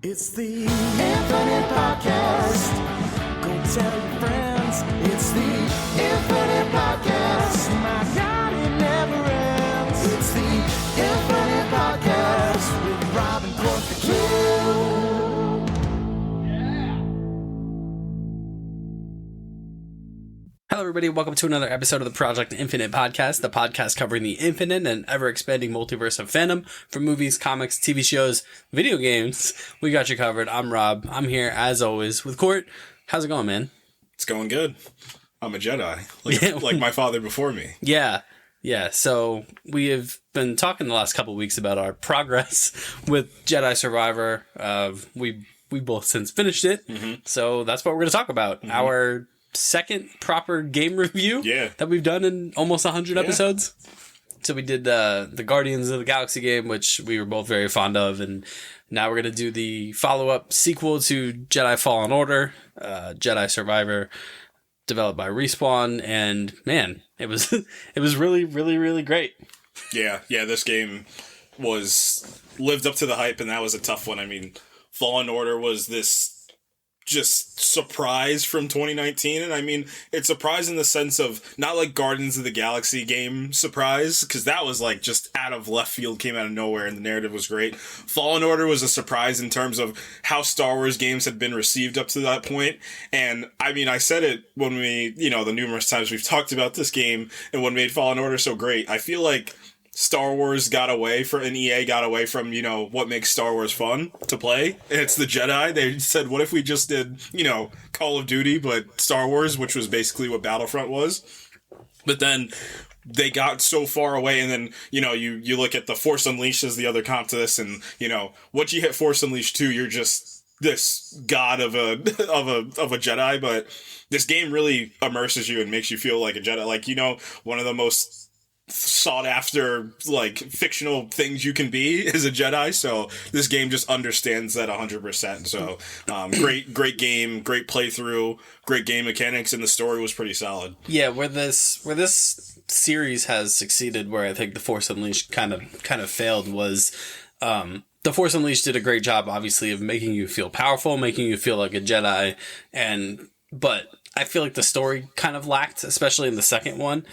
It's the Infinite Podcast. Go tell your friends. It's the Infinite Podcast. My God, it never ends. It's the Infinite Podcast with Rob and Court the Kid. Hello, everybody. Welcome to another episode of the Project Infinite Podcast, the podcast covering the infinite and ever-expanding multiverse of fandom from movies, comics, TV shows, video games. We got you covered. I'm Rob. I'm here, as always, with Court. How's it going, man? It's going good. I'm a Jedi, like my father before me. Yeah. So we have been talking the last couple of weeks about our progress with Jedi Survivor. We both since finished it, so that's what we're going to talk about. Our second proper game review that we've done in almost 100 episodes. So we did the Guardians of the Galaxy game, which we were both very fond of, and now we're going to do the follow-up sequel to Jedi Fallen Order, Jedi Survivor, developed by Respawn, and man, it was really, really, really great. Yeah, this game lived up to the hype, and that was a tough one. I mean, Fallen Order was this just surprise from 2019, and I mean, it's surprise in the sense of not like Guardians of the Galaxy game surprise, because that was like just out of left field, came out of nowhere, and the narrative was great. Fallen Order was a surprise in terms of how Star Wars games had been received up to that point, and I mean, I said it when we, the numerous times we've talked about this game and what made Fallen Order so great. I feel like Star Wars got away from, and EA got away from, what makes Star Wars fun to play. And it's the Jedi. They said, what if we just did, Call of Duty, but Star Wars, which was basically what Battlefront was. But then they got so far away, and then, you look at the Force Unleashed as the other comp to this, and, once you hit Force Unleashed 2, you're just this god of a Jedi, but this game really immerses you and makes you feel like a Jedi. Like, one of the most sought after, like, fictional things you can be is a Jedi, so this game just understands that 100%. So great game, great playthrough, great game mechanics, and the story was pretty solid. Yeah, where this series has succeeded, where I think the Force Unleashed kind of failed, was the Force Unleashed did a great job, obviously, of making you feel powerful, making you feel like a Jedi, but I feel like the story kind of lacked, especially in the second one.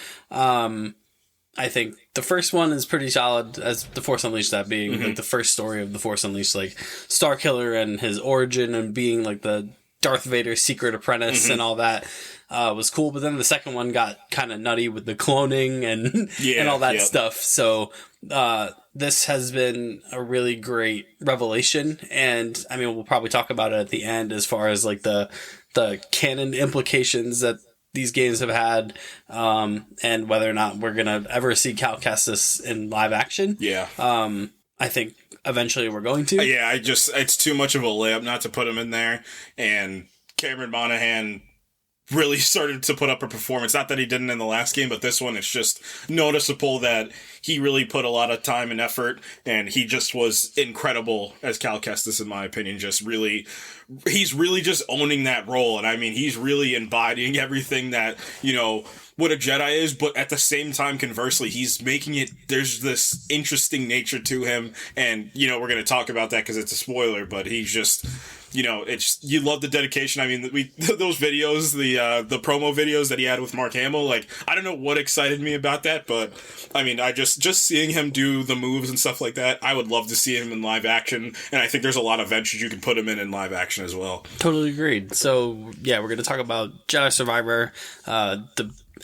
I think the first one is pretty solid, as the Force Unleashed, that being like the first story of the Force Unleashed, like Starkiller and his origin and being like the Darth Vader secret apprentice and all that was cool. But then the second one got kind of nutty with the cloning and all that stuff. So this has been a really great revelation, and I mean, we'll probably talk about it at the end as far as like the canon implications that these games have had, and whether or not we're gonna ever see Cal Kestis in live action. I think eventually we're going to. It's too much of a layup not to put him in there, and Cameron Monaghan really started to put up a performance. Not that he didn't in the last game, but this one, it's just noticeable that he really put a lot of time and effort, and he just was incredible as Cal Kestis, in my opinion. He's really just owning that role, and I mean, he's really embodying everything that, what a Jedi is, but at the same time, conversely, he's making it, there's this interesting nature to him, and, we're going to talk about that because it's a spoiler, but he's just, it's, you love the dedication. I mean, those videos, the promo videos that he had with Mark Hamill, like, I don't know what excited me about that, but, I mean, I just seeing him do the moves and stuff like that, I would love to see him in live action, and I think there's a lot of ventures you can put him in live action as well. Totally agreed. So, yeah, we're going to talk about Jedi Survivor,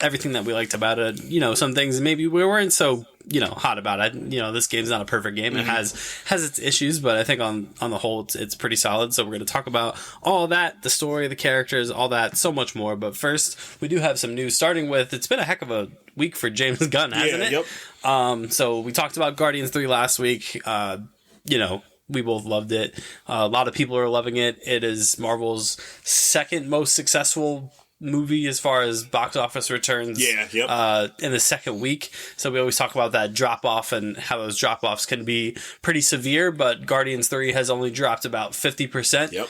everything that we liked about it, some things maybe we weren't so, hot about it. This game's not a perfect game. It has its issues, but I think on the whole, it's pretty solid. So we're going to talk about all that, the story, the characters, all that, so much more. But first, we do have some news, starting with, it's been a heck of a week for James Gunn, hasn't it? Yep. So we talked about Guardians 3 last week. We both loved it. A lot of people are loving it. It is Marvel's second most successful movie as far as box office returns in the second week. So we always talk about that drop off and how those drop offs can be pretty severe, but Guardians 3 has only dropped about 50%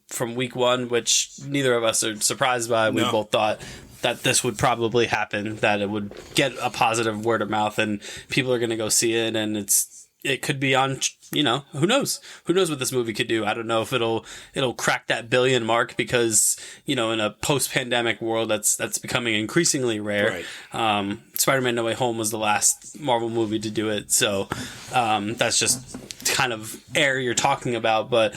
from week one, which neither of us are surprised by. We both thought that this would probably happen, that it would get a positive word of mouth and people are going to go see it, and it's it could be on, who knows? Who knows what this movie could do? I don't know if it'll crack that billion mark because, in a post-pandemic world that's becoming increasingly rare. Right. Spider-Man No Way Home was the last Marvel movie to do it. So, that's just kind of air you're talking about. But,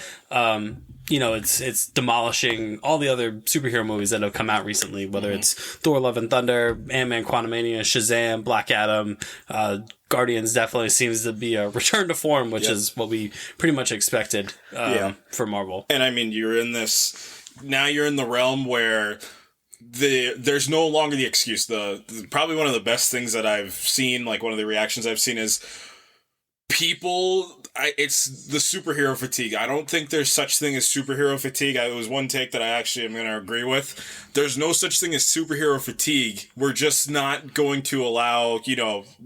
it's demolishing all the other superhero movies that have come out recently, whether it's Thor: Love and Thunder, Ant-Man Quantumania, Shazam, Black Adam, Guardians definitely seems to be a return to form, which is what we pretty much expected for Marvel. And I mean, you're in the realm where there's no longer the excuse. Probably one of the best things that I've seen, like one of the reactions I've seen is it's the superhero fatigue. I don't think there's such thing as superhero fatigue. It was one take that I actually am going to agree with. There's no such thing as superhero fatigue. We're just not going to allow,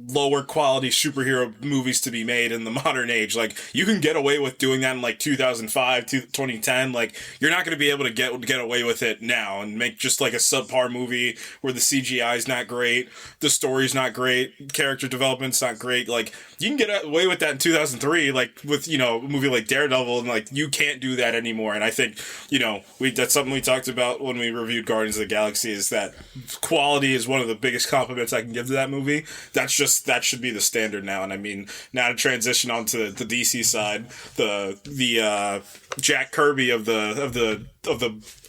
lower quality superhero movies to be made in the modern age. Like, you can get away with doing that in like 2005, 2010. Like, you're not going to be able to get away with it now and make just like a subpar movie where the CGI is not great, the story's not great, character development's not great. Like, you can get away with that in 2003, like with, a movie like Daredevil, and like, you can't do that anymore. And I think, that's something we talked about when we reviewed Guardians of the Galaxy, is that quality is one of the biggest compliments I can give to that movie. That should be the standard now. And I mean, now to transition onto the DC side, the Jack Kirby of the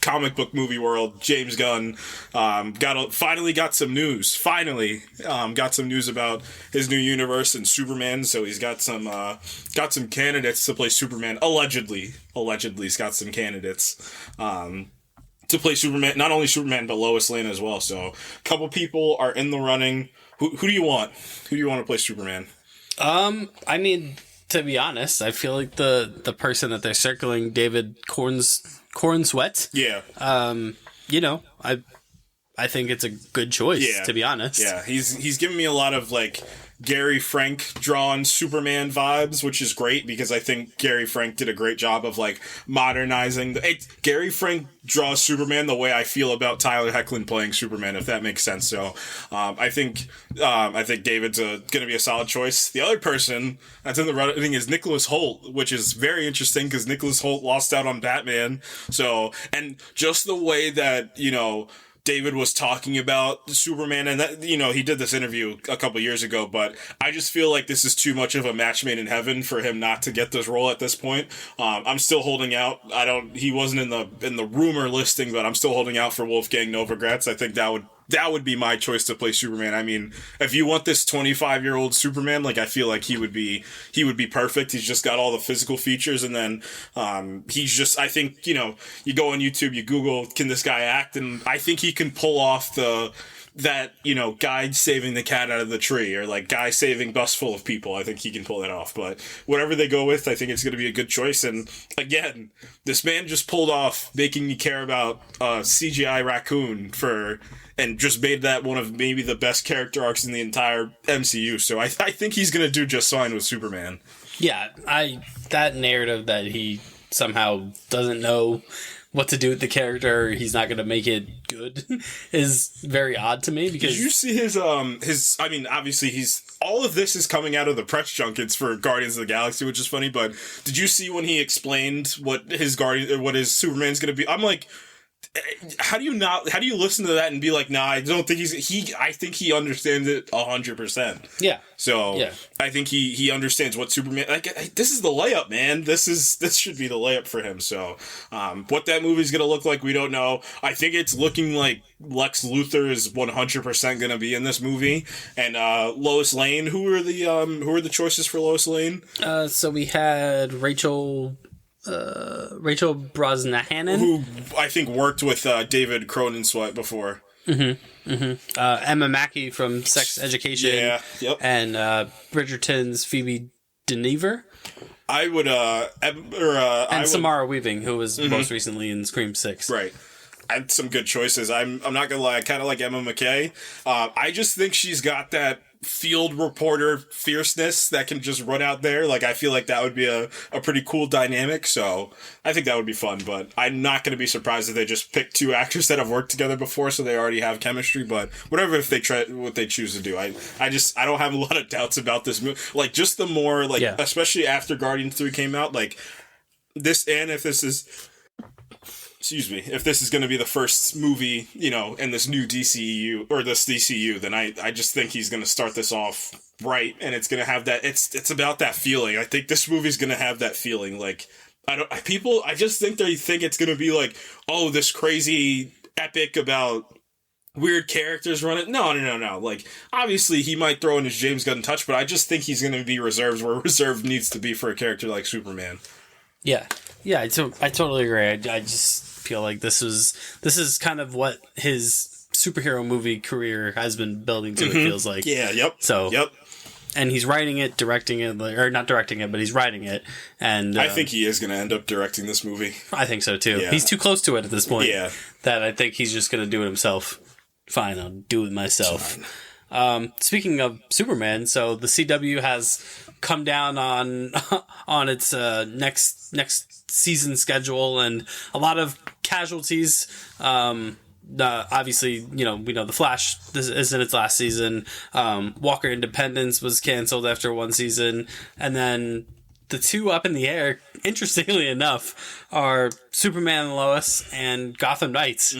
comic book movie world, James Gunn, finally got some news. Got some news about his new universe and Superman. So he's got some candidates to play Superman. Allegedly, he's got some candidates to play Superman. Not only Superman, but Lois Lane as well. So a couple people are in the running. Who do you want? Who do you want to play Superman? I mean, to be honest, I feel like the person that they're circling, David Cornsweet. Yeah. I think it's a good choice, to be honest. Yeah, he's giving me a lot of like Gary Frank drawn Superman vibes, which is great because I think Gary Frank did a great job of like modernizing Gary Frank draws Superman the way I feel about Tyler Hoechlin playing Superman, if that makes sense. So I think David's going to be a solid choice. The other person that's in the running is Nicholas Hoult, which is very interesting because Nicholas Hoult lost out on Batman. So, and just the way that, David was talking about Superman, and that, he did this interview a couple years ago, but I just feel like this is too much of a match made in heaven for him not to get this role at this point. I'm still holding out. He wasn't in the rumor listing, but I'm still holding out for Wolfgang Novogratz. I think that would be my choice to play Superman. I mean, if you want this 25-year-old Superman, like, I feel like he would be perfect. He's just got all the physical features, and then he's just, I think, you go on YouTube, you Google, can this guy act? And I think he can pull off that guy saving the cat out of the tree, or like guy saving bus full of people. I think he can pull that off. But whatever they go with, I think it's going to be a good choice. And again, this man just pulled off making me care about CGI raccoon and just made that one of maybe the best character arcs in the entire MCU. So I think he's going to do just fine with Superman. Yeah, that narrative that he somehow doesn't know what to do with the character, he's not going to make it good, is very odd to me. Because did you see his I mean, obviously all of this is coming out of the press junkets for Guardians of the Galaxy, which is funny, but did you see when he explained what his Superman's going to be? I'm like, how do you listen to that and be like, nah, I don't think I think he understands it 100%. Yeah. So yeah. I think he understands what Superman, like, this is the layup, man. This should be the layup for him. So, what that movie's going to look like, we don't know. I think it's looking like Lex Luthor is 100% going to be in this movie. And, Lois Lane, who are the choices for Lois Lane? So we had Rachel Brosnahan, who I think worked with David Cronenweth before. Emma Mackey from Sex Education, yeah, yep. And Bridgerton's Phoebe Denever. I would Samara Weaving, who was most recently in Scream 6. Right. I had some good choices. I'm not gonna lie, I kind of like Emma McKay. I just think she's got that field reporter fierceness that can just run out there. Like, I feel like that would be a pretty cool dynamic. So I think that would be fun, but I'm not going to be surprised if they just pick two actors that have worked together before, so they already have chemistry. But whatever, if they try what they choose to do, I don't have a lot of doubts about this movie. Like, just the more, like, especially after Guardians 3 came out, like this, and if this is, excuse me, if this is going to be the first movie, you know, in this new DCU or this DCU, then I just think he's going to start this off right, and it's going to have that. It's about that feeling. I think this movie's going to have that feeling. Like, I just think they think it's going to be like, oh, this crazy epic about weird characters running. No. Like, obviously he might throw in his James Gunn touch, but I just think he's going to be reserved where reserved needs to be for a character like Superman. Yeah, I totally agree. I just feel like this is kind of what his superhero movie career has been building to. It feels like. Yeah. Yep. So. Yep. And he's writing it, directing it, or not directing it, but he's writing it. And I think he is going to end up directing this movie. I think so too. Yeah. He's too close to it at this point. Yeah. That I think he's just going to do it himself. Fine, I'll do it myself. Speaking of Superman, so the CW has come down on its next season schedule, and a lot of casualties. Obviously, you know, we know The Flash is in its last season. Walker Independence was canceled after one season, and then the two up in the air, interestingly enough, are Superman and Lois and Gotham Knights.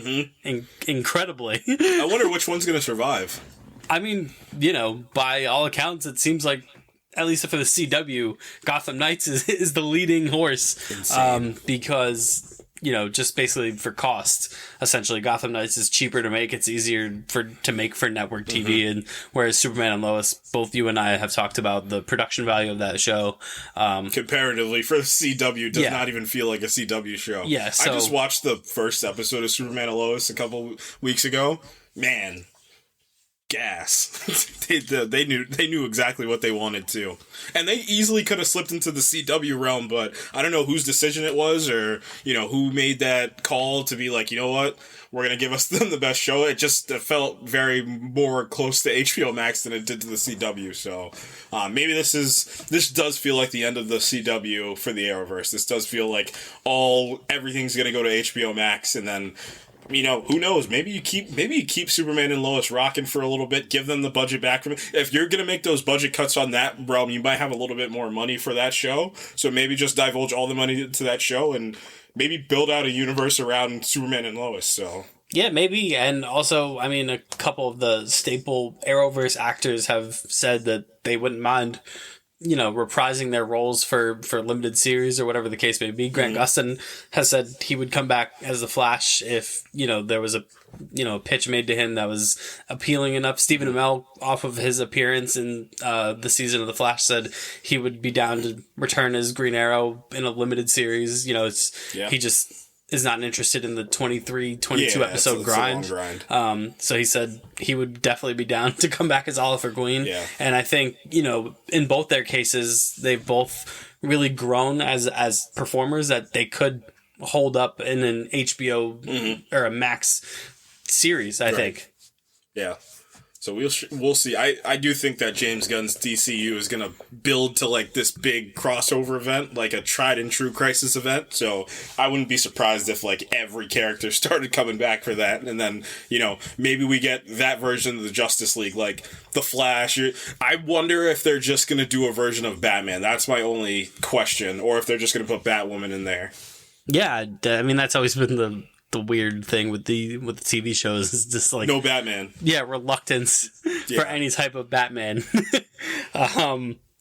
Incredibly. I wonder which one's going to survive. I mean, you know, by all accounts, it seems like, at least for the CW, Gotham Knights is the leading horse. Because, you know, just basically for cost, essentially, Gotham Knights is cheaper to make. It's easier to make for network TV. And whereas Superman and Lois, both you and I have talked about the production value of that show. Comparatively, for the CW, does not even feel like a CW show. Yeah, so, I just watched the first episode of Superman and Lois a couple weeks ago. Man, gas. they knew exactly what they wanted to, and they easily could have slipped into the CW realm, but I don't know whose decision it was, or, you know, who made that call to be like, you know what, we're gonna give them the best show. It just felt very more close to HBO Max than it did to the CW. So maybe this does feel like the end of the CW for the Arrowverse. This does feel like everything's gonna go to HBO Max, and then, you know, who knows? Maybe you keep Superman and Lois rocking for a little bit. Give them the budget back from it. If you're gonna make those budget cuts on that realm, you might have a little bit more money for that show. So maybe just divulge all the money to that show and maybe build out a universe around Superman and Lois. So yeah, maybe. And also, I mean, a couple of the staple Arrowverse actors have said that they wouldn't mind, you know, reprising their roles for limited series or whatever the case may be. Grant Gustin has said he would come back as the Flash if, you know, there was a, you know, pitch made to him that was appealing enough. Stephen Amell, off of his appearance in the season of the Flash, said he would be down to return as Green Arrow in a limited series. You know, he just is not interested in the 22 episode grind. So he said he would definitely be down to come back as Oliver Queen. Yeah. And I think, you know, in both their cases, they've both really grown as performers that they could hold up in an HBO or a Max series, I think. Yeah. So we'll see. I do think that James Gunn's DCU is going to build to like this big crossover event, like a tried and true Crisis event. So I wouldn't be surprised if like every character started coming back for that. And then, you know, maybe we get that version of the Justice League, like the Flash. I wonder if they're just going to do a version of Batman. That's my only question. Or if they're just going to put Batwoman in there. Yeah. I mean, that's always been the weird thing with the TV shows, is just like no Batman. Yeah, reluctance for any type of Batman.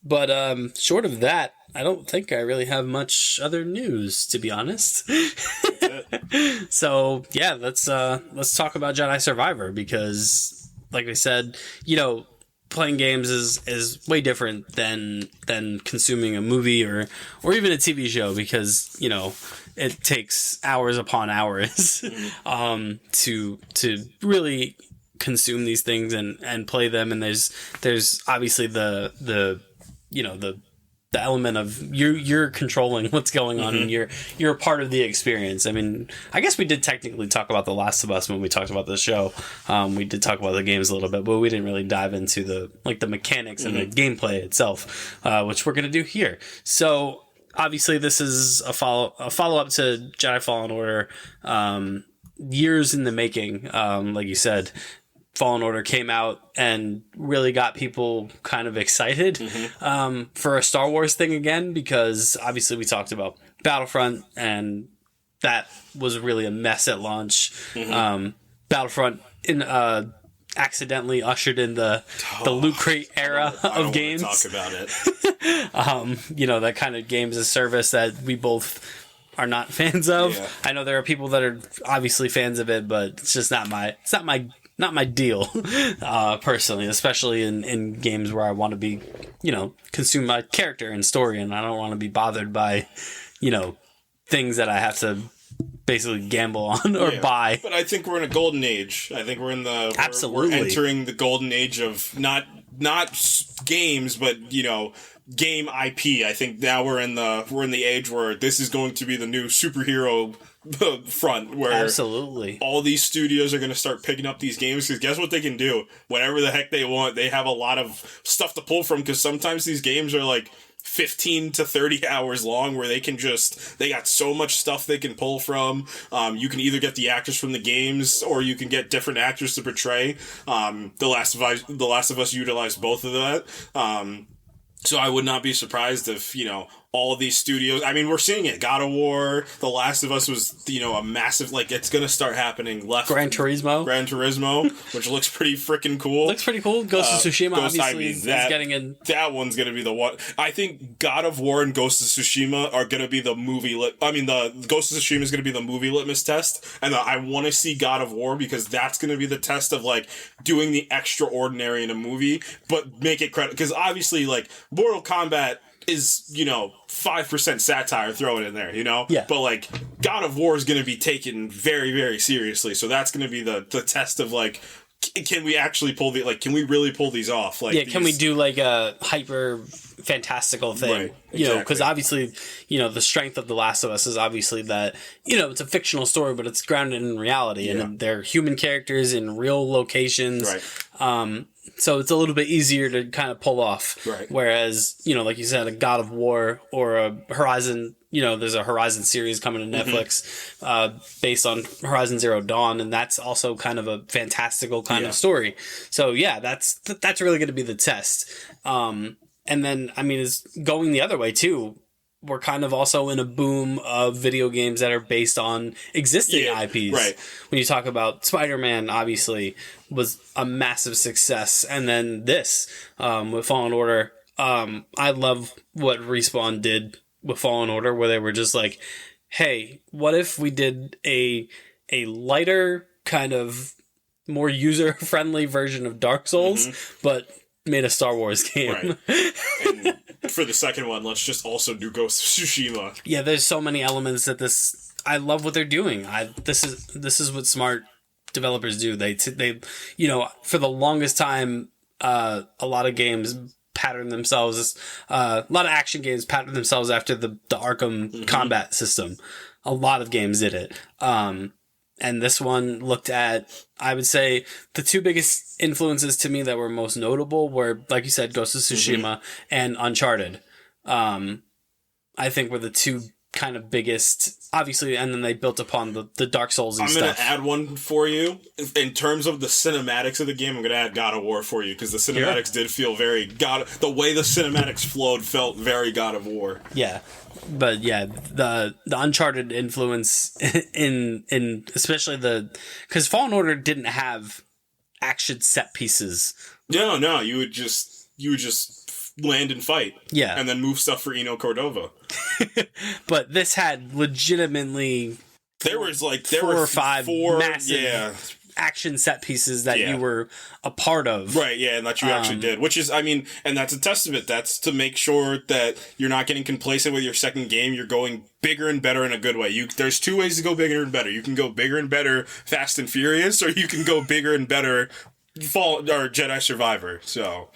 But short of that, I don't think I really have much other news, to be honest. So yeah, let's talk about Jedi Survivor, because like I said, you know, playing games is way different than consuming a movie or even a TV show, because, you know, it takes hours upon hours to really consume these things and play them. And there's obviously the you know, the element of you're controlling what's going on, and you're a part of the experience. I mean, I guess we did technically talk about The Last of Us when we talked about the show. We did talk about the games a little bit, but we didn't really dive into the mechanics and the gameplay itself, which we're gonna do here. So obviously, this is a follow up to Jedi Fallen Order. Years in the making, like you said. Fallen Order came out and really got people kind of excited for a Star Wars thing again, because obviously we talked about Battlefront, and that was really a mess at launch. Battlefront accidentally ushered in the loot crate era of games. Talk about it. That kind of games as a service that we both are not fans of. Yeah. I know there are people that are obviously fans of it, but it's just not my deal, personally, especially in games where I want to be, consume my character and story, and I don't want to be bothered by, things that I have to basically gamble on or buy. But I think we're in a golden age. I think we're in the absolutely we're entering the golden age of not games, but game IP. I think now we're in the age where this is going to be the new superhero front, where absolutely all these studios are going to start picking up these games, because guess what they can do? Whatever the heck they want, they have a lot of stuff to pull from, because sometimes these games are like 15 to 30 hours long, where they got so much stuff they can pull from. You can either get the actors from the games, or you can get different actors to portray. The Last of Us utilized both of that. So I would not be surprised if, all of these studios, I mean, we're seeing it. God of War, The Last of Us was, a massive, it's going to start happening left. Gran Turismo, which looks pretty freaking cool. Ghost of Tsushima, obviously, is getting in. That one's going to be the one. I think God of War and Ghost of Tsushima are going to be the the Ghost of Tsushima is going to be the movie litmus test. And I want to see God of War, because that's going to be the test of, doing the extraordinary in a movie, but make it credit. Because obviously, Mortal Kombat is, 5% satire, throw it in there, Yeah. But, God of War is going to be taken very, very seriously. So that's going to be the test of, can we actually pull can we really pull these off? Can we do, a hyper fantastical thing? Right, exactly. Because obviously, the strength of The Last of Us is obviously that, it's a fictional story, but it's grounded in reality. Yeah. And they're human characters in real locations. Right. So it's a little bit easier to kind of pull off. Right. Whereas, like you said, a God of War or a Horizon, there's a Horizon series coming to Netflix based on Horizon Zero Dawn, and that's also kind of a fantastical kind of story. So yeah, that's really going to be the test. And then, it's going the other way too. We're kind of also in a boom of video games that are based on existing IPs. Right. When you talk about Spider-Man, obviously, was a massive success. And then this, with Fallen Order, I love what Respawn did with Fallen Order, where they were just like, hey, what if we did a lighter, kind of more user-friendly version of Dark Souls, but made a Star Wars game? Right. And for the second one, let's just also do Ghost of Tsushima. Yeah, there's so many elements that I love what they're doing. This is what smart developers do. They for the longest time, a lot of games pattern themselves. A lot of action games pattern themselves after the Arkham combat system. A lot of games did it. And this one looked at, I would say, the two biggest influences to me that were most notable were, like you said, Ghost of Tsushima and Uncharted. I think were the two kind of biggest, obviously, and then they built upon the Dark Souls and stuff. I'm going to add one for you. In terms of the cinematics of the game, I'm going to add God of War for you, because the cinematics did feel very the way the cinematics flowed felt very God of War. Yeah. But yeah, the Uncharted influence in especially because Fallen Order didn't have action set pieces. No, you would just land and fight. Yeah. And then move stuff for Eno Cordova. But this had legitimately four or five massive action set pieces that you were a part of. Right, yeah, and that you actually did. Which is, and that's a testament. That's to make sure that you're not getting complacent with your second game. You're going bigger and better in a good way. There's two ways to go bigger and better. You can go bigger and better Fast and Furious, or you can go bigger and better Jedi Survivor. So...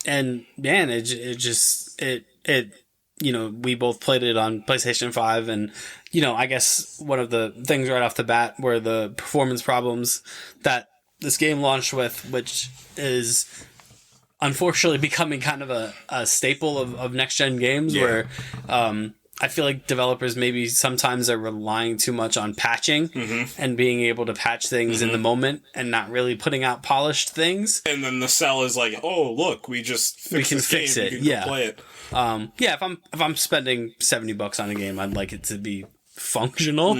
And man, it we both played it on PlayStation 5, and, I guess one of the things right off the bat were the performance problems that this game launched with, which is unfortunately becoming kind of a staple of next-gen games, where I feel like developers maybe sometimes are relying too much on patching and being able to patch things in the moment and not really putting out polished things. And then the sell is like, oh, look, we can fix it. You can play it. If I'm spending $70 on a game, I'd like it to be functional.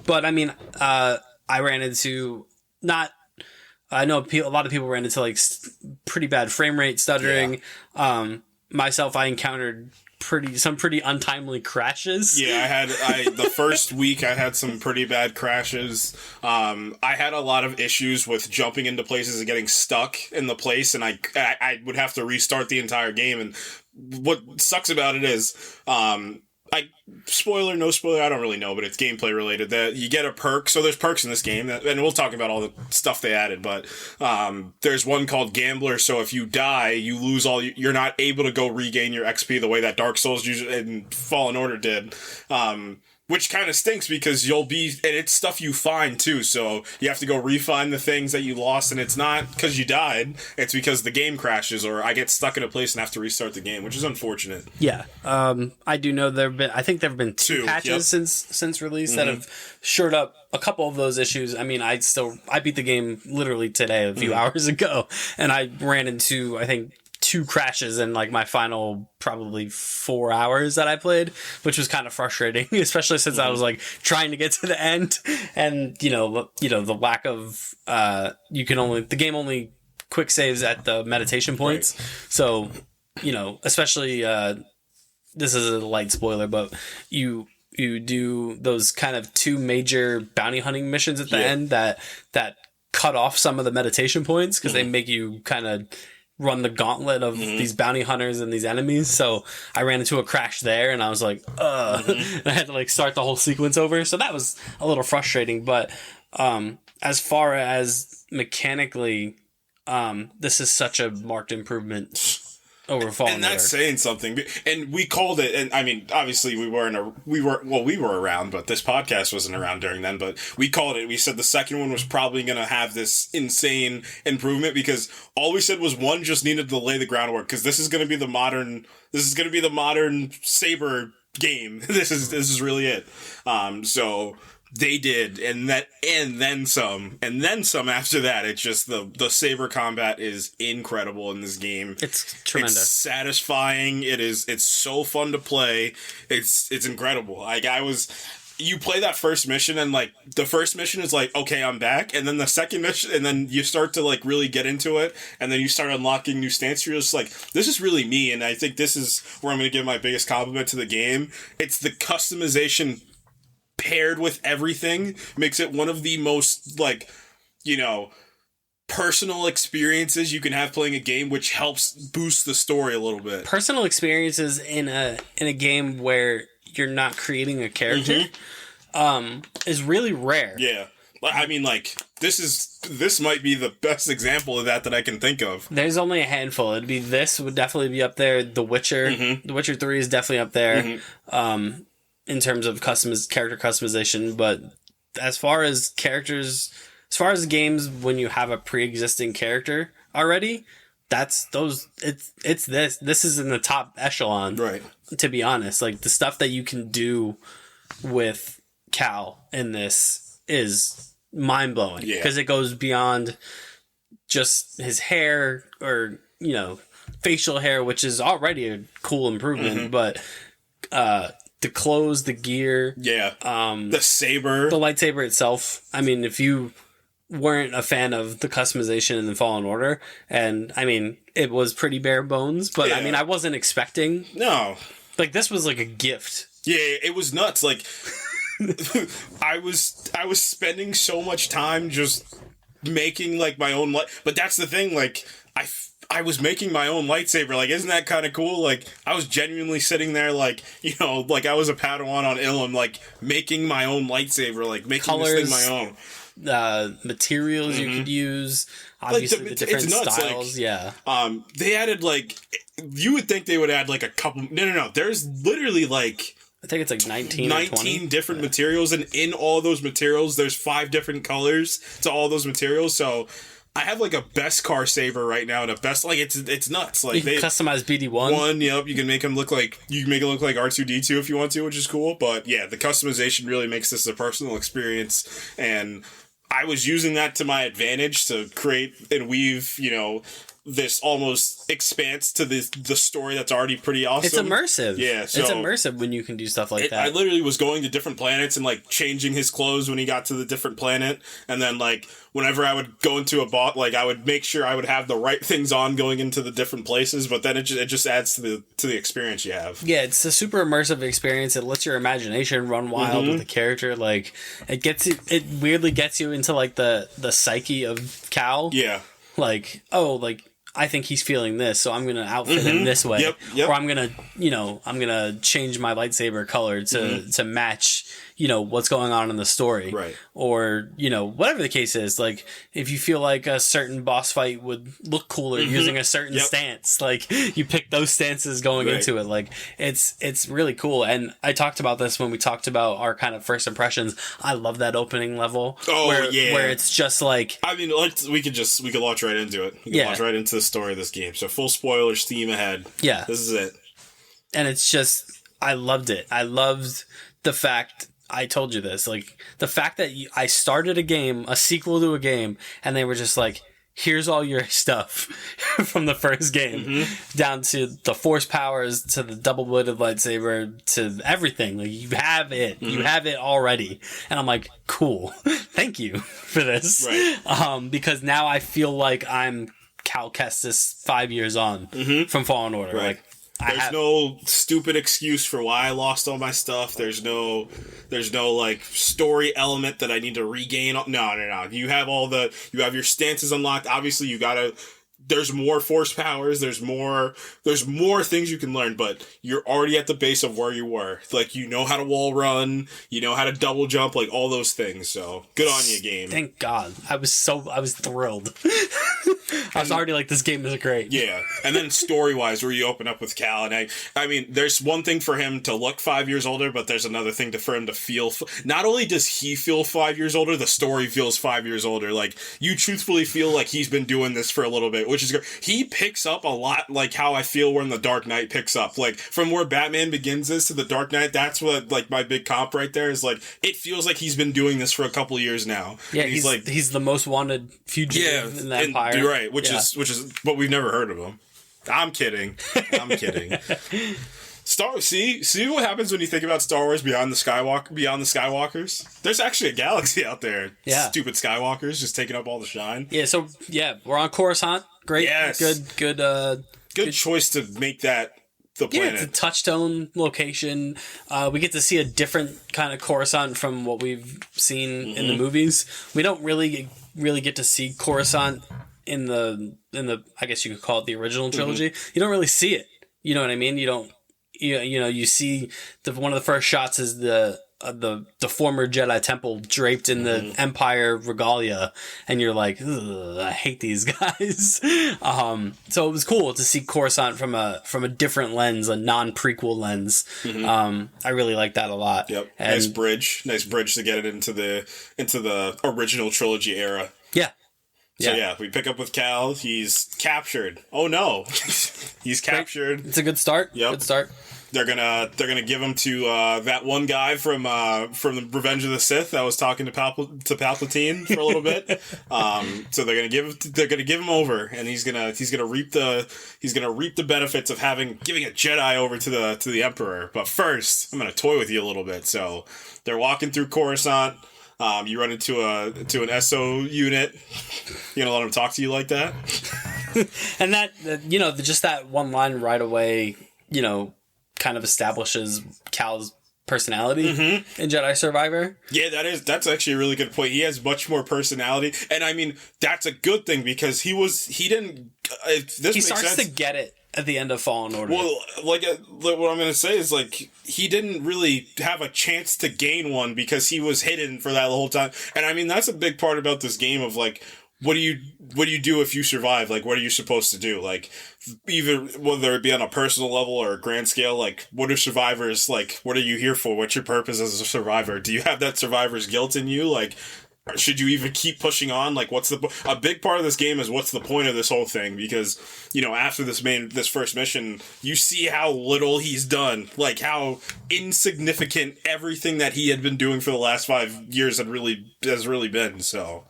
But I mean, I ran into I know a lot of people ran into like pretty bad frame rate stuttering. Myself, I encountered some pretty untimely crashes. Yeah, the first week I had some pretty bad crashes. I had a lot of issues with jumping into places and getting stuck in the place, and I would have to restart the entire game. And what sucks about it is, spoiler, no spoiler, I don't really know, but it's gameplay related, that you get a perk. So there's perks in this game, and we'll talk about all the stuff they added, but there's one called Gambler. So if you die, you lose you're not able to go regain your XP the way that Dark Souls and Fallen Order did. Which kind of stinks because and it's stuff you find too, so you have to go refine the things that you lost, and it's not because you died, it's because the game crashes, or I get stuck in a place and have to restart the game, which is unfortunate. Yeah. I do know I think there have been two patches since release that have shored up a couple of those issues. I mean, I beat the game literally today, a few hours ago, and I ran into, I think, 2 crashes in like my final probably 4 hours that I played, which was kind of frustrating, especially since I was like trying to get to the end, and the lack of the game only quick saves at the meditation points, so especially this is a light spoiler, but you do those kind of 2 major bounty hunting missions at the end that cut off some of the meditation points because they make you kind of run the gauntlet of these bounty hunters and these enemies. So I ran into a crash there, and I was like, and I had to like start the whole sequence over. So that was a little frustrating. But as far as mechanically, this is such a marked improvement over Fallen Order. And that's saying something. And we called it, and I mean, obviously we were around, but this podcast wasn't around during then, but we called it. We said the second one was probably going to have this insane improvement, because all we said was one just needed to lay the groundwork, because this is going to be the modern Saber game. This is really it. So they did, and then some after that. It's just the Saber combat is incredible in this game. It's tremendous. It's satisfying. It's so fun to play. It's incredible. Like, you play that first mission, and like the first mission is like, okay, I'm back, and then the second mission, and then you start to like really get into it, and then you start unlocking new stances. You're just like, this is really me. And I think this is where I'm going to give my biggest compliment to the game. It's the customization paired with everything makes it one of the most, like, personal experiences you can have playing a game, which helps boost the story a little bit. Personal experiences in a game where you're not creating a character is really rare. Yeah. I mean, like, this might be the best example of that I can think of. There's only a handful. This would definitely be up there. The Witcher. The Witcher 3 is definitely up there. In terms of character customization, but as far as games when you have a pre-existing character already, this is in the top echelon, right? To be honest, like the stuff that you can do with Cal in this is mind-blowing, because it goes beyond just his hair or facial hair, which is already a cool improvement, but the clothes, the gear, the saber, the lightsaber itself. I mean, if you weren't a fan of the customization in the Fallen Order, and I mean, it was pretty bare bones, but I mean, I wasn't expecting. No, like this was like a gift. Yeah, it was nuts. Like I was spending so much time just making like my own but that's the thing. Like I was making my own lightsaber. Like, isn't that kind of cool? Like, I was genuinely sitting there, like, like I was a Padawan on Ilum, like, making my own lightsaber, like, making this thing my own. materials you could use. Obviously, the different styles. They added you would think they would add a couple. No. There's literally I think it's 19 or 20. different materials, and in all those materials, there's 5 different colors to all those materials. So I have a best car saver right now, and a best it's nuts. You can customize BD1. Yep, you can make him look like R2D2 if you want to, which is cool. But yeah, the customization really makes this a personal experience, and I was using that to my advantage to create and weave, this almost expanse to the story that's already pretty awesome. It's immersive. Yeah, so it's immersive when you can do stuff like that. I literally was going to different planets and changing his clothes when he got to the different planet, and then whenever I would go into a bot, I would make sure I would have the right things on going into the different places. But then it just adds to the experience you have. Yeah, it's a super immersive experience. It lets your imagination run wild with the character. It weirdly gets you into the psyche of Cal. Yeah. I think he's feeling this, so I'm going to outfit him this way. Yep. Or I'm going to change my lightsaber color to match, what's going on in the story. Right. Or, whatever the case is, if you feel like a certain boss fight would look cooler using a certain stance, you pick those stances going into it. It's really cool. And I talked about this when we talked about our kind of first impressions. I love that opening level. Oh, where it's just we could launch right into it. We can launch right into the story of this game. So full spoilers, steam ahead. Yeah. This is it. And it's just, I loved it. I loved the fact, I told you this, the fact that I started a sequel to a game, and they were just here's all your stuff from the first game, down to the force powers, to the double-bladed lightsaber, to everything. You have it. You have it already. And I'm cool. Thank you for this. Right. Because now I feel like I'm Cal Kestis 5 years on from Fallen Order. Right. There's no stupid excuse for why I lost all my stuff. There's no story element that I need to regain. No. You have your stances unlocked. Obviously, there's more force powers. There's more things you can learn, but you're already at the base of where you were. You know how to wall run. You know how to double jump. All those things. So good on you, game. Thank God. I was thrilled. I was already this game is great. Yeah. And then story-wise, where you open up with Cal, and I mean, there's one thing for him to look 5 years older, but there's another thing for him to feel. Not only does he feel 5 years older, the story feels 5 years older. You truthfully feel like he's been doing this for a little bit, which is great. He picks up a lot how I feel when The Dark Knight picks up. From where Batman Begins is to The Dark Knight, that's what, my big comp right there is, it feels like he's been doing this for a couple years now. Yeah, he's the most wanted fugitive in the Empire. You're right, which is, but we've never heard of him. I'm kidding. See what happens when you think about Star Wars beyond the Skywalkers? There's actually a galaxy out there. Yeah. Stupid Skywalkers just taking up all the shine. Yeah, so we're on Coruscant. Great. Yes. Good choice to make that the planet. Yeah, it's a touchstone location. We get to see a different kind of Coruscant from what we've seen in the movies. We don't really get to see Coruscant in the I guess you could call it the original trilogy. You don't really see it. You know what I mean? You don't. You see one of the first shots is the former Jedi temple draped in the Empire regalia, and you're I hate these guys. So it was cool to see Coruscant from a different lens, a non-prequel lens. I really like that a lot. Yep, nice bridge to get it into the original trilogy era. Yeah. So we pick up with Cal. He's captured. Oh no, he's captured. It's a good start. Yep. Good start. They're gonna give him to that one guy from the Revenge of the Sith that was talking to Palpatine for a little bit. So they're gonna give him over, and he's gonna reap the benefits of giving a Jedi over to the Emperor. But first, I'm gonna toy with you a little bit. So they're walking through Coruscant. You run into an SO unit. You gonna let them talk to you like that? And that just that one line right away, kind of establishes Cal's personality in Jedi Survivor. Yeah, that's actually a really good point. He has much more personality, and I mean that's a good thing because he starts to get it at the end of Fallen Order. Well, like what I'm going to say is, like, he didn't really have a chance to gain one because he was hidden for that whole time. And I mean, that's a big part about this game of, like, what do you do if you survive? Like, what are you supposed to do? Like, even whether it be on a personal level or a grand scale, like, what are survivors, like, what are you here for? What's your purpose as a survivor? Do you have that survivor's guilt in you? Like, should you even keep pushing on? Like, a big part of this game is what's the point of this whole thing? Because, you know, after this first mission, you see how little he's done. Like, how insignificant everything that he had been doing for the last 5 years has really been. So,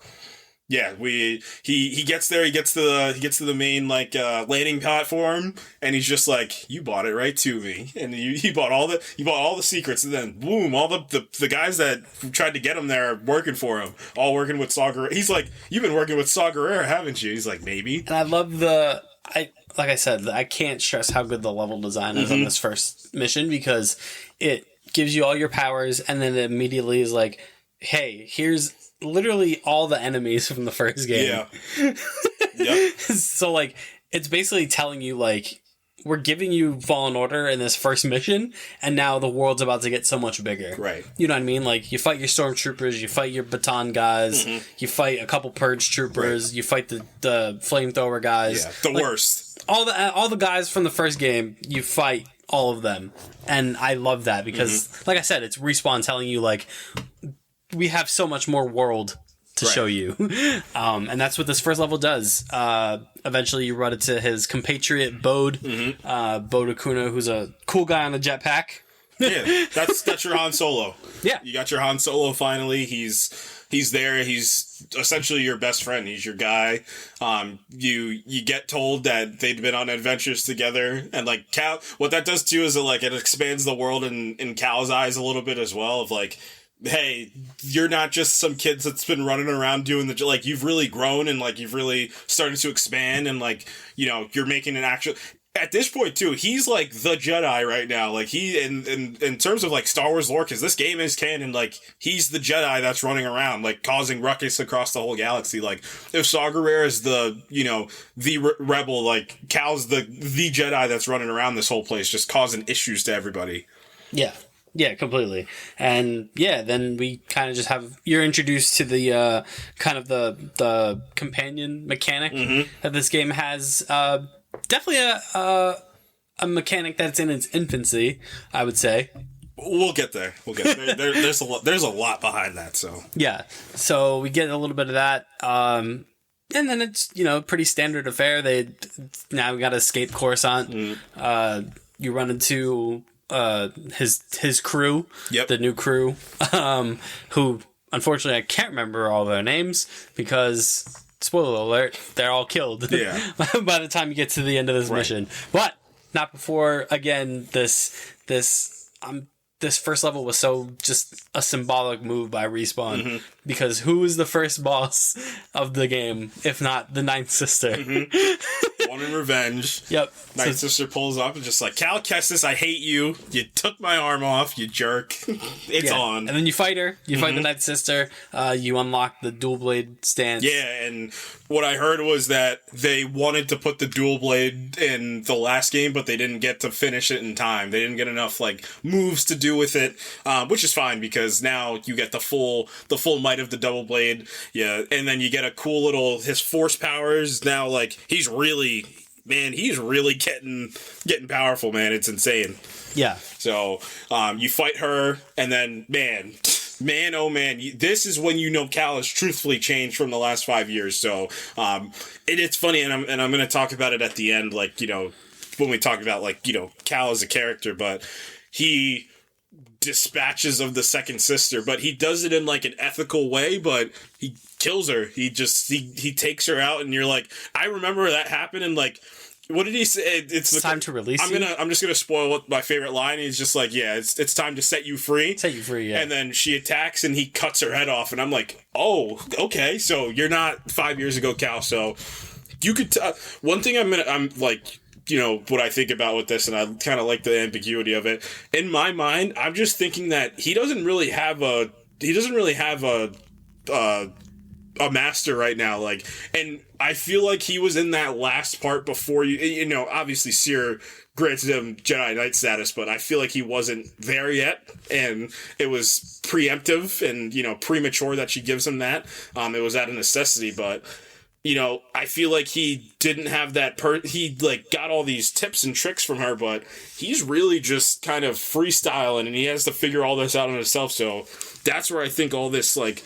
yeah, he gets there, he gets to the main, like, landing platform, and he's just like, you bought it right to me. And he bought all the secrets, and then boom, all the guys that tried to get him there are working for him, all working with Saw Gerrera. He's like, you've been working with Saw Gerrera, haven't you? He's like, maybe. And I love like I said, I can't stress how good the level design is on this first mission, because it gives you all your powers, and then it immediately is like, hey, here's literally all the enemies from the first game. Yeah. Yep. So, like, it's basically telling you, like, we're giving you Fallen Order in this first mission, and now the world's about to get so much bigger. Right. You know what I mean? Like, you fight your stormtroopers, you fight your baton guys, you fight a couple purge troopers, you fight the flamethrower guys. Yeah, the worst. All the guys from the first game, you fight all of them. And I love that because, like I said, it's Respawn telling you, like, we have so much more world to show you. And that's what this first level does. Eventually you run into his compatriot, Bode. Bode Akuna, who's a cool guy on a jetpack. Yeah, that's your Han Solo. Yeah. You got your Han Solo finally. He's there. He's essentially your best friend. He's your guy. You get told that they'd been on adventures together, and like Cal, what that does too is it expands the world in Cal's eyes a little bit as well, of like, hey, you're not just some kids that's been running around doing like, you've really grown, and like, you've really started to expand, and like, you know, you're making an actual, at this point too, he's like the Jedi right now. Like, he, in terms of like Star Wars lore, because this game is canon, like, he's the Jedi that's running around, like, causing ruckus across the whole galaxy. Like, if Saw Gerrera is the, you know, the rebel, like, Cal's the Jedi that's running around this whole place, just causing issues to everybody. Yeah. Yeah, completely. And yeah, then we kind of just you're introduced to the kind of the companion mechanic that this game has. Definitely a mechanic that's in its infancy, I would say. We'll get there. There's a lot behind that. So yeah, so we get a little bit of that. And then it's, you know, pretty standard affair. Now we got to escape Coruscant. You run into his crew, the new crew, who unfortunately I can't remember all their names because, spoiler alert, they're all killed. Yeah. By the time you get to the end of this mission, but not before. Again, this first level was so just a symbolic move by Respawn, because who is the first boss of the game if not the Ninth Sister? One in revenge. Yep. Ninth Sister pulls up and just like, Cal Kestis, I hate you. You took my arm off, you jerk. It's on. And then you fight her. You fight the Ninth Sister. You unlock the dual blade stance. Yeah, and what I heard was that they wanted to put the dual blade in the last game, but they didn't get to finish it in time. They didn't get enough like moves to do with it, which is fine because now you get the full might of the double blade. Yeah, and then you get a cool little, his force powers now, like, he's really getting powerful, man. It's insane. Yeah. So you fight her, and then man, oh man, this is when you know Cal has truthfully changed from the last 5 years. So it's funny, and I'm going to talk about it at the end, like, you know, when we talk about, like, you know, Cal as a character, but he dispatches of the second sister, but he does it in like an ethical way, but he kills her. He takes her out, and you're like, I remember that happened, and like, what did he say? It's time to release I'm just gonna spoil what my favorite line. He's just like, yeah, it's time to set you free. Set you free, yeah. And then she attacks, and he cuts her head off, and I'm like, oh, okay, so you're not 5 years ago, Cal. So you could one thing I'm like, you know, what I think about with this, and I kind of like the ambiguity of it. In my mind, I'm just thinking that he doesn't really have a master right now. Like, and I feel like he was in that last part before you know, obviously Seer granted him Jedi Knight status, but I feel like he wasn't there yet, and it was preemptive and, you know, premature that she gives him that. It was out of necessity, but, you know, I feel like he didn't have that he, like, got all these tips and tricks from her, but he's really just kind of freestyling, and he has to figure all this out on himself, so that's where I think all this, like,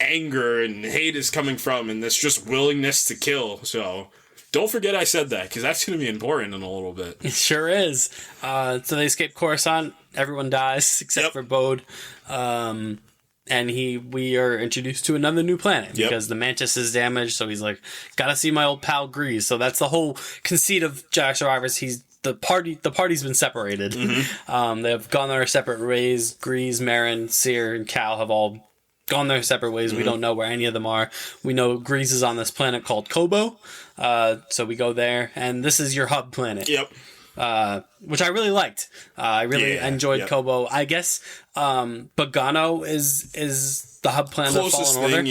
anger and hate is coming from, and this just willingness to kill. So don't forget I said that, because that's going to be important in a little bit. It sure is. So they escape Coruscant. Everyone dies except for Bode. And we are introduced to another new planet because the Mantis is damaged. So he's like, gotta see my old pal Grease. So that's the whole conceit of Jedi Survivors. The party's been separated. They've gone their separate ways. Grease, Marin, Seer, and Cal have all gone their separate ways. We don't know where any of them are. We know Grease is on this planet called Kobo. So we go there, and this is your hub planet. Which I really liked. I really enjoyed Kobo. I guess Bogano is the hub planet of Fallen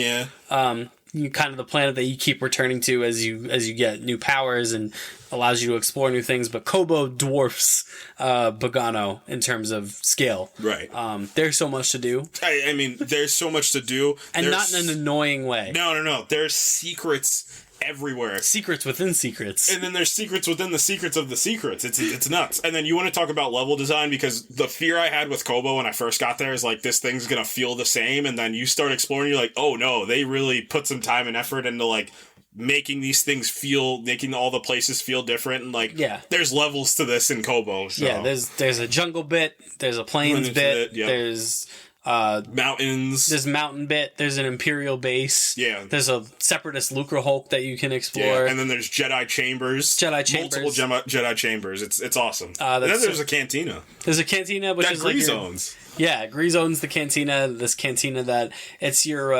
Order. Kind of the planet that you keep returning to as you get new powers and allows you to explore new things. But Kobo dwarfs Bogano in terms of scale. Right. There's so much to do. I mean, there's so much to do. And not in an annoying way. No. There's secrets everywhere. Secrets within secrets. And then there's secrets within the secrets of the secrets. It's nuts. And then you want to talk about level design, because the fear I had with Kobo when I first got there is like, this thing's going to feel the same. And then you start exploring, you're like, oh no, they really put some time and effort into like making these things making all the places feel different. And like, there's levels to this in Kobo. So. Yeah, there's a jungle bit, there's a plains bit, there's mountains. There's mountain bit. There's an Imperial base. Yeah. There's a separatist Lucre Hulk that you can explore. Yeah. And then there's Jedi chambers. Multiple Jedi chambers. It's awesome. And then there's a cantina. There's a cantina which is Grease like owns. Yeah, Grease owns the cantina. This cantina that it's your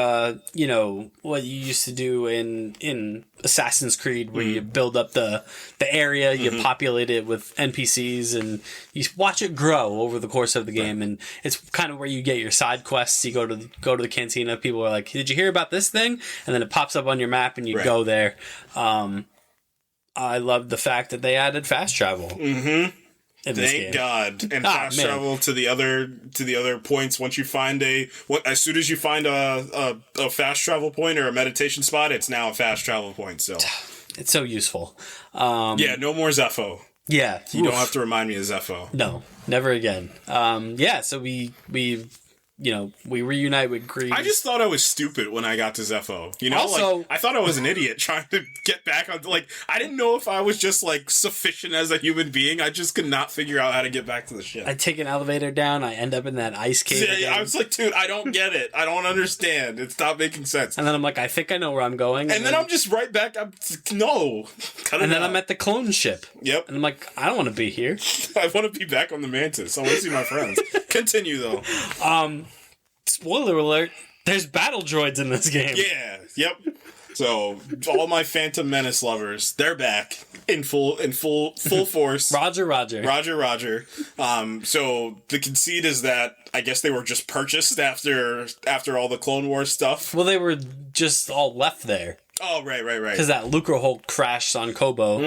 what you used to do in Assassin's Creed, where you build up the area, you populate it with NPCs, and you watch it grow over the course of the game. And it's kind of where you get your side quests. You go to the cantina. People are like, "Did you hear about this thing?" And then it pops up on your map, and you go there. I love the fact that they added fast travel. Thank God. And fast travel to the other points. Once you find as soon as you find a fast travel point or a meditation spot, it's now a fast travel point. So it's so useful. No more Zepho. Yeah. You don't have to remind me of Zepho. No, never again. So we reunite with Grease. I just thought I was stupid when I got to Zepho. You know, also, I thought I was an idiot trying to get back on. Like, I didn't know if I was just like sufficient as a human being. I just could not figure out how to get back to the ship. I take an elevator down. I end up in that ice cave. Yeah, I was like, dude, I don't get it. I don't understand. It stopped making sense. And then I'm like, I think I know where I'm going. And then I'm just right back. No. And then I'm at the clone ship. Yep. And I'm like, I don't want to be here. I want to be back on the Mantis. I want to see my friends. Continue though. Spoiler alert, there's battle droids in this game. Yeah, yep. So all my Phantom Menace lovers, they're back in full force. Roger. So the conceit is that I guess they were just purchased after all the Clone Wars stuff. Well, they were just all left there. Oh, right. Because that Lucre Hulk crashed on Kobo,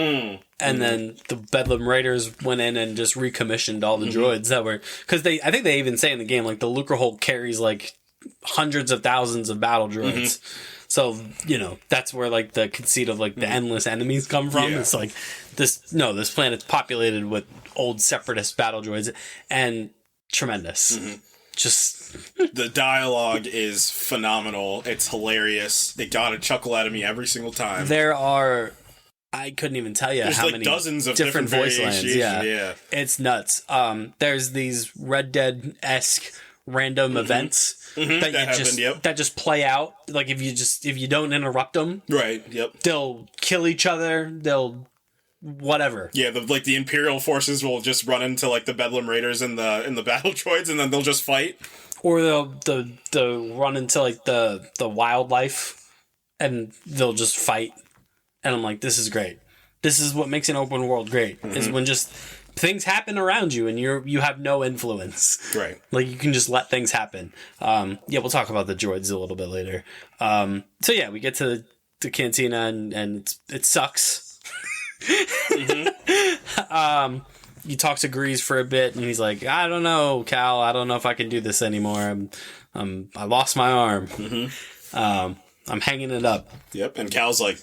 and then the Bedlam Raiders went in and just recommissioned all the droids that were... Because I think they even say in the game, like, the Lucre Hulk carries, like, hundreds of thousands of battle droids. So, that's where, like, the conceit of, like, the endless enemies come from. Yeah. It's like, this planet's populated with old separatist battle droids, and tremendous. Just... The dialogue is phenomenal. It's hilarious. They got a chuckle out of me every single time. There are... I couldn't even tell you how many dozens of different voice lines. Yeah. It's nuts. There's these Red Dead-esque random events that just play out. Like if you don't interrupt them, right? Yep. They'll kill each other. They'll whatever. Yeah, the Imperial forces will just run into like the Bedlam Raiders and the battle droids, and then they'll just fight. Or they'll run into like the wildlife, and they'll just fight. And I'm like, this is great. This is what makes an open world great. Is when just things happen around you and you have no influence. Right. Like you can just let things happen. We'll talk about the droids a little bit later. We get to the cantina, and it sucks. You talk to Grease for a bit, and he's like, I don't know, Cal, I don't know if I can do this anymore. I lost my arm. I'm hanging it up. Yep, and Cal's like,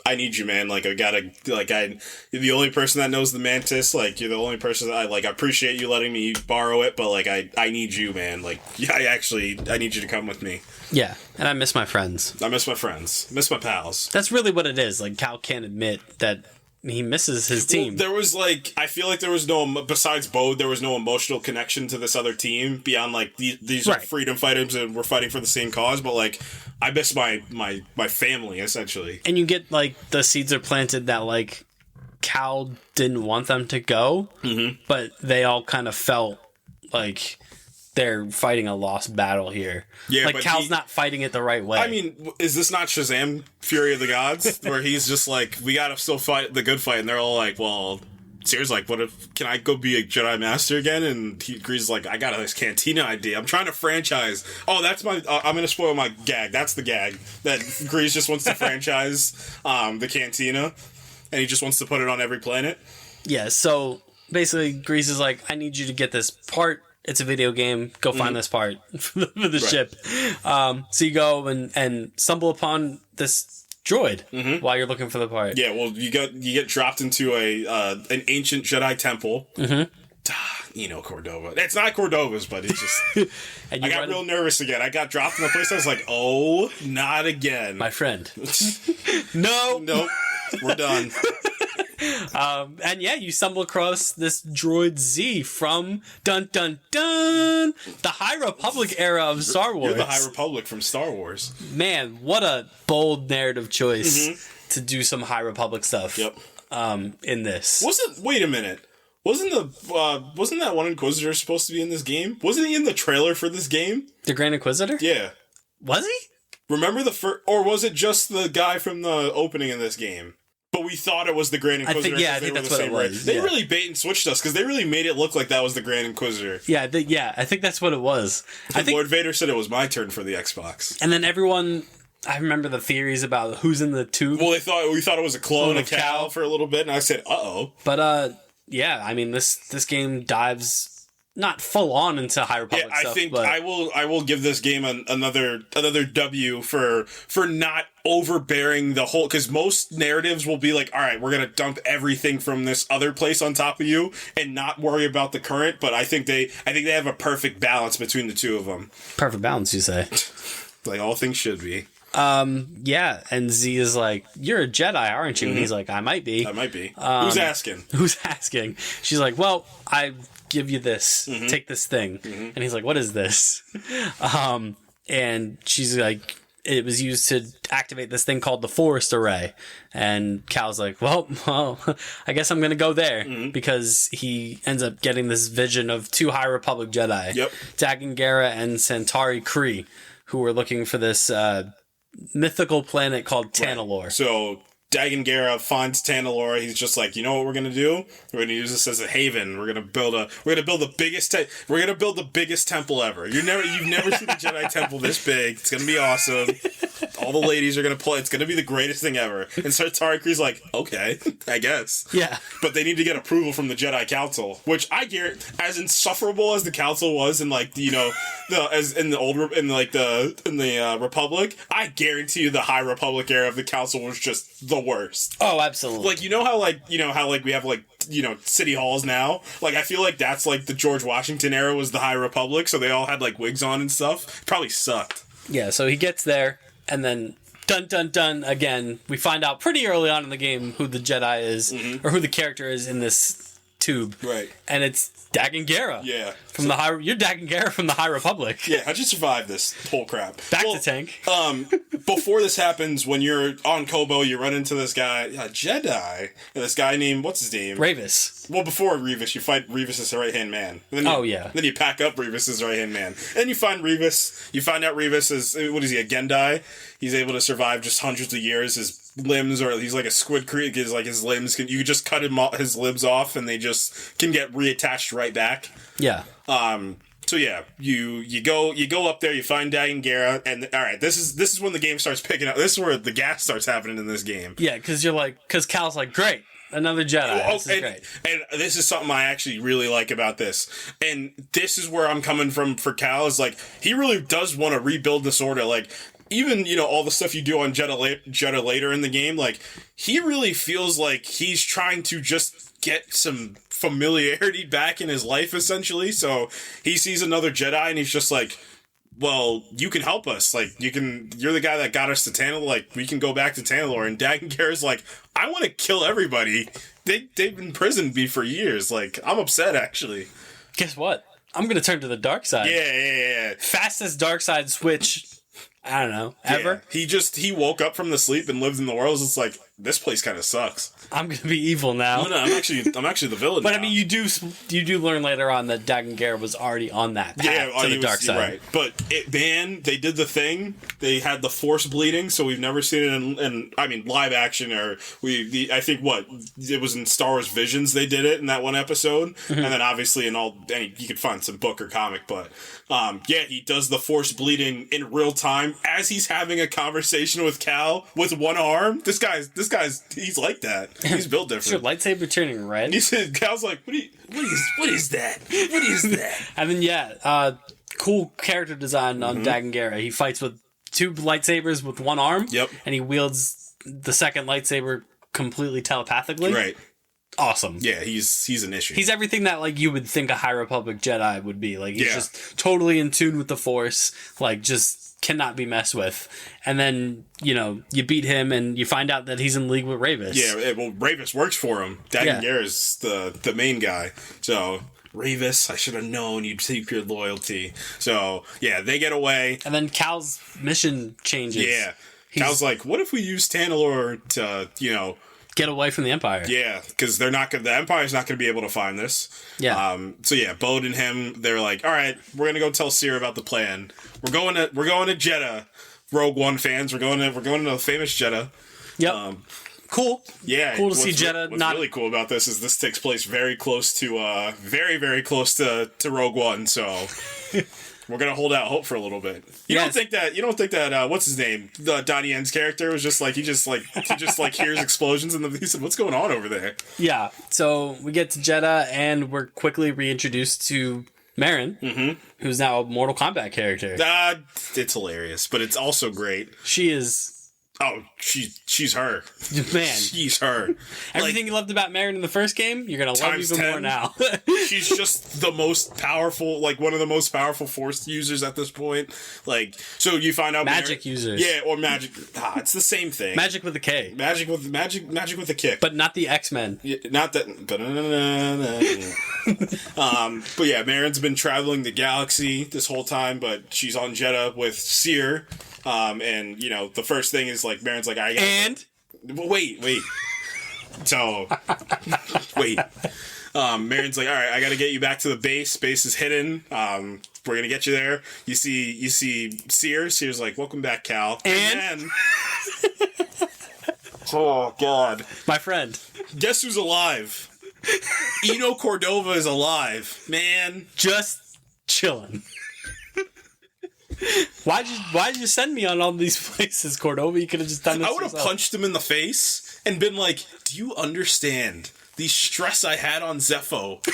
I need you, man. Like, you're the only person that knows the Mantis. Like, you're the only person that I appreciate you letting me borrow it, but, like, I need you, man. Like, yeah, I need you to come with me. Yeah, and I miss my friends. Miss my pals. That's really what it is. Like, Cal can't admit that he misses his team. Well, there was, I feel like there was besides Bode, there was no emotional connection to this other team beyond, these are freedom fighters and we're fighting for the same cause, but, I miss my family, essentially. And you get, the seeds are planted that, Cal didn't want them to go, but they all kind of felt like they're fighting a lost battle here. Yeah, but Cal's not fighting it the right way. I mean, is this not Shazam, Fury of the Gods, where he's just we gotta still fight the good fight, and they're all like, well, seriously, what if, can I go be a Jedi Master again? And he agrees, I got this cantina idea. I'm trying to franchise. Oh, that's I'm gonna spoil my gag. That's the gag. That Grease just wants to franchise the cantina, and he just wants to put it on every planet. Yeah, so basically, Grease is like, I need you to get this part. It's a video game. Go find this part for the ship. So you go and stumble upon this droid while you're looking for the part. Yeah, well, you get dropped into an ancient Jedi temple. Cordova. It's not Cordova's, but it's just... I got real nervous again. I got dropped in a place I was like, oh, not again. My friend. No. Nope. We're done. And yeah, you stumble across this droid Z from dun dun dun the High Republic era of Star Wars. You're the High Republic from Star Wars. Man, what a bold narrative choice to do some High Republic stuff. Yep. In this. Wait a minute. Wasn't that one Inquisitor supposed to be in this game? Wasn't he in the trailer for this game? The Grand Inquisitor? Yeah. Was he? Remember or was it just the guy from the opening in this game? But we thought it was the Grand Inquisitor. I think that's what it was. They really bait and switched us because they really made it look like that was the Grand Inquisitor. Yeah, I think that's what it was. Lord Vader said it was my turn for the Xbox. And then everyone, I remember the theories about who's in the tube. Well, we thought it was a clone of Cal for a little bit, and I said, uh-oh. But, yeah, I mean, this game dives not full on into High Republic stuff. I think I will give this game another W for not overbearing the whole, because most narratives will be like, all right, we're gonna dump everything from this other place on top of you and not worry about the current. But I think they have a perfect balance between the two of them. Perfect balance, you say? Like all things should be. Yeah, and Z is like, you're a Jedi, aren't you? And he's like, I might be. Who's asking? Who's asking? She's like, well, I give you this. Take this thing. And he's like, what is this? And she's like, it was used to activate this thing called the Forest Array. And Cal's like, well, I guess I'm going to go there because he ends up getting this vision of two High Republic Jedi. Yep. Dagan Gera and Santari Kree, who were looking for this mythical planet called Tanalorr. Right. So Dagan Gera finds Tanalorr. He's just like, you know what we're gonna do? We're gonna use this as a haven. We're gonna build the biggest temple ever. You've never seen a Jedi temple this big. It's gonna be awesome. All the ladies are gonna play. It's gonna be the greatest thing ever. And Santari Kree's like, okay, I guess. Yeah. But they need to get approval from the Jedi Council, which I guarantee, as insufferable as the Council was in the Republic, I guarantee you the High Republic era of the Council was just the worst. Oh, absolutely. Like, you know how we have city halls now? Like, I feel like that's like the George Washington era was the High Republic, so they all had like wigs on and stuff. It probably sucked. Yeah, so he gets there, and then dun dun dun again, we find out pretty early on in the game who the Jedi is, or who the character is in this tube. Right. And it's Dagan Gera. Yeah. You're Dagan Gera from the High Republic. Yeah, how'd you survive this whole crap? Back to tank. Before this happens, when you're on Kobo, you run into this guy, a Jedi, and this guy named, what's his name? Ravis. Well, before Revis, you fight Revis' right-hand man. Then you pack up Revis' right-hand man. And you find Revis. You find out Revis is, what is he, a Gendai? He's able to survive just hundreds of years. His limbs, or he's like a squid creek, his limbs, you can just cut his limbs off and they just can get reattached right back. Yeah. So yeah, you go up there, you find Dagon Gera, and all right, this is when the game starts picking up. This is where the gas starts happening in this game. Yeah, because Cal's like, great, another Jedi. This is great. And this is something I actually really like about this. And this is where I'm coming from for Cal, is like, he really does want to rebuild this order. Like, even, all the stuff you do on Jedi later in the game, like, he really feels like he's trying to just get some familiarity back in his life, essentially. So he sees another Jedi and he's just like, well, you can help us. Like, you're the guy that got us to Tantalor. Like, we can go back to Tantalor. And Dagon Gera's like, I want to kill everybody. They've imprisoned me for years. Like, I'm upset, actually. Guess what? I'm going to turn to the dark side. Yeah. Fastest dark side switch, I don't know, ever. Yeah. He woke up from the sleep and lived in the world. It's like, this place kind of sucks. I'm going to be evil now. No, I'm actually the villain. But now. I mean, you do learn later on that Dagon Gera was already on that path to the dark side. Right. But they did the thing. They had the Force bleeding, so we've never seen it in live action, or I think it was in Star Wars Visions they did it in that one episode, and then obviously you could find some book or comic, but he does the Force bleeding in real time as he's having a conversation with Cal with one arm. This guy's he's like that. He's built different. Is your lightsaber turning red? He said, Cal's like, what is that? What is that? And then cool character design on Dagon Gera. He fights with two lightsabers with one arm. Yep. And he wields the second lightsaber completely telepathically. Right. Awesome. Yeah, he's an issue. He's everything that like you would think a High Republic Jedi would be. Like he's just totally in tune with the Force. Like just cannot be messed with. And then, you beat him and you find out that he's in league with Ravis. Yeah, well, Ravis works for him. Dagon Gera's the main guy. So, Ravis, I should have known you'd keep your loyalty. So, yeah, they get away. And then Cal's mission changes. Yeah. Cal's like, what if we use Tantalor to, get away from the Empire? Yeah, because the Empire's not going to be able to find this. Yeah. So yeah, Bode and him, they're like, all right, we're gonna go tell Seer about the plan. We're going to Jeddah, Rogue One fans. We're going to the famous Jeddah. Yep. Cool. Yeah. Cool to see Jeddah. What's really cool about this is this takes place very close to, very, very close to Rogue One. So. We're gonna hold out hope for a little bit. You don't think that what's his name? Donnie Yen's character was just like he just hears explosions and he said, "What's going on over there?" Yeah. So we get to Jeddah and we're quickly reintroduced to Marin, who's now a Mortal Kombat character. It's hilarious, but it's also great. She is. Oh, she's her. Man. She's her. Everything you loved about Marin in the first game, you're going to love even 10. more now. She's just the most powerful, one of the most powerful Force users at this point. So you find out magic users. Yeah, or magic. It's the same thing. Magic with a K. Magic with a kick. But not the X-Men. Yeah, not that. But yeah, Marin's been traveling the galaxy this whole time, but she's on Jeddah with Seer. And the first thing is Marin's like, wait. So, wait. Marin's like, all right, I got to get you back to the base. Base is hidden. We're gonna get you there. You see Seer. Seer's like, welcome back, Cal. And then, oh God, my friend, guess who's alive? Eno Cordova is alive, man. Just chilling. Why'd you send me on all these places, Cordova? You could have just done this I would have punched him in the face and been like, do you understand the stress I had on Zepho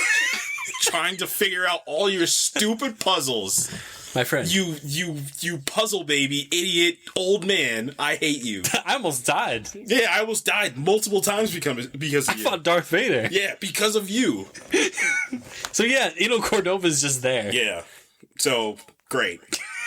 trying to figure out all your stupid puzzles? My friend. You puzzle baby, idiot, old man, I hate you. I almost died. Yeah, I almost died multiple times because of you. I fought Darth Vader. Yeah, because of you. So yeah, Cordova's just there. Yeah. So, great.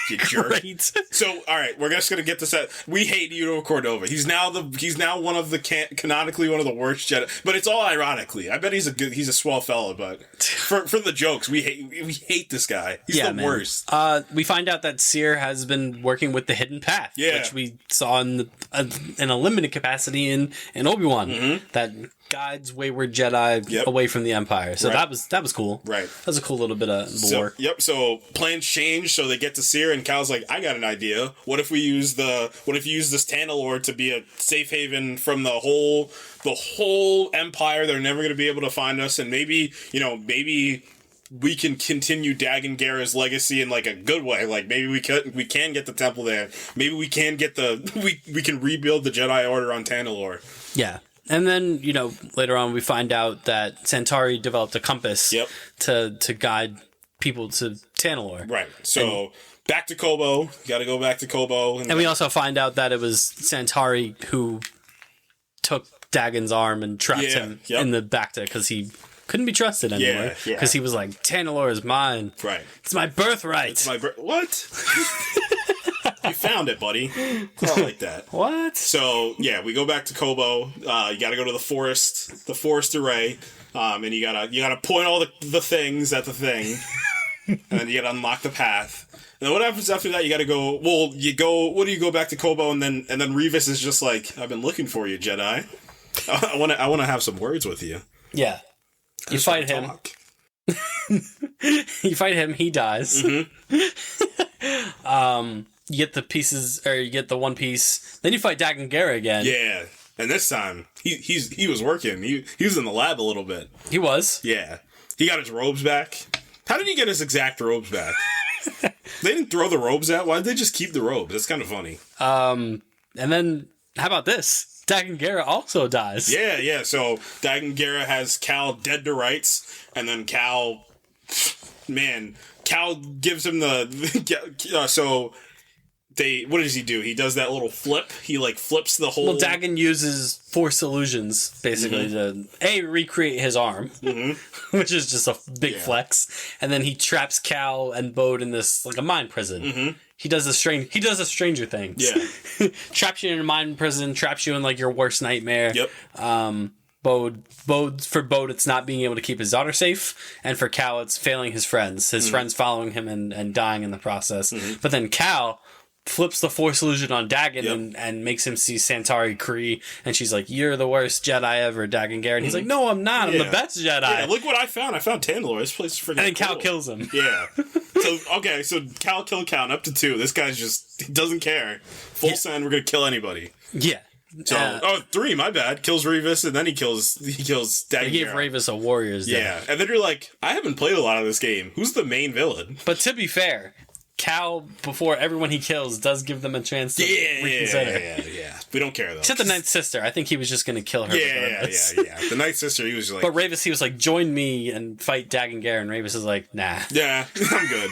You jerk. Great. So, all right, we're just gonna get this out. We hate Eno Cordova. He's now one of the canonically one of the worst Jedi. But it's all ironically. I bet he's a swell fella. But for the jokes, we hate this guy. He's the worst. We find out that Seer has been working with the Hidden Path, which we saw in a limited capacity in Obi-Wan. That guides wayward Jedi away from the Empire. So that was cool. Right. That was a cool little bit of lore. So plans change. So they get to Seer, and Cal's like, I got an idea. What if we use this Tantalor to be a safe haven from the whole Empire? They're never going to be able to find us, and maybe we can continue Dagon Gera's legacy in like a good way. Like maybe we can get the temple there. Maybe we can get we can rebuild the Jedi Order on Tanalorr. Yeah. And then, later on we find out that Centauri developed a compass to guide people to Tanalorr. Right. So back to Kobo. Got to go back to Kobo. And we also find out that it was Centauri who took Dagon's arm and trapped him in the Bacta because he couldn't be trusted anymore. Because he was like, Tanalorr is mine. Right. It's my birthright. It's my what? You found it, buddy. It's not like that. What? So, we go back to Kobo. You got to go to the forest array. And you gotta point all the things at the thing. And then you gotta unlock the path. And then what happens after that? You gotta go. Well, you go back to Kobo, and then Revis is just like, "I've been looking for you, Jedi. I wanna have some words with you." Yeah. You fight him. You fight him. He dies. Mm-hmm. You get the pieces, or you get the one piece. Then you fight Dagon Gera again. Yeah. And this time he was working. He was in the lab a little bit. He was. Yeah. He got his robes back. How did he get his exact robes back? They didn't throw the robes out. Why did they just keep the robes? That's kind of funny. And then how about this? Dagon Gera also dies. Yeah. So Dagon Gera has Cal dead to rights, and then Cal gives him so. What does he do? He does that little flip. He flips the whole. Well, Dagon uses Force illusions basically to recreate his arm, which is just a big flex, and then he traps Cal and Bode in this a mind prison. He does a Stranger Things. Yeah, traps you in a mind prison, traps you in your worst nightmare. Yep. Bode, it's not being able to keep his daughter safe, and for Cal, it's failing his friends. His friends following him and dying in the process. But then Cal flips the Force illusion on Dagon and makes him see Centauri Kree, and she's like, "You're the worst Jedi ever, Dagon Gera." And he's like, "No, I'm not. I'm the best Jedi." Yeah, look what I found. I found Tanalorr. This place is freaking And then cool. Cal kills him. Yeah. So Cal kill count up to 2. This guy's he doesn't care. Full send. We're gonna kill anybody. Yeah. So 3. My bad. Kills Revis, and then he kills Dagon. They gave Revis a Warriors Day. Yeah, and then you're like, I haven't played a lot of this game. Who's the main villain? But to be fair, Cal, before everyone he kills, does give them a chance to reconsider. Yeah. We don't care, though. Except the Ninth Sister. I think he was just going to kill her. Yeah. The Ninth Sister, he was like... But Revis, he was like, join me and fight Dagon Gera, and Revis is like, nah. Yeah, I'm good.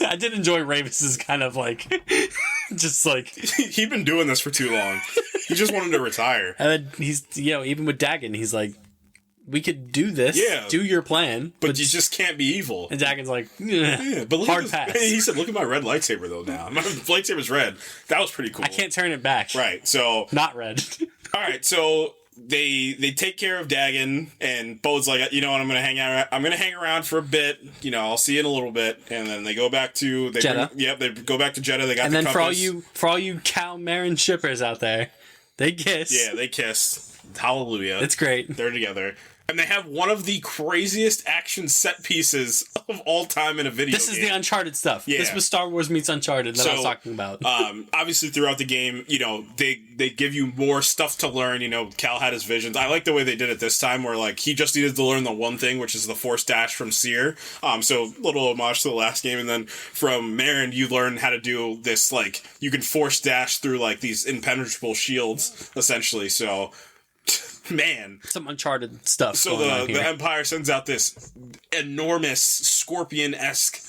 I did enjoy Revis's kind of He'd been doing this for too long. He just wanted to retire. And then he's, even with Dagon, he's like, we could do this. Yeah. Do your plan. But you just can't be evil. And Dagon's like, but look hard at pass. He said, look at my red lightsaber, though, now. My lightsaber's red. That was pretty cool. I can't turn it back. Right, so... Not red. All right, so they take care of Dagon, and Bode's like, you know what, I'm gonna hang around for a bit. I'll see you in a little bit, and then they go back to Jeddah. They go back to Jeddah. They got and the then compass. for all you Cal Marin shippers out there, they kiss. Yeah, they kiss. Hallelujah. It's great. They're together. And they have one of the craziest action set pieces of all time in a video game. This is the Uncharted stuff. Yeah. This was Star Wars meets Uncharted that I was talking about. Obviously, throughout the game, they give you more stuff to learn. Cal had his visions. I like the way they did it this time, where he just needed to learn the one thing, which is the Force Dash from Seer. So little homage to the last game, and then from Marin, you learn how to do this. You can Force Dash through these impenetrable shields, essentially. So. Man, some Uncharted stuff. So the Empire sends out this enormous Scorpion-esque,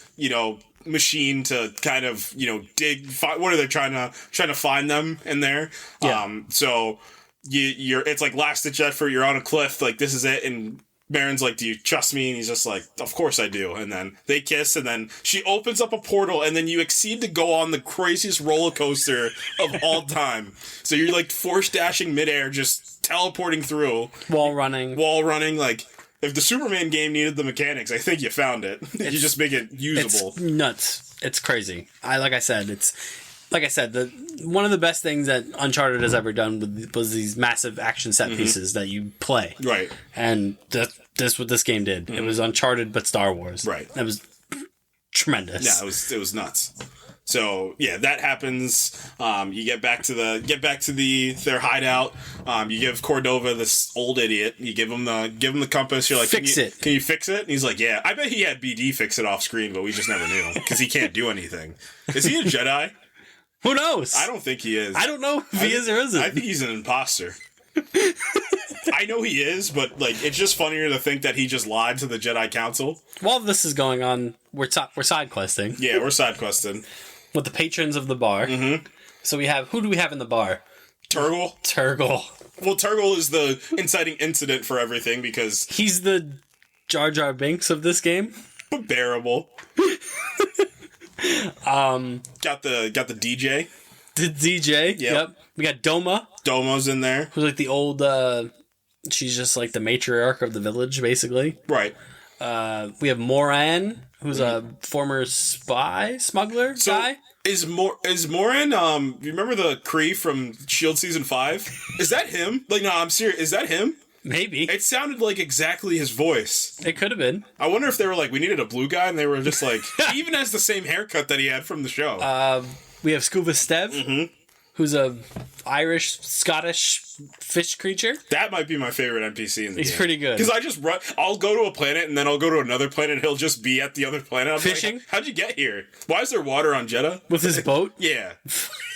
machine to kind of dig. What are they trying to find them in there? Yeah. So you're it's like last ditch effort. You're on a cliff. This is it. And Marin's like, "Do you trust me?" And he's just like, "Of course I do." And then they kiss, and then she opens up a portal, and then you exceed to go on the craziest roller coaster of all time. So you're Force dashing midair, just teleporting through. Wall running. If the Superman game needed the mechanics, I think you found it. You just make it usable. It's nuts. It's crazy. One of the best things that Uncharted has ever done was these massive action set pieces that you play. Right. And that's what this game did. It was Uncharted, but Star Wars. Right. It was tremendous. Yeah, it was nuts. So yeah, that happens. You get back to their hideout. You give Cordova, this old idiot. You give him the compass. You're like, Fix it. Can you fix it? And he's like, yeah. I bet he had BD fix it off screen, but we just never knew because he can't do anything. Is he a Jedi? Who knows? I don't think he is. I don't know if he is or isn't. I think he's an imposter. I know he is, but like it's just funnier to think that he just lied to the Jedi Council. While this is going on, we're side questing. Yeah, we're side questing with the patrons of the bar. Mm-hmm. So who do we have in the bar? Turgle. Well, Turgle is the inciting incident for everything because he's the Jar Jar Binks of this game. Bearable. Got the DJ. The DJ. Yep. We got Doma. Doma's in there. Who's like the old. She's just like the matriarch of the village, basically. Right. We have Moran, who's a former smuggler guy. Is Moran? You remember the Kree from Shield season 5? Is that him? Like, no, I'm serious. Is that him? Maybe. It sounded like exactly his voice. It could have been. I wonder if they were like, we needed a blue guy, and they were just like, he even has the same haircut that he had from the show. We have Scuba Stev, who's a Irish, Scottish fish creature. That might be my favorite NPC in the game. He's pretty good. Because I just run, I'll go to a planet, and then I'll go to another planet, and he'll just be at the other planet. I'm fishing? Like, how'd you get here? Why is there water on Jeddah? With his boat? Yeah.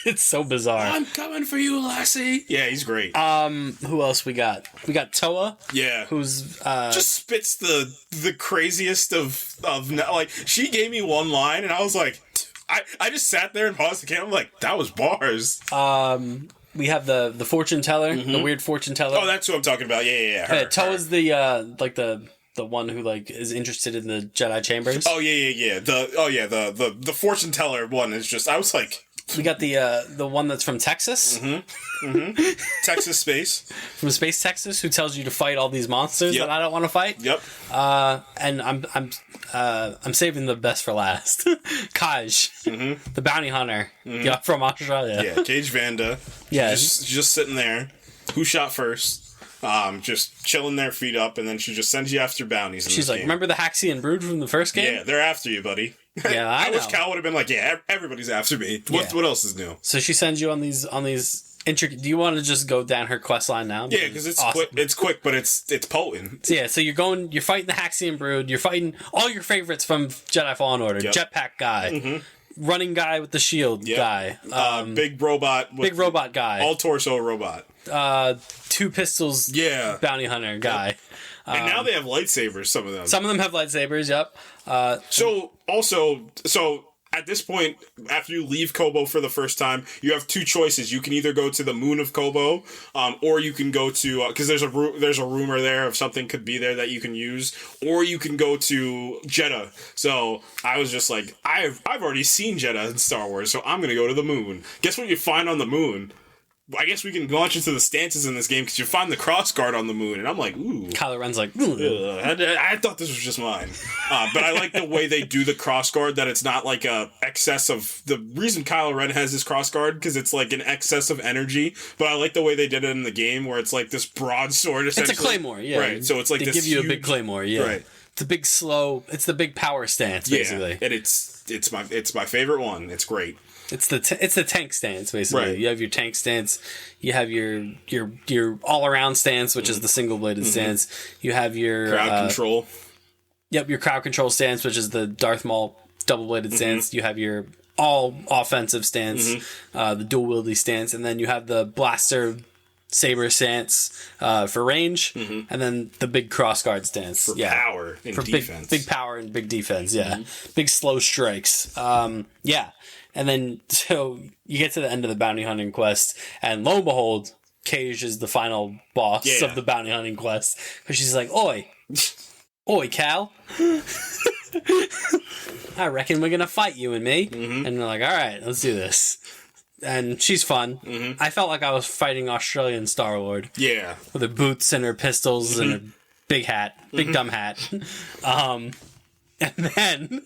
It's so bizarre. I'm coming for you, lassie. Yeah, he's great. Who else we got? We got Toa. Yeah. Who's just spits the craziest of like, she gave me one line and I was like, I just sat there and paused the camera. I'm like, that was bars. We have the fortune teller, the weird fortune teller. Oh, that's who I'm talking about. Yeah. Her. Toa's the like the one who like is interested in the Jedi chambers. Oh yeah. The fortune teller one is just, I was like, we got the one that's from Texas. Texas space. From Space Texas, who tells you to fight all these monsters that I don't want to fight. Yep. And I'm saving the best for last. Kaj, the bounty hunter from Australia. Yeah, Gage Vanda. Yeah. Just sitting there. Who shot first? Just chilling their feet up, and then she just sends you after bounties. She's like, remember the Haxian Brood from the first game? Yeah, they're after you, buddy. Yeah, I know. wish Cal would have been like, yeah, everybody's after me. What else is new? So she sends you on these intricate. Do you want to just go down her quest line now? Yeah, because it's awesome. It's quick, but it's potent. So, yeah, so you're fighting the Haxian Brood. You're fighting all your favorites from Jedi Fallen Order. Yep. Jetpack guy, running guy with the shield guy, big robot guy, all torso robot, 2 pistols, bounty hunter guy. And now they have lightsabers. Some of them have lightsabers. Yep. So at this point, after you leave Kobo for the first time, you have 2 choices. You can either go to the moon of Kobo, or you can go to because there's a rumor there of something could be there that you can use, or you can go to Jeddah. So I was just like, I've already seen Jeddah in Star Wars, so I'm gonna go to the moon. Guess what you find on the moon? I guess we can launch into the stances in this game because you find the crossguard on the moon, and I'm like, ooh. Kylo Ren's like, I thought this was just mine. But I like the way they do the crossguard, that it's not like a excess of... The reason Kylo Ren has this crossguard, because it's like an excess of energy, but I like the way they did it in the game, where it's like this broadsword, essentially. It's a claymore, yeah. Right, so it's like they this give you huge... a big claymore, yeah. Right. It's a big it's the big power stance, basically. Yeah, and it's my favorite one. It's great. It's the tank stance, basically. Right. You have your tank stance. You have your all around stance, which is the single bladed stance. You have your crowd control. Yep, your crowd control stance, which is the Darth Maul double bladed stance. You have your all offensive stance, the dual wieldy stance, and then you have the blaster saber stance for range, and then the big crossguard stance for power and defense. Big power and big defense. Yeah, big slow strikes. And then, so you get to the end of the bounty hunting quest, and lo and behold, Cage is the final boss of the bounty hunting quest. Because she's like, Oi, Cal. I reckon we're going to fight, you and me. And they're like, all right, let's do this. And she's fun. I felt like I was fighting Australian Star-Lord. Yeah. With her boots and her pistols and her big hat. Big dumb hat. And then...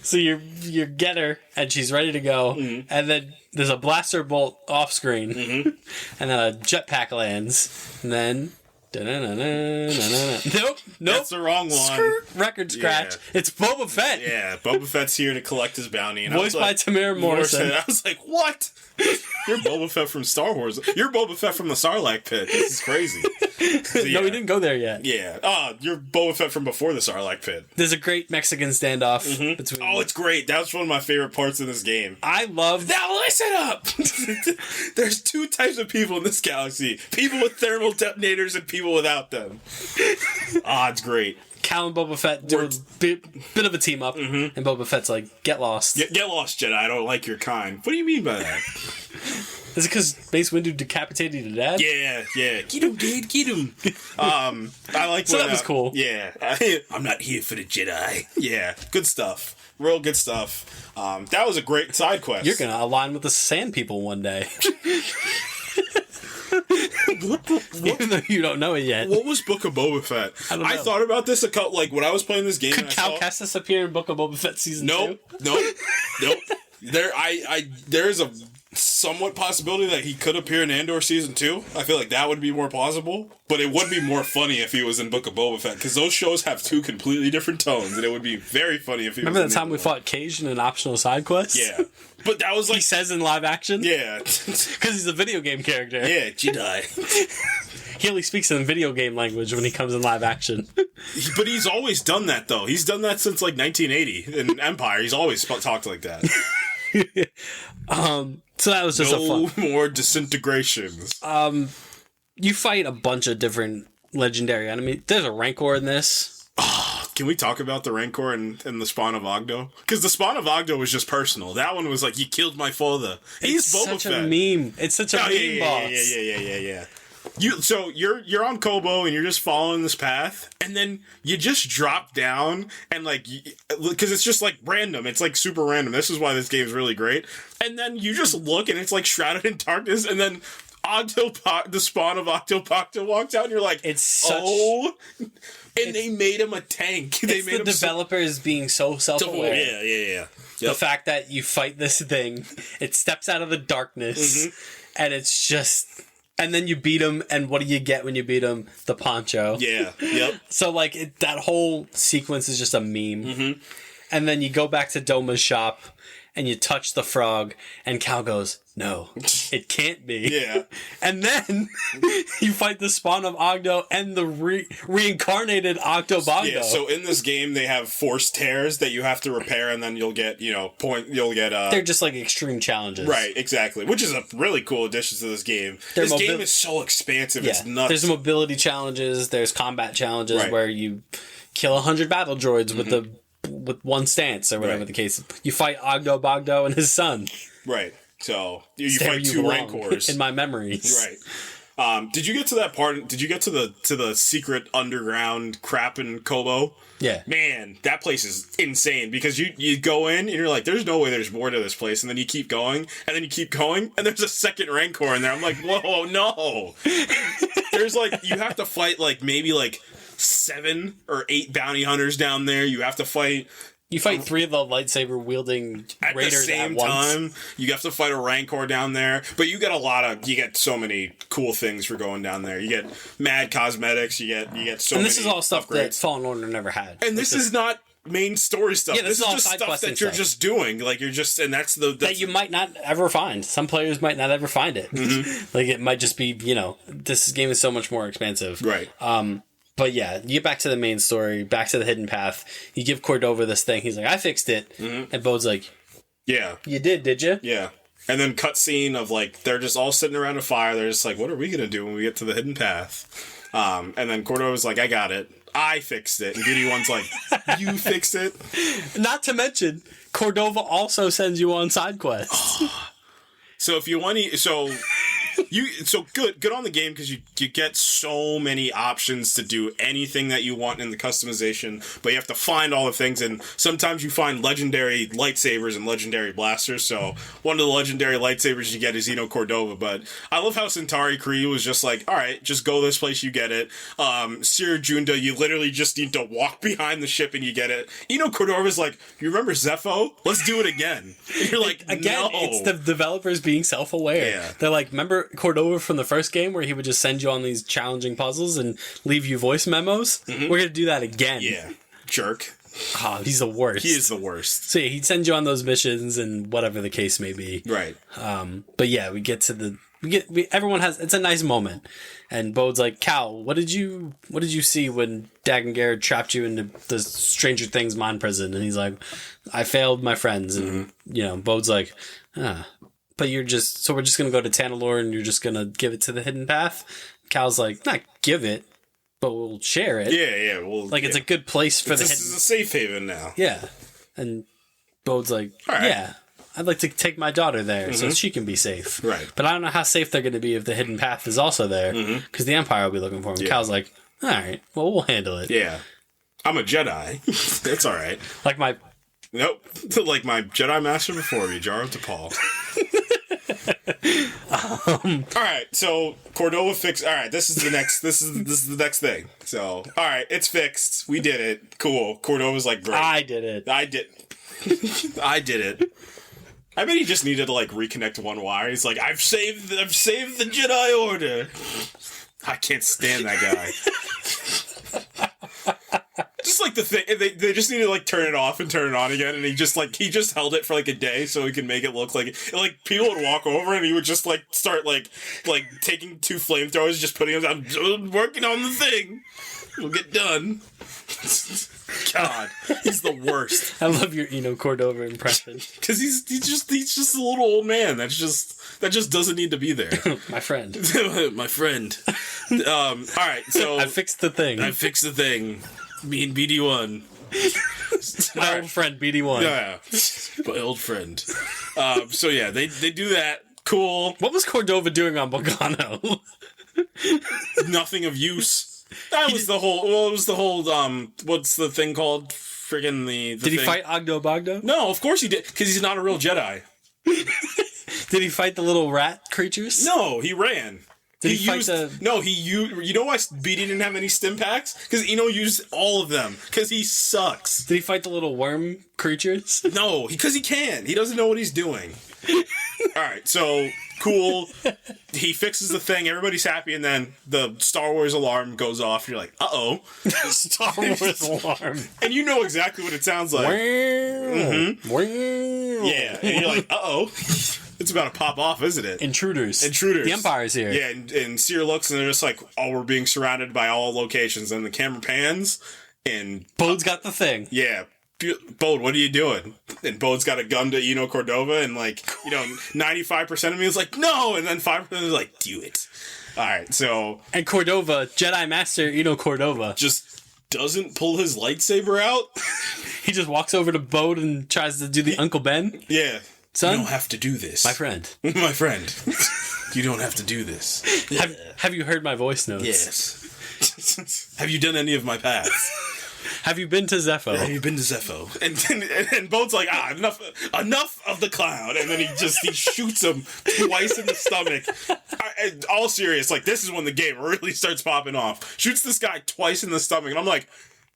so you get her, and she's ready to go, and then there's a blaster bolt off screen, and then a jetpack lands, and then Nope. That's the wrong one. Record scratch. Yeah. It's Boba Fett. Yeah, Boba Fett's here to collect his bounty. And Voiced by Tamara Morrison. I was like, what? You're Boba Fett from Star Wars. You're Boba Fett from the Sarlacc pit. This is crazy. So, yeah. No, we didn't go there yet. Yeah. You're Boba Fett from before the Sarlacc pit. There's a great Mexican standoff between... Oh, it's great. That's one of my favorite parts of this game. I love... Now listen up! There's two types of people in this galaxy. People with thermal detonators and people without them. It's great. Cal and Boba Fett do a bit of a team up, and Boba Fett's like, get lost. Get lost, Jedi. I don't like your kind. What do you mean by that? Is it because Mace Windu decapitated your dad? Yeah. Get him, kid, get him. I like so that was cool. Yeah. I'm not here for the Jedi. Yeah, good stuff. Real good stuff. That was a great side quest. You're going to align with the Sand People one day. Even though you don't know it yet. What was Book of Boba Fett? I thought about this a couple, like when I was playing this game. Could Cal Kestis appear in Book of Boba Fett season 2? Nope. There's a somewhat possibility that he could appear in Andor season 2. I feel like that would be more plausible, but it would be more funny if he was in Book of Boba Fett because those shows have two completely different tones, and it would be very funny if he. Remember was the time we fought Cage in an optional side quest? Yeah, but that was like he says in live action. Yeah, because he's a video game character. Yeah, Jedi. He only speaks in video game language when he comes in live action. But he's always done that though. He's done that since like 1980 in Empire. He's always talked like that. So that was just no a fun. more disintegrations. You fight a bunch of different legendary enemies. There's a Rancor in this. Can we talk about the Rancor and the Spawn of Ogdo? Because the Spawn of Ogdo was just personal. That one was like, you killed my father. He's Boba such Fett. A meme. It's such a meme boss. Yeah. You're on Kobo and you're just following this path, and then you just drop down and like, because it's just like random. It's like super random. This is why this game is really great. And then you just look and it's like shrouded in darkness, and then the Spawn of Octopocto walks out, and you're like, it's such. And they made him a tank. It's the developers being so self-aware. Yeah. The fact that you fight this thing, it steps out of the darkness, and it's just... And then you beat him, and what do you get when you beat him? The poncho. Yeah, yep. So, like, that whole sequence is just a meme. And then you go back to Doma's shop, and you touch the frog, and Cal goes, no, it can't be. Yeah. And then you fight the Spawn of Ogdo and the reincarnated Octobogdo. Yeah, so in this game, they have force tears that you have to repair, and then you'll get, They're just like extreme challenges. Right, exactly. Which is a really cool addition to this game. This game is so expansive, it's nuts. There's mobility challenges, there's combat challenges where you kill 100 battle droids with one stance, or whatever the case. You fight Ogdo and his son. Right. So you fight two Rancors in my memories. Right. Did you get to that part? Did you get to the secret underground crap in Kobo? Yeah. Man, that place is insane because you go in and you're like, there's no way there's more to this place, and then you keep going, and then you keep going, and there's a second Rancor in there. I'm like, whoa, no. There's like, you have to fight like maybe like 7 or 8 bounty hunters down there. You have to fight. You fight 3 of the lightsaber wielding raiders at once. Time. You have to fight a Rancor down there, but you get so many cool things for going down there. You get mad cosmetics. You get so many. And this is all stuff that Fallen Order never had. And this is not main story stuff. Yeah, this is all just stuff that you're just doing. Like you're just, and that's that you might not ever find. Some players might not ever find it. Like it might just be, this game is so much more expansive. Right. But yeah, you get back to the main story, back to the hidden path. You give Cordova this thing. He's like, I fixed it. And Bode's like, yeah. You did you? Yeah. And then cutscene of like, they're just all sitting around a fire. They're just like, what are we going to do when we get to the hidden path? And then Cordova's like, I got it. I fixed it. And BD1's like, you fixed it? Not to mention, Cordova also sends you on side quests. So if you want to... So good on the game because you get so many options to do anything that you want in the customization, but you have to find all the things, and sometimes you find legendary lightsabers and legendary blasters. So one of the legendary lightsabers you get is Cordova, but I love how Centauri Kree was just like, all right, just go this place, you get it. Sir Junda, you literally just need to walk behind the ship and you get it. Cordova's like, you remember Zepho? Let's do it again. And you're like, again, no. It's the developers being self-aware. Yeah. They're like, remember remember Cordova from the first game where he would just send you on these challenging puzzles and leave you voice memos? We're going to do that again. Yeah. Jerk. Oh, he's the worst. He is the worst. So yeah, he'd send you on those missions and whatever the case may be. Right. But yeah, we get to everyone has, it's a nice moment. And Bode's like, Cal, what did you see when Dagan Garrett trapped you into the Stranger Things mind prison? And he's like, I failed my friends. And, Bode's like, but we're just going to go to Tanalorr and you're just going to give it to the Hidden Path? Cal's like, not give it, but we'll share it. Yeah. Well, it's a good place for This is a safe haven now. Yeah. And Bode's like, all right. Yeah, I'd like to take my daughter there so she can be safe. Right. But I don't know how safe they're going to be if the Hidden Path is also there, because the Empire will be looking for him. Yeah. Cal's like, all right, well, we'll handle it. Yeah. I'm a Jedi. It's all right. Nope. Like my Jedi Master before me, Jar of T'Pol. All right, so Cordova fixed. All right, this is the next thing. So, all right, it's fixed. We did it. Cool. Cordova's like, great. I did it. I did it. I bet he just needed to reconnect one wire. He's like, I've saved the Jedi Order. I can't stand that guy. Just the thing, they just need to turn it off and turn it on again, and he just held it for a day so he could make it look like people would walk over and he would just start taking 2 flamethrowers, just putting them down. I'm working on the thing. It'll get done. God, he's the worst. I love your Eno Cordova impression because he's just a little old man that just doesn't need to be there. My friend. My friend. All right, so I fixed the thing. Me and BD1. My old friend, BD1. Yeah. My old friend. So yeah, they do that. Cool. What was Cordova doing on Bogano? Nothing of use. That was the whole... Well, it was the whole... what's the thing called? Friggin' the Did he fight Ogdo Bogdo? No, of course he did. Because he's not a real Jedi. Did he fight the little rat creatures? No, he ran. Did he fight you know why BD didn't have any stim packs? Because Eno used all of them. Because he sucks. Did he fight the little worm creatures? No, because he can. He doesn't know what he's doing. Alright, so, cool. He fixes the thing, everybody's happy, and then the Star Wars alarm goes off, and you're like, uh-oh. Star Wars alarm. And you know exactly what it sounds like. Yeah, and you're like, uh-oh. It's about to pop off, isn't it? Intruders. The Empire's here. Yeah, and Seer looks and they're just like, oh, we're being surrounded by all locations. And the camera pans and... Bode's got the thing. Yeah. Bode, what are you doing? And Bode's got a gun to Eno Cordova and 95% of me is like, no! And then 5% is like, do it. Alright, so... And Cordova, Jedi Master Eno Cordova. Just doesn't pull his lightsaber out. He just walks over to Bode and tries to do the Uncle Ben. Yeah. Son? You don't have to do this. My friend. My friend. You don't have to do this. Have you heard my voice notes? Yes. Have you done any of my paths? Have you been to Zepho? Have you been to Zepho? And Bode's like, enough of the clown. And then he shoots him twice in the stomach. All serious, this is when the game really starts popping off. Shoots this guy twice in the stomach. And I'm like,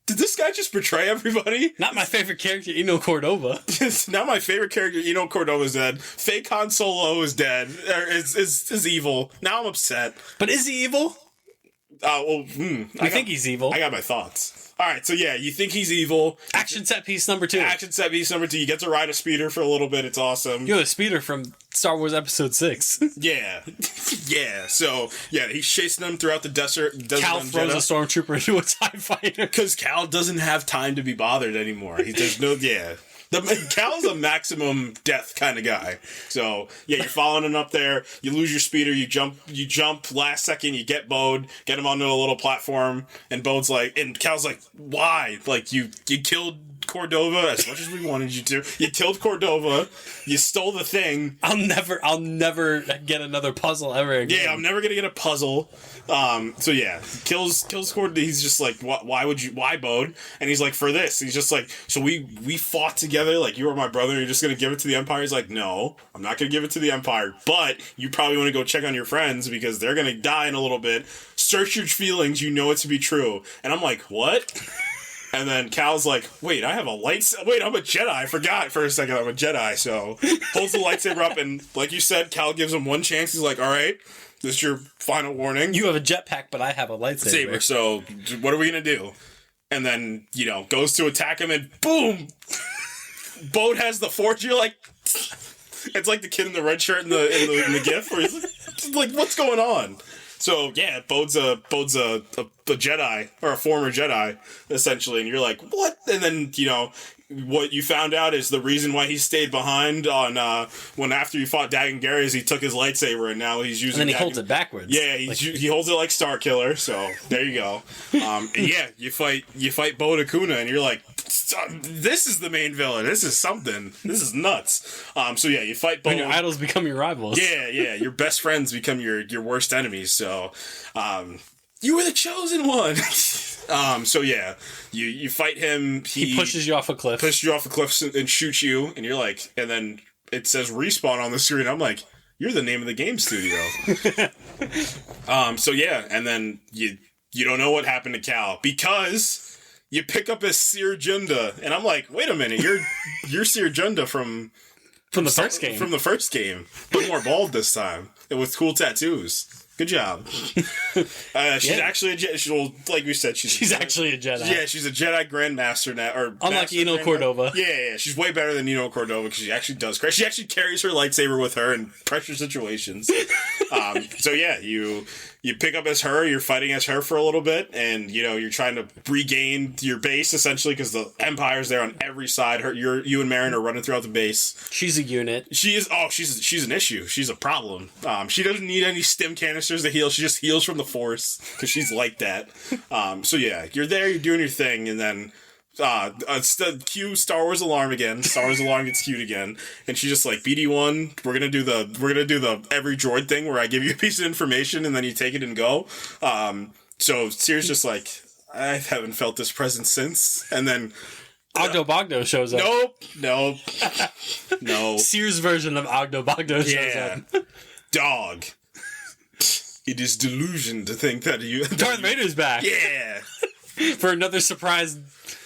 did this guy just betray everybody? Not my favorite character, Eno Cordova. Not my favorite character, Eno Cordova's dead. Fake Han Solo is dead. Is evil. Now I'm upset. But is he evil? I think he's evil. I got my thoughts. Alright, so yeah, you think he's evil. Action set piece number 2. You get to ride a speeder for a little bit. It's awesome. You're a speeder from Star Wars Episode 6. Yeah. Yeah, so, yeah, he's chasing them throughout the desert. Cal throws a stormtrooper into a TIE fighter. Because Cal doesn't have time to be bothered anymore. Cal's a maximum death kind of guy. So, yeah, you're following him up there. You lose your speeder. You jump last second. You get Bode. Get him onto a little platform. And Bode's like... And Cal's like, why? You killed Cordova as much as we wanted you to. You killed Cordova. You stole the thing. I'll never get another puzzle ever again. Yeah, I'm never gonna get a puzzle. So yeah, kills Cordova. He's just like, why Bode? And he's like, for this. He's just like, so we fought together. You were my brother. You're just gonna give it to the Empire. He's like, no, I'm not gonna give it to the Empire. But you probably want to go check on your friends because they're gonna die in a little bit. Search your feelings. You know it to be true. And I'm like, what? And then Cal's like, wait, I have a lightsaber. Wait, I'm a Jedi. I forgot for a second I'm a Jedi. So pulls the lightsaber up, and like you said, Cal gives him one chance. He's like, all right, this is your final warning. You have a jetpack, but I have a lightsaber. So what are we going to do? And then, goes to attack him, and boom! Bode has the Force. You're like... It's like the kid in the red shirt in the GIF where he's like, what's going on? So yeah, Bode's a Jedi, or a former Jedi, essentially, and you're like, what? And then what you found out is the reason why he stayed behind on when after you fought Dagon Gary is he took his lightsaber and now he's using. And then he holds it backwards. Yeah, he holds it like Star Killer. So there you go. And yeah, you fight Bode Akuna and you're like, this is the main villain. This is something. This is nuts. So yeah, you fight Bode. When your idols become your rivals. Yeah. Your best friends become your worst enemies. So, you were the chosen one. So yeah, you fight him. He pushes you off a cliff. Pushes you off a cliff and shoots you, and you're like, and then it says respawn on the screen. I'm like, you're the name of the game studio. So yeah, and then you don't know what happened to Cal because you pick up his Seer Junda, and I'm like, wait a minute, you're Seer Junda from the first game. From the first game, but more bald this time, and with cool tattoos. Good job. She's actually a Jedi. Like we said, she's actually a Jedi. Yeah, she's a Jedi Grandmaster now. Or unlike Eno Cordova. Yeah, she's way better than Eno Cordova because she actually does. She actually carries her lightsaber with her in pressure situations. So yeah, you pick up as her. You're fighting as her for a little bit, and you're trying to regain your base essentially because the Empire's there on every side. You and Marin are running throughout the base. She's a unit. She is. Oh, she's an issue. She's a problem. She doesn't need any stim canisters to heal. She just heals from the Force because she's like that. So yeah, you're there. You're doing your thing, and then cue Star Wars alarm again. Star Wars alarm gets cued again, and she's just like, BD1, we're gonna do the every droid thing where I give you a piece of information and then you take it and go. So Seer's just like, I haven't felt this presence since, and then Ogdo Bogdo shows up. Nope. No. Seer's version of Ogdo Bogdo shows up. Dog. It is delusion to think that Darth Vader's back. Yeah. For another surprise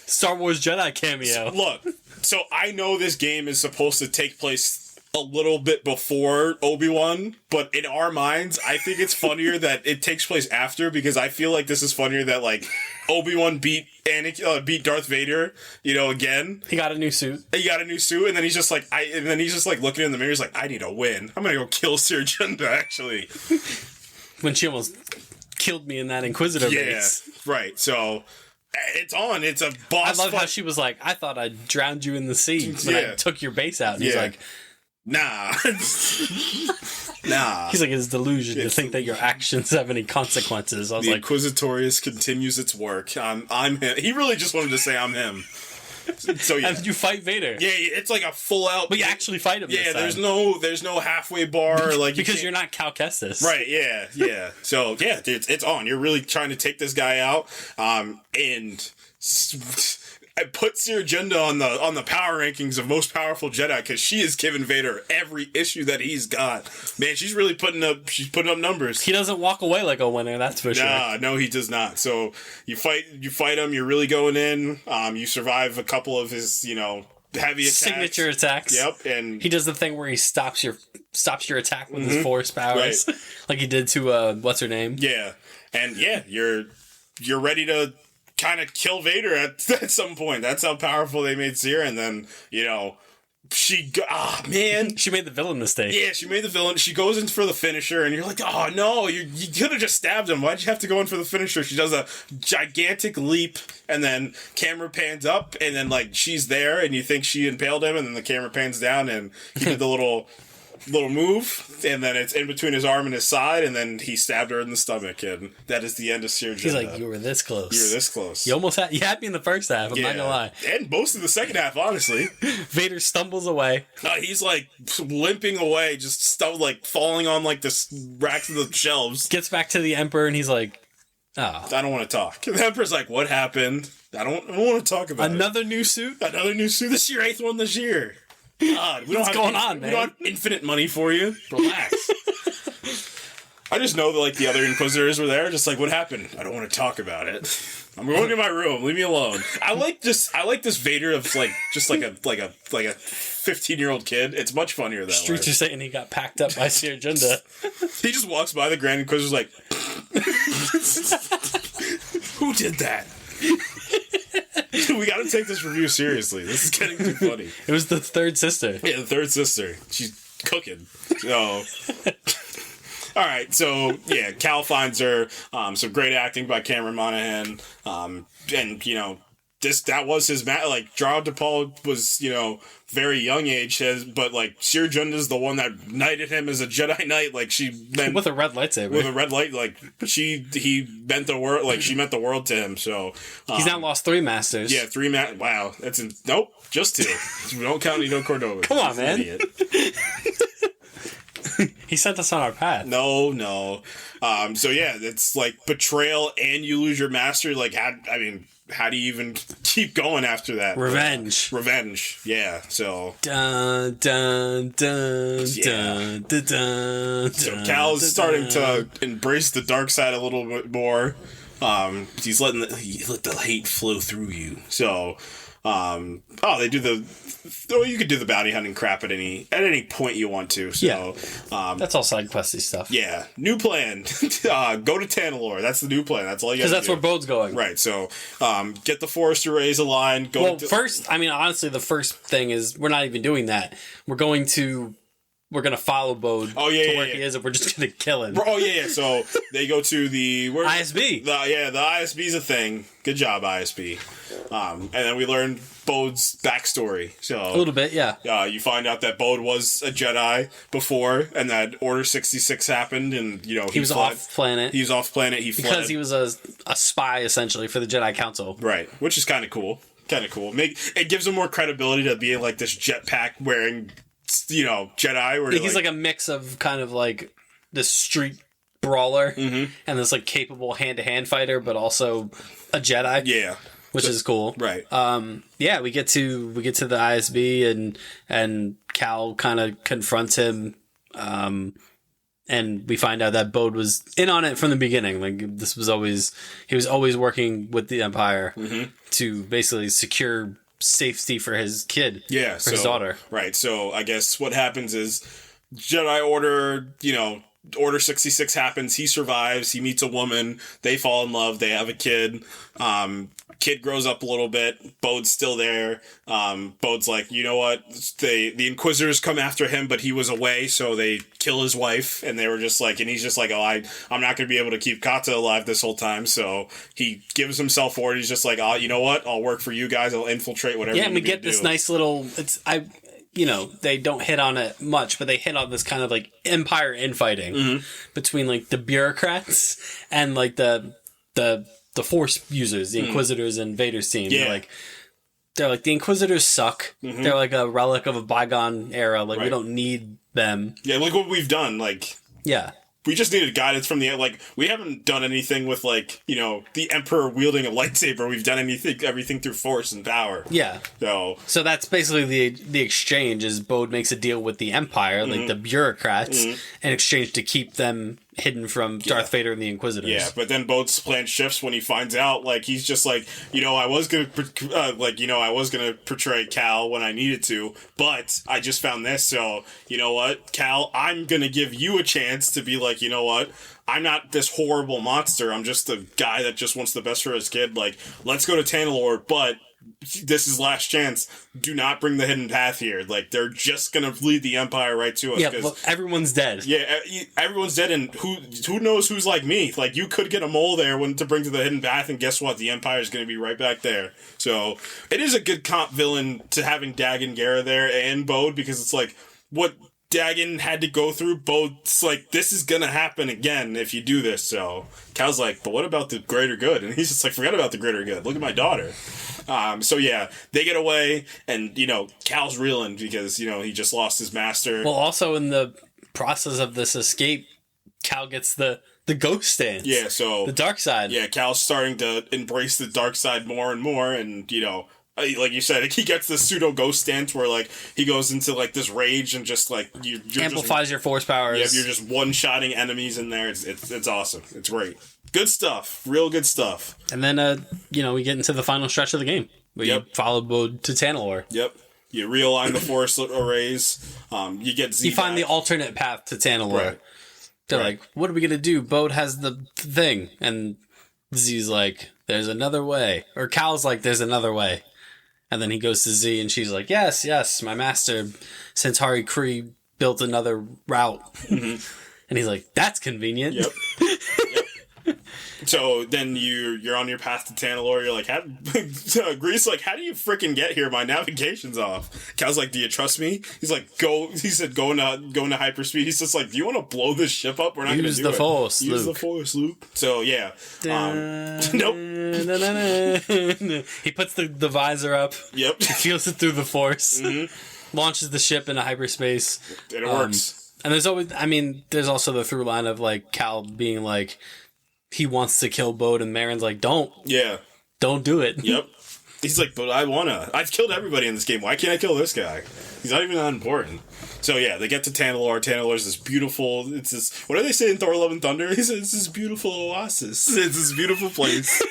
Star Wars Jedi cameo. Look, so I know this game is supposed to take place a little bit before Obi-Wan, but in our minds, I think it's funnier that it takes place after because I feel like this is funnier that like Obi-Wan beat Darth Vader, again. He got a new suit. And then he's just like looking in the mirror, he's like, I need a win. I'm gonna go kill Seer Junda, actually. When she almost killed me in that Inquisitor race. Right. So it's on. It's a boss. I love how she was like, I thought I drowned you in the sea when I took your base out. And he's like, nah. He's like, it's delusion to think that your actions have any consequences. I was like, Inquisitorius continues its work. I'm him. He really just wanted to say I'm him. So yeah, and you fight Vader. Yeah, it's like a full out. But you actually fight him. Yeah, there's no halfway bar like because you're not Cal Kestis. Right? Yeah. So yeah, it's on. You're really trying to take this guy out. And I put Seer Junda on the power rankings of most powerful Jedi because she has given Vader every issue that he's got. Man, she's really putting up numbers. He doesn't walk away like a winner, that's for sure. No, he does not. So you fight him. You're really going in. You survive a couple of his heavy attacks. Signature attacks. Yep, and he does the thing where he stops your attack with his Force powers, right. Like he did to what's her name? Yeah, and yeah, you're ready to kind of kill Vader at some point. That's how powerful they made Seer, and then she made the villain mistake. Yeah, she made the villain. She goes in for the finisher, and you're like, oh no, you could have just stabbed him. Why'd you have to go in for the finisher? She does a gigantic leap, and then camera pans up, and then like she's there, and you think she impaled him, and then the camera pans down, and he did the little move, and then it's in between his arm and his side, and then he stabbed her in the stomach, and that is the end of Seer Junda. He's like, you were this close. You almost had me in the first half, I'm not gonna lie. And most of the second half, honestly. Vader stumbles away. He's like limping away, just like falling on like the racks of the shelves. Gets back to the Emperor, and he's like, oh. I don't want to talk. The Emperor's like, what happened? I don't want to talk about Another new suit? This is your 8th one this year. God, what's going on, man? We don't have infinite money for you. Relax. I just know that like the other Inquisitors were there, just like, what happened? I don't want to talk about it. I'm going to my room. Leave me alone. I like this Vader of like just like a 15-year-old kid. It's much funnier that Streets way. are saying he got packed up by Seer Junda. He just walks by the Grand Inquisitor's like, who did that? We got to take this review seriously. This is getting too funny. It was the third sister. Yeah, the third sister. She's cooking. So, all right. So yeah, Cal finds her. Some great acting by Cameron Monaghan. And you know, that was his like Gerard DePaul was, you know, very young age, but like Seer Junda's the one that knighted him as a Jedi Knight. Like she meant with a red lightsaber. With a red light, like he meant the world. Like she meant the world to him. So he's now lost 3 masters. Yeah, 3 Wow, nope, just 2. We don't count Nino Cordova. Come on, man. He sent us on our path. No. So yeah, it's like betrayal and you lose your master. Like, how do you even keep going after that? Revenge. Yeah. So. Dun, dun, dun, Yeah. dun, dun, dun, So Cal's starting to embrace the dark side a little bit more. He's letting the hate flow through you. So. They do you could do the bounty hunting crap at any point you want to. So, yeah. That's all side questy stuff. Yeah. New plan. Go to Tanalorr. That's the new plan. That's all you gotta do. Because that's where Bode's going. Right. So, get the Forester Rays aligned. First, I mean, honestly, the first thing is we're not even doing that. We're going to follow Bode to where he is, and we're just going to kill him. Oh, yeah. So, they go to the... ISB. The ISB's a thing. Good job, ISB. And then we learn Bode's backstory. So a little bit, yeah. You find out that Bode was a Jedi before, and that Order 66 happened, and you know he was off planet. He was off planet. He because fled. he was a spy essentially for the Jedi Council, right? Which is kind of cool. It gives him more credibility to being like this jetpack wearing, you know, Jedi. Where he's like a mix of kind of like this street brawler and this like capable hand-to-hand fighter, but also a Jedi. Yeah. Which is cool. Right. Yeah, we get to the ISB and Cal kind of confronts him, and we find out that Bode was in on it from the beginning. Like he was always working with the Empire to basically secure safety for his kid. Yeah. For his daughter. Right. So I guess what happens is Jedi Order, you know, Order 66 happens, he survives, he meets a woman, they fall in love, they have a kid, kid grows up a little bit, Bode's still there, Bode's like, you know what, the Inquisitors come after him, but he was away, so they kill his wife, and they were just like, and he's just like, I'm not going to be able to keep Kata alive this whole time, so he gives himself forward, he's just like, you know what, I'll work for you guys, I'll infiltrate whatever. Yeah, and we get this nice little, you know, they don't hit on it much, but they hit on this kind of like Empire infighting between like the bureaucrats and like the Force users, the Inquisitors and Vader's team. Yeah. They're like the Inquisitors suck. They're like a relic of a bygone era. Like we don't need them. Yeah, look what we've done. Like we just needed guidance from we haven't done anything with like, you know, the Emperor wielding a lightsaber. We've done everything through force and power. Yeah. So that's basically the exchange is Bode makes a deal with the Empire, like the bureaucrats, in exchange to keep them hidden from Darth Vader and the Inquisitors. Yeah, but then Bode's plan shifts when he finds out, like, he's just like, you know, I was gonna portray Cal when I needed to, but I just found this, so, you know what, Cal, I'm gonna give you a chance to be like, you know what, I'm not this horrible monster, I'm just a guy that just wants the best for his kid, like, let's go to Tanalorr, but this is last chance. Do not bring the hidden path here. Like, they're just gonna lead the Empire right to us. Yeah, well, everyone's dead. Yeah, everyone's dead, and who knows who's like me? Like, you could get a mole there to bring to the hidden path, and guess what? The Empire is gonna be right back there. So, it is a good comp villain to having Dagan Gera there and Bode, because it's like, what Dagan had to go through, Bode's like, this is gonna happen again if you do this. So, Cal's like, but what about the greater good? And he's just like, forget about the greater good. Look at my daughter. So yeah, they get away, and, you know, Cal's reeling because, you know, he just lost his master. Well, also in the process of this escape, Cal gets the ghost stance. Yeah, so... the dark side. Yeah, Cal's starting to embrace the dark side more and more, and, you know, like you said, he gets this pseudo ghost stance where like he goes into like this rage and just like you're amplifies just, your force powers. Yeah, you're just one-shotting enemies in there. It's awesome. It's great. Good stuff. Real good stuff. And then we get into the final stretch of the game where you follow Bode to Tanalorr. Yep. You realign the force arrays. You get Z. You find the alternate path to Tanalorr. Right. They're like, what are we gonna do? Bode has the thing, and Z's like, there's another way. Or Cal's like, there's another way. And then he goes to Z, and she's like, yes, my master, Centauri Kree, built another route. Mm-hmm. And he's like, that's convenient. Yep. So then you're on your path to Tanalorr. You're like, Grease, like, how do you freaking get here? My navigation's off. Cal's like, do you trust me? He's like, go. He said, go into hyperspeed. He's just like, do you want to blow this ship up? We're not going to do it. Use the force, Luke. So yeah. Nope. He puts the visor up. Yep. He feels it through the force. Mm-hmm. Launches the ship into hyperspace. And it works. And there's also the through line of like Cal being like, he wants to kill Bode, and Marin's like, don't. Yeah. Don't do it. Yep. He's like, but I wanna. I've killed everybody in this game. Why can't I kill this guy? He's not even that important. So yeah, they get to Tanalorr. Tanalorr's this beautiful. It's this. What do they say in Thor: Love and Thunder? He says it's this beautiful oasis. It's this beautiful place.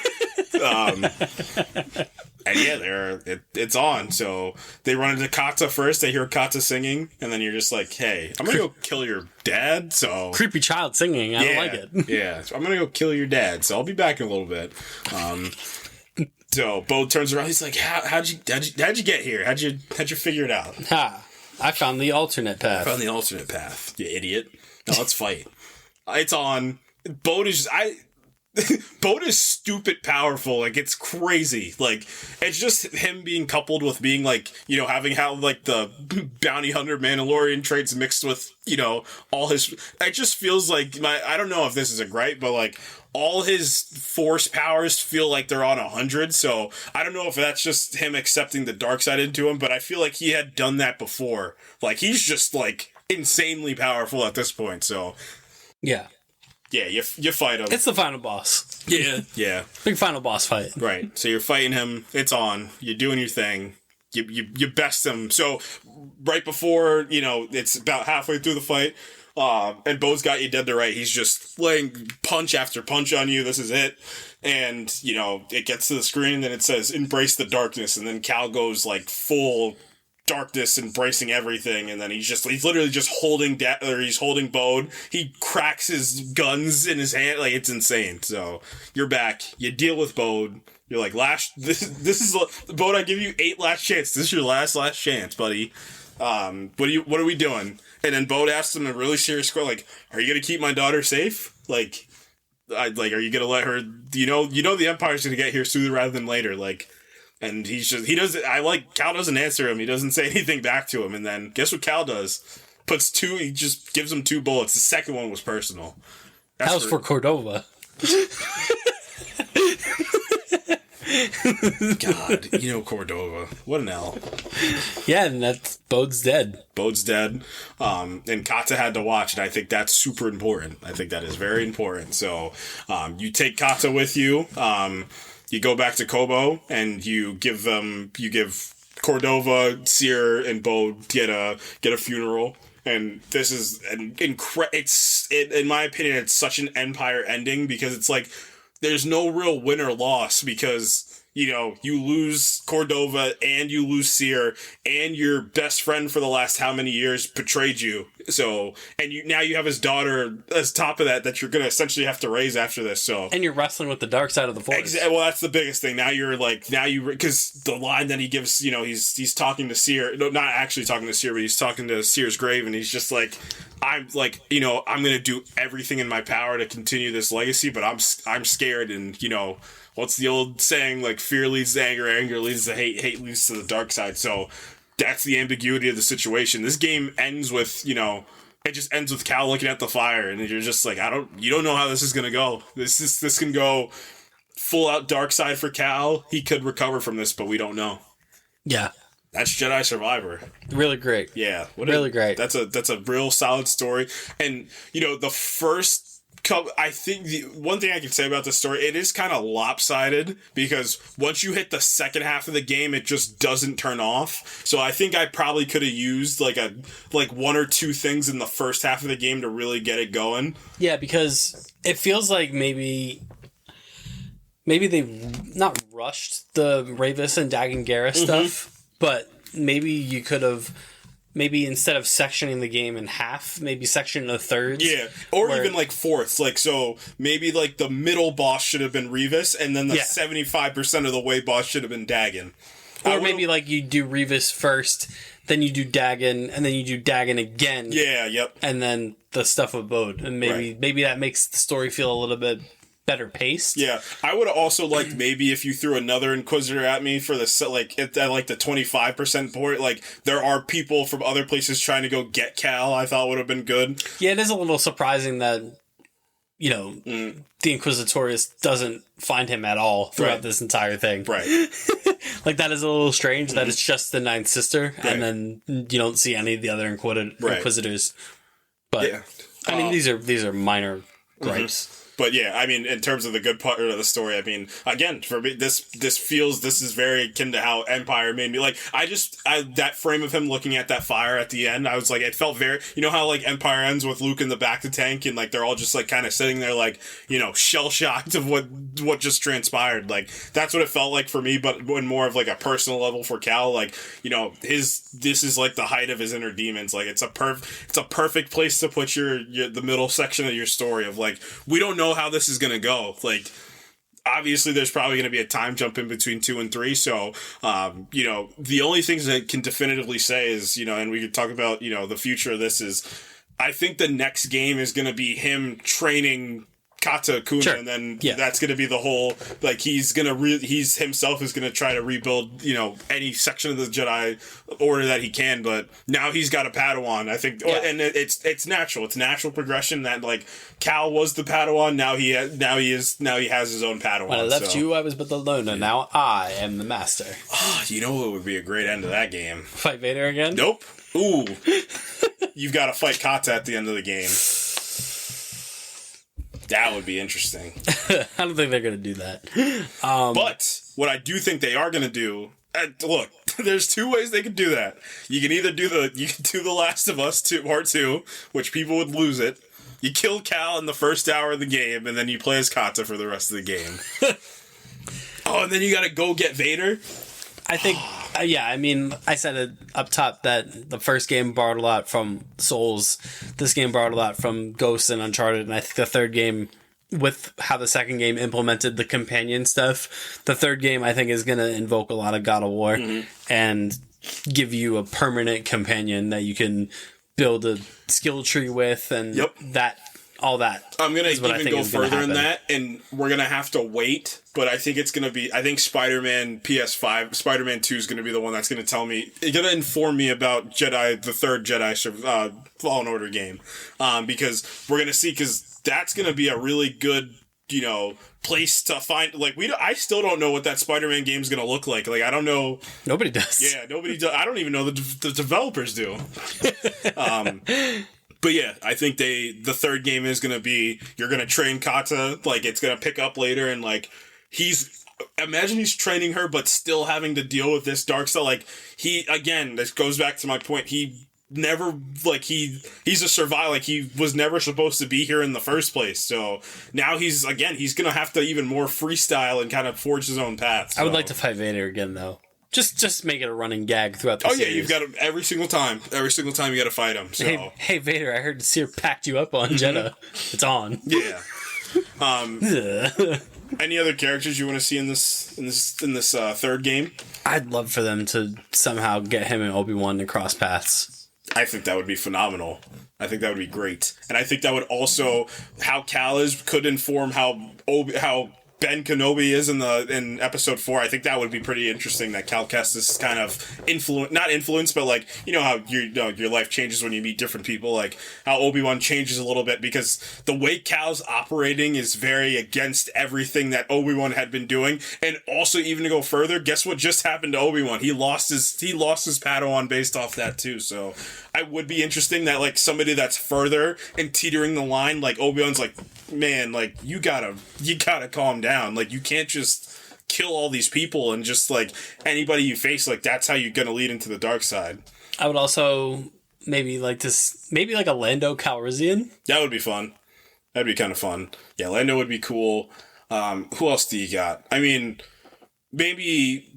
And yeah, it's on. So they run into Kata first. They hear Kata singing, and then you're just like, "Hey, I'm gonna go kill your dad." So creepy child singing. I don't like it. Yeah, so I'm gonna go kill your dad. So I'll be back in a little bit. So Bode turns around. He's like, "How'd you get here? How'd you figure it out?" I found the alternate path. You idiot. Now let's fight. It's on. Bode is stupid powerful. Like, it's crazy. Like, it's just him being coupled with being like, having how like the bounty hunter Mandalorian traits mixed with, all his. It just feels like I don't know if this is a gripe, but like all his force powers feel like they're on 100. So I don't know if that's just him accepting the dark side into him, but I feel like he had done that before. Like, he's just like insanely powerful at this point. So yeah. Yeah, you fight him. It's the final boss. Yeah. Yeah. Big final boss fight. Right. So you're fighting him. It's on. You're doing your thing. You best him. So right before, it's about halfway through the fight, and Bo's got you dead to right. He's just laying punch after punch on you. This is it. And, it gets to the screen and it says, embrace the darkness. And then Cal goes like full darkness, embracing everything, and then he's literally just holding he's holding Bode. He cracks his guns in his hand, like, it's insane. So you're back. You deal with Bode. You're like, this is Bode. I give you 8 last chance. This is your last chance, buddy. What are we doing? And then Bode asks him a really serious question, like, are you gonna keep my daughter safe? Like, are you gonna let her? You know the Empire's gonna get here sooner rather than later. Like. And Cal doesn't answer him. He doesn't say anything back to him. And then guess what Cal does? He just gives him 2 bullets. The second one was personal. That was for Cordova. God, Cordova. What an L. Yeah, and that's Bode's dead. And Kata had to watch, and I think that's super important. I think that is very important. So, you take Kata with you. You go back to Kobo and you give Cordova, Seer, and Bode get a funeral. And this is in my opinion, it's such an Empire ending because it's like there's no real win or loss because you lose Cordova and you lose Seer and your best friend for the last how many years betrayed you. So, and now you have his daughter as top of that you're going to essentially have to raise after this. So, and you're wrestling with the dark side of the force. Well, that's the biggest thing. Because the line that he gives, he's talking to Seer, no, not actually talking to Seer, but he's talking to Seer's grave, and he's just like, I'm going to do everything in my power to continue this legacy, but I'm scared, and what's the old saying? Like, fear leads to anger, anger leads to hate, hate leads to the dark side. So that's the ambiguity of the situation. This game ends with, it just ends with Cal looking at the fire, and you're just like, you don't know how this is gonna go. This can go full out dark side for Cal. He could recover from this, but we don't know. Yeah. That's Jedi Survivor. Really great. Yeah. Really great. That's a real solid story. And, the first I think the one thing I can say about the story, it is kind of lopsided because once you hit the second half of the game, it just doesn't turn off. So I think I probably could have used like one or two things in the first half of the game to really get it going. Yeah, because it feels like maybe they not rushed the Ravis and Dagan Gera stuff, but maybe you could have. Maybe instead of sectioning the game in half, maybe section the thirds. Yeah, or even like fourths. Like, so maybe like the middle boss should have been Revis, and then the 75% of the way boss should have been Dagan. Or maybe like you do Revis first, then you do Dagan, and then you do Dagan again. Yeah, yep. And then the stuff with Bode. And maybe that makes the story feel a little bit better paced. Yeah, I would have also liked maybe if you threw another Inquisitor at me for the at the 25% port. Like, there are people from other places trying to go get Cal. I thought would have been good. Yeah, it is a little surprising that the Inquisitorius doesn't find him at all throughout this entire thing. Right. Like, that is a little strange that it's just the Ninth Sister, and then you don't see any of the other Inquisitors. But yeah. I mean, these are minor gripes. But yeah, I mean, in terms of the good part of the story, I mean, again, for me, this is very akin to how Empire made me. Like, that frame of him looking at that fire at the end, I was like, it felt very, you know how like Empire ends with Luke in the back of the tank and like they're all just like kind of sitting there like, shell shocked of what just transpired. Like, that's what it felt like for me, but in more of like a personal level for Cal. Like, this is like the height of his inner demons. Like, it's a perfect place to put the middle section of your story of like, we don't know how this is going to go. Like, obviously there's probably going to be a time jump in between 2 and 3. So, the only things that I can definitively say is, and we could talk about, the future of this is, I think the next game is going to be him training Kata Kuna, and then that's going to be the whole, like, he's himself is going to try to rebuild, any section of the Jedi Order that he can, but now he's got a Padawan, I think, and it's natural. It's natural progression that, like, Cal was the Padawan, now he has his own Padawan. When I left you, I was but the loner, now I am the master. You know what would be a great end to that game? Fight Vader again? Nope. Ooh. You've got to fight Kata at the end of the game. That would be interesting. I don't think they're going to do that. But what I do think they are going to do, look, there's two ways they could do that. You can either do The Last of Us Part 2, which people would lose it. You kill Cal in the first hour of the game, and then you play as Kata for the rest of the game. And then you got to go get Vader. I think, I mean, I said it up top that the first game borrowed a lot from Souls. This game borrowed a lot from Ghosts and Uncharted. And I think the third game, with how the second game implemented the companion stuff, the third game, I think, is going to invoke a lot of God of War and give you a permanent companion that you can build a skill tree with and all that. I'm going to even go further in that, and we're going to have to wait, but I think it's going to be, I think Spider-Man 2 is going to be the one that's going to tell me, it's going to inform me about the third Jedi Fallen Order game, because we're going to see, because that's going to be a really good, place to find, like, I still don't know what that Spider-Man game is going to look like. Like, I don't know. Nobody does. Yeah, nobody does. I don't even know the developers do. But yeah, I think the third game is going to be, you're going to train Kata, like, it's going to pick up later, and, like, imagine he's training her, but still having to deal with this dark stuff. Like, this goes back to my point, he's a survivor, like, he was never supposed to be here in the first place, so now he's going to have to even more freestyle and kind of forge his own path. So. I would like to fight Vader again, though. Just make it a running gag throughout the series. Yeah, you've got to, every single time you got to fight him. So. Hey, Vader, I heard Seer packed you up on Jeddah. It's on. Yeah. Any other characters you want to see in this third game? I'd love for them to somehow get him and Obi-Wan to cross paths. I think that would be phenomenal. I think that would be great, and I think that would also, how Cal could inform how Ben Kenobi is in episode 4. I think that would be pretty interesting, that Cal Kestis kind of not influenced, but like, how your life changes when you meet different people, like how Obi-Wan changes a little bit, because the way Cal's operating is very against everything that Obi-Wan had been doing. And also, even to go further, guess what just happened to Obi-Wan? He lost his Padawan based off that too. So I would be interesting that like somebody that's further and teetering the line, like Obi-Wan's like, man, like you gotta calm down. Like you can't just kill all these people and just like anybody you face, like that's how you're gonna lead into the dark side. I would also maybe like a Lando Calrissian. That would be fun. That'd be kind of fun. Yeah, Lando would be cool. Who else do you got? I mean, maybe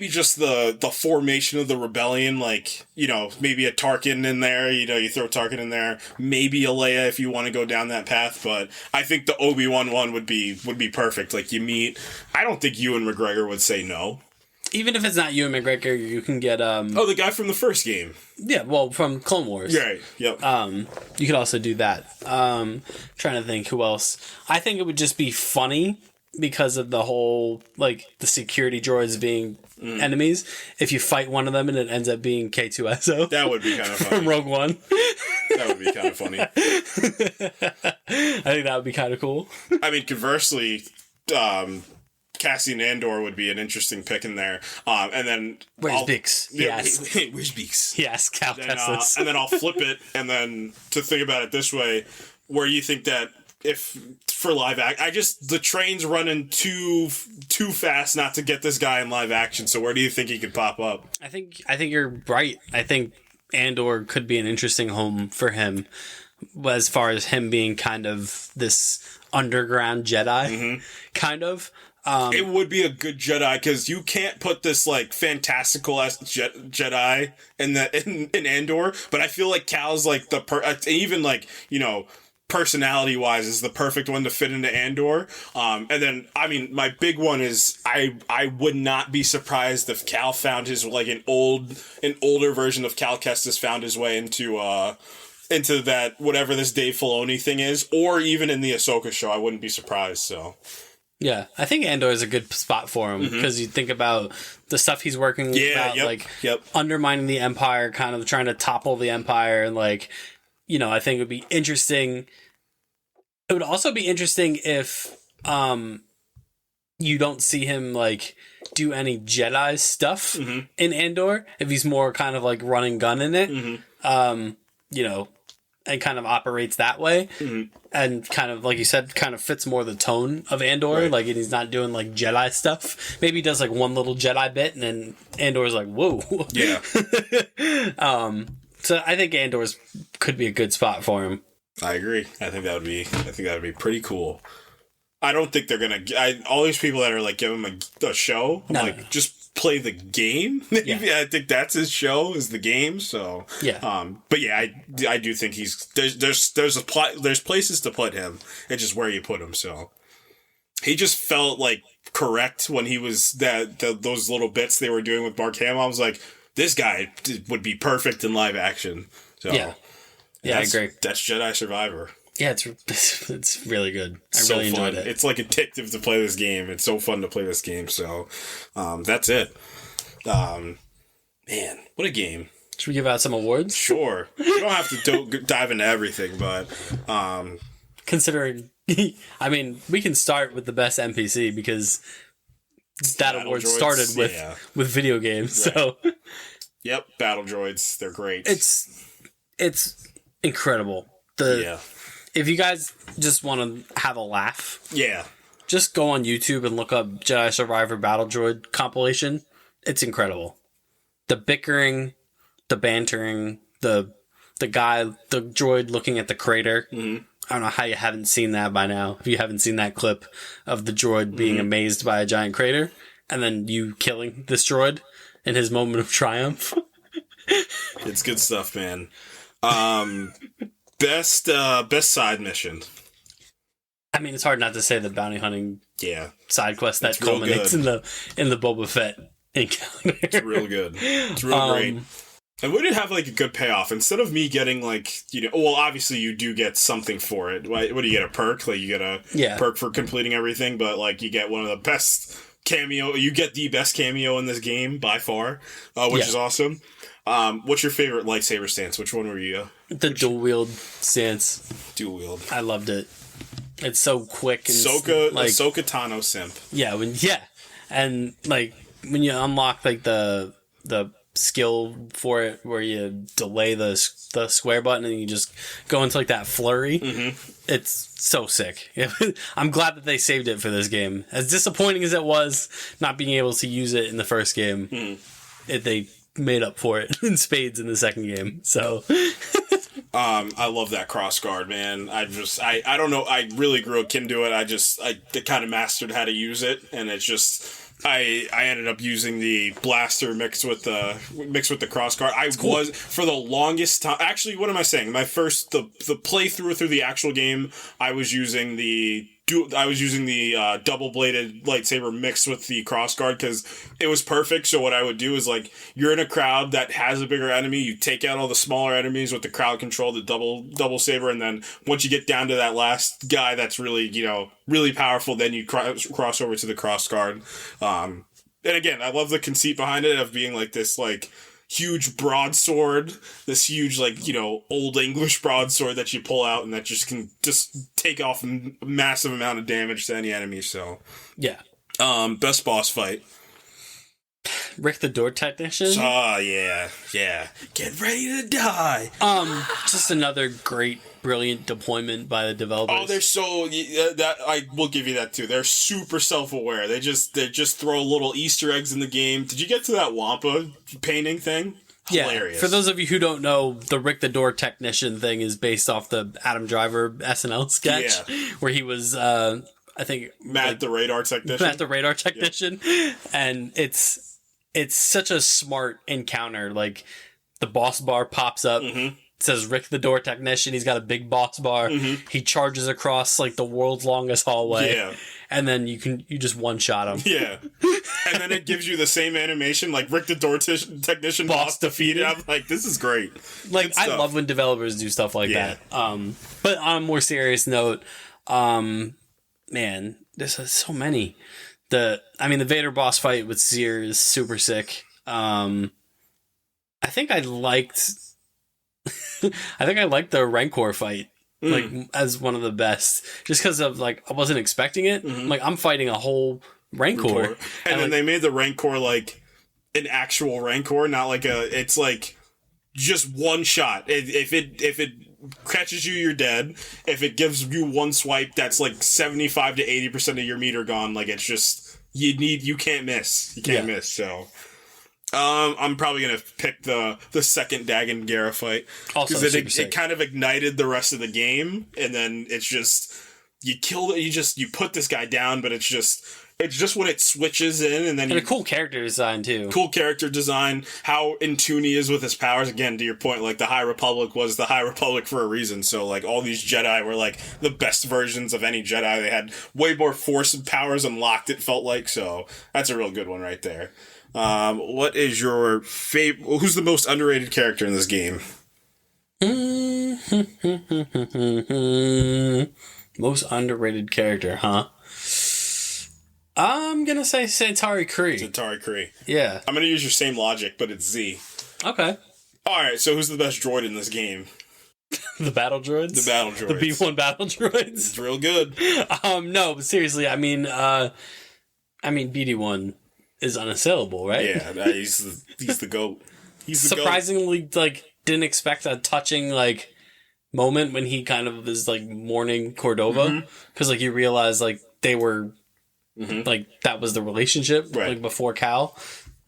just the formation of the rebellion, like, you know, maybe a Tarkin in there, you know, you throw Tarkin in there, maybe a Leia if you want to go down that path, but I think the Obi-Wan one would be perfect. Like, you meet, I don't think Ewan McGregor would say no. Even if it's not Ewan McGregor, you can get the guy from the first game. Yeah, well, from Clone Wars. Right. Yep. You could also do that. Trying to think who else. I think it would just be funny because of the whole, like, the security droids being enemies. If you fight one of them and it ends up being K2SO. That would be kind of funny. From Rogue One. That would be kind of funny. I think that would be kind of cool. I mean, conversely, Cassian Andor would be an interesting pick in there. And then... Where's Bix? Yes. Where's Bix? Yes, Cal Kestis. And then I'll flip it, and then to think about it this way, where you think that if for live act, the train's running too fast not to get this guy in live action. So where do you think he could pop up? I think you're right. I think Andor could be an interesting home for him, as far as him being kind of this underground Jedi, kind of. It would be a good Jedi because you can't put this like fantastical ass Jedi in Andor, but I feel like Cal's like even like, you know, personality wise is the perfect one to fit into Andor. And then I mean my big one is I would not be surprised if Cal found his like an older version of Cal Kestis found his way into that whatever this Dave Filoni thing is, or even in the Ahsoka show. I wouldn't be surprised. So. Yeah, I think Andor is a good spot for him because you think about the stuff he's working undermining the Empire, kind of trying to topple the Empire, and like, you know, I think it would be interesting. It would also be interesting if you don't see him like do any Jedi stuff in Andor, if he's more kind of like run and gun in it, you know, and kind of operates that way. And kind of, like you said, kind of fits more the tone of Andor. Right. Like, and he's not doing, like, Jedi stuff. Maybe he does, like, one little Jedi bit, and then Andor's like, whoa. Yeah. So I think Andor's could be a good spot for him. I agree. I think that would be pretty cool. I don't think they're going to... all these people that are, like, giving him a show, just play the game. Yeah. I think that's his show, is the game. So yeah. But yeah, I do think there's places to put him. It's just where you put him. So he just felt like correct when he was those little bits they were doing with Mark Hamill. I was like, this guy would be perfect in live action. So yeah, I agree. That's Jedi Survivor. Yeah, it's really good. I so really enjoyed fun. it. It's like addictive to play this game. It's so fun to play this game. So, that's it. Man, what a game! Should we give out some awards? Sure. You don't have to dive into everything, but considering, I mean, we can start with the best NPC because that award started with video games. Right. So, yep, battle droids, they're great. It's incredible. If you guys just want to have a laugh, just go on YouTube and look up Jedi Survivor Battle Droid compilation. It's incredible. The bickering, the bantering, the droid looking at the crater. I don't know how you haven't seen that by now. If you haven't seen that clip of the droid being amazed by a giant crater, and then you killing this droid in his moment of triumph. It's good stuff, man. Best side mission. I mean, it's hard not to say the bounty hunting side quest that real culminates in the Boba Fett encounter. It's real good. It's real great. And would it have like a good payoff instead of me getting like, you know, well, obviously you do get something for it. What do you get? A perk? Like you get a perk for completing everything, but like you get one of the best cameo. You get the best cameo in this game by far, which is awesome. What's your favorite lightsaber stance? Which one were you? The dual wield stance. Dual wield. I loved it. It's so quick and Ahsoka Tano simp. Yeah, and like when you unlock like the skill for it where you delay the square button and you just go into like that flurry. It's so sick. I'm glad that they saved it for this game. As disappointing as it was not being able to use it in the first game, they made up for it in spades in the second game. So I love that cross guard, man. I don't know. I really grew akin to it. I kind of mastered how to use it, and it's just. I ended up using the blaster mixed with the cross guard. Was for the longest time. Actually, what am I saying? My first the playthrough through the actual game, I was using the double bladed lightsaber mixed with the cross guard because it was perfect. So what I would do is like you're in a crowd that has a bigger enemy, you take out all the smaller enemies with the crowd control, the double saber, and then once you get down to that last guy that's really really powerful, then you cross over to the cross guard. And again, I love the conceit behind it of being like this huge broadsword, this huge old English broadsword that you pull out and that just can take off a massive amount of damage to any enemy. So yeah. Best boss fight. Rick the Door Technician. Yeah. Get ready to die. Just another great, brilliant deployment by the developers. Oh, they're so that I will give you that too. They're super self-aware. They just throw little Easter eggs in the game. Did you get to that Wampa painting thing? Hilarious. Yeah. For those of you who don't know, the Rick the Door Technician thing is based off the Adam Driver SNL sketch where he was, I think, Matt the Radar Technician. Yep. And it's such a smart encounter. Like the boss bar pops up. It says Rick the Door Technician. He's got a big boss bar. He charges across like the world's longest hallway. Yeah. And then you just one shot him. Yeah. And then it gives you the same animation like Rick the Door Technician boss defeated. I'm like, this is great. Like I love when developers do stuff like that. But on a more serious note, man, there's so many. The Vader boss fight with Seer is super sick. I think I liked the Rancor fight as one of the best, just because of I wasn't expecting it. I'm fighting a whole Rancor. And then they made the Rancor an actual Rancor, not it's just one shot. If it catches you, you're dead. If it gives you one swipe, that's 75 to 80% of your meter gone. It's just you can't miss. You can't miss. So I'm probably gonna pick the second Dagon Gera fight because it kind of ignited the rest of the game, and then it's just you killed it. You put this guy down, but it's just when it switches in, and then a cool character design too. Cool character design. How in tune he is with his powers. Again, to your point, the High Republic was the High Republic for a reason. So all these Jedi were the best versions of any Jedi. They had way more force and powers unlocked. It felt like so. That's a real good one right there. What is your favorite? Who's the most underrated character in this game? Most underrated character, huh? I'm gonna say Centauri Kree. Centauri Kree. Yeah. I'm gonna use your same logic, but it's Z. Okay. Alright, so who's the best droid in this game? The battle droids? The battle droids. The B-1 battle droids? It's real good. No, but seriously, BD-1 is unassailable, right? Yeah, he's the GOAT. He's the surprisingly, GOAT. Didn't expect a touching, moment when he kind of is, mourning Cordova. Because, you realize, they were... that was the relationship before Cal,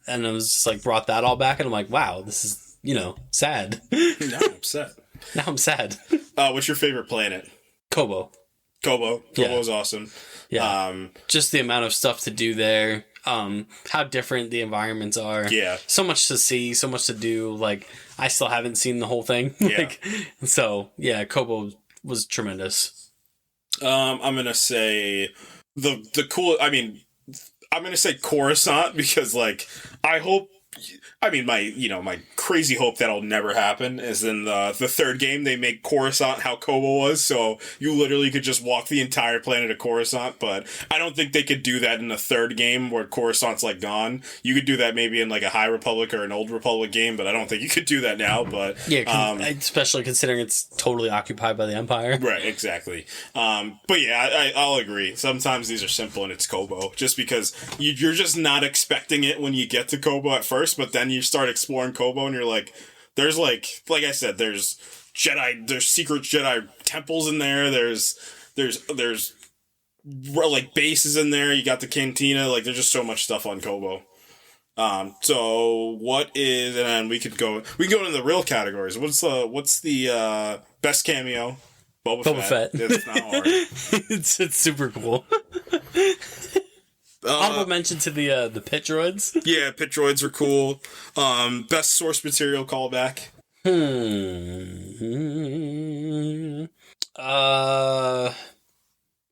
and it was just brought that all back, and I'm like, wow, this is sad. Now I'm upset. Now I'm sad. What's your favorite planet? Kobo. Kobo's awesome. Yeah. Just the amount of stuff to do there. How different the environments are. Yeah. So much to see, so much to do. I still haven't seen the whole thing. Yeah. So yeah, Kobo was tremendous. I'm gonna say. The cool, I'm gonna say Coruscant because my crazy hope that'll never happen is in the third game they make Coruscant how Kobo was, so you literally could just walk the entire planet of Coruscant, but I don't think they could do that in the third game where Coruscant's gone. You could do that maybe in a High Republic or an Old Republic game, but I don't think you could do that now, but... Yeah, especially considering it's totally occupied by the Empire. Right, exactly. But yeah, I'll agree. Sometimes these are simple and it's Kobo, just because you're just not expecting it when you get to Kobo at first. first, but then you start exploring Koboh and you're like, there's like I said, there's secret Jedi temples in there. There's like bases in there. You got the cantina. Like, there's just so much stuff on Koboh. So what is, and then we can go into the real categories. What's the best cameo? Boba Fett. It's not hard. it's super cool. Honorable mention to the pit droids. Yeah, pit droids are cool. Best source material callback.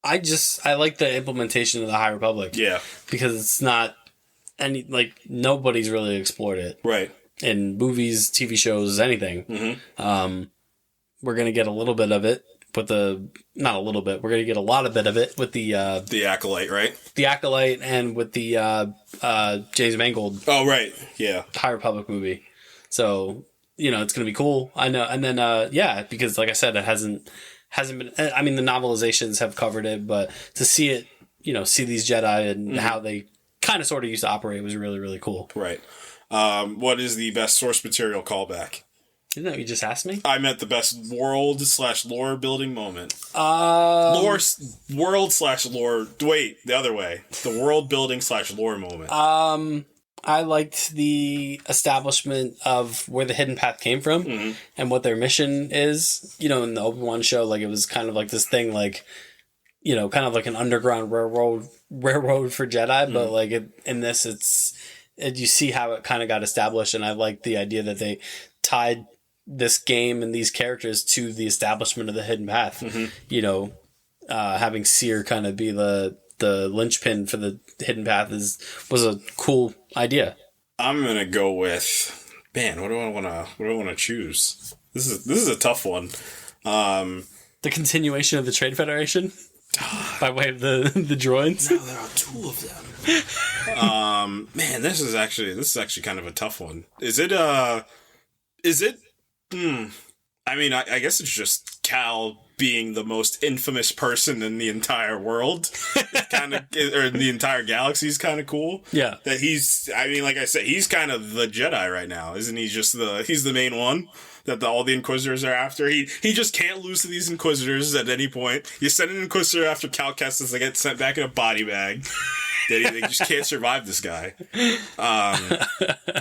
I like the implementation of the High Republic. Yeah, because it's not any, like, nobody's really explored it. Right. In movies, TV shows, anything. Mm-hmm. We're gonna get a little bit of it with not a little bit. We're gonna get a lot of bit of it with the Acolyte, right? The Acolyte, and with the James Mangold. Oh, right. Yeah. High Republic movie. So, it's gonna be cool. I know. And then because like I said, it hasn't been. I mean, the novelizations have covered it, but to see it, see these Jedi and how they kind of sort of used to operate was really, really cool. Right. What is the best source material callback? Isn't that what you just asked me? I meant the best world/lore building moment. World/lore. Wait, the other way. The world building/lore moment. I liked the establishment of where the hidden path came from and what their mission is. In the Obi-Wan show, like, it was kind of like this thing, like, kind of like an underground railroad for Jedi, but like in this, you see how it kind of got established, and I like the idea that they tied this game and these characters to the establishment of the hidden path. Having Seer kind of be the linchpin for the hidden path was a cool idea. I'm gonna go with, man, what do I want to choose? This is a tough one. The continuation of the Trade Federation by way of the droids. No, there are two of them. Man, this is actually kind of a tough one. Is it? I mean, I guess it's just Cal being the most infamous person in the entire world, kind of, or in the entire galaxy, is kind of cool. Yeah, that I mean, like I said, he's kind of the Jedi right now, isn't he? He's the main one that all the Inquisitors are after. He just can't lose to these Inquisitors at any point. You send an Inquisitor after Cal Kestis, they get sent back in a body bag. They just can't survive this guy.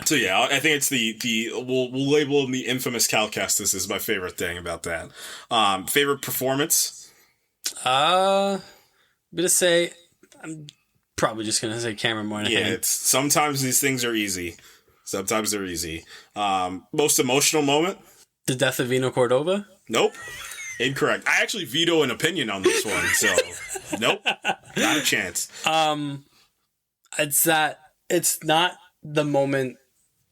So yeah, I think it's we'll label him the infamous Cal Kestis is my favorite thing about that. Favorite performance? I'm probably just gonna say Cameron Moynihan. Yeah, sometimes these things are easy. Sometimes they're easy. Most emotional moment? The death of Vino Cordova? Nope. Incorrect. I actually veto an opinion on this one, so nope. Not a chance. It's not the moment.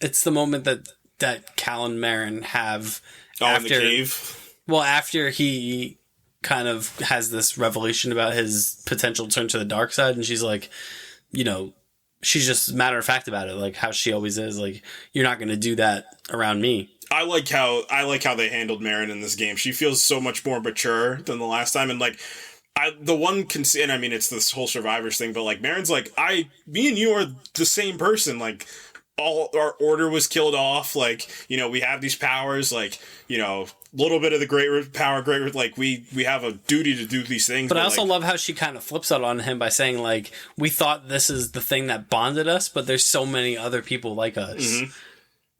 It's the moment that Cal and Marin have after, in the cave? Well, after he kind of has this revelation about his potential turn to the dark side, and she's like, she's just matter of fact about it, like how she always is. Like, you're not going to do that around me. I like how they handled Marin in this game. She feels so much more mature than the last time, and like, and I mean, it's this whole survivors thing, but like, Marin's like, me and you are the same person. Like, all our order was killed off. Like, we have these powers. Like, little bit of the great power, like we have a duty to do these things. But I also love how she kind of flips out on him by saying, like, we thought this is the thing that bonded us, but there's so many other people like us. Mm-hmm.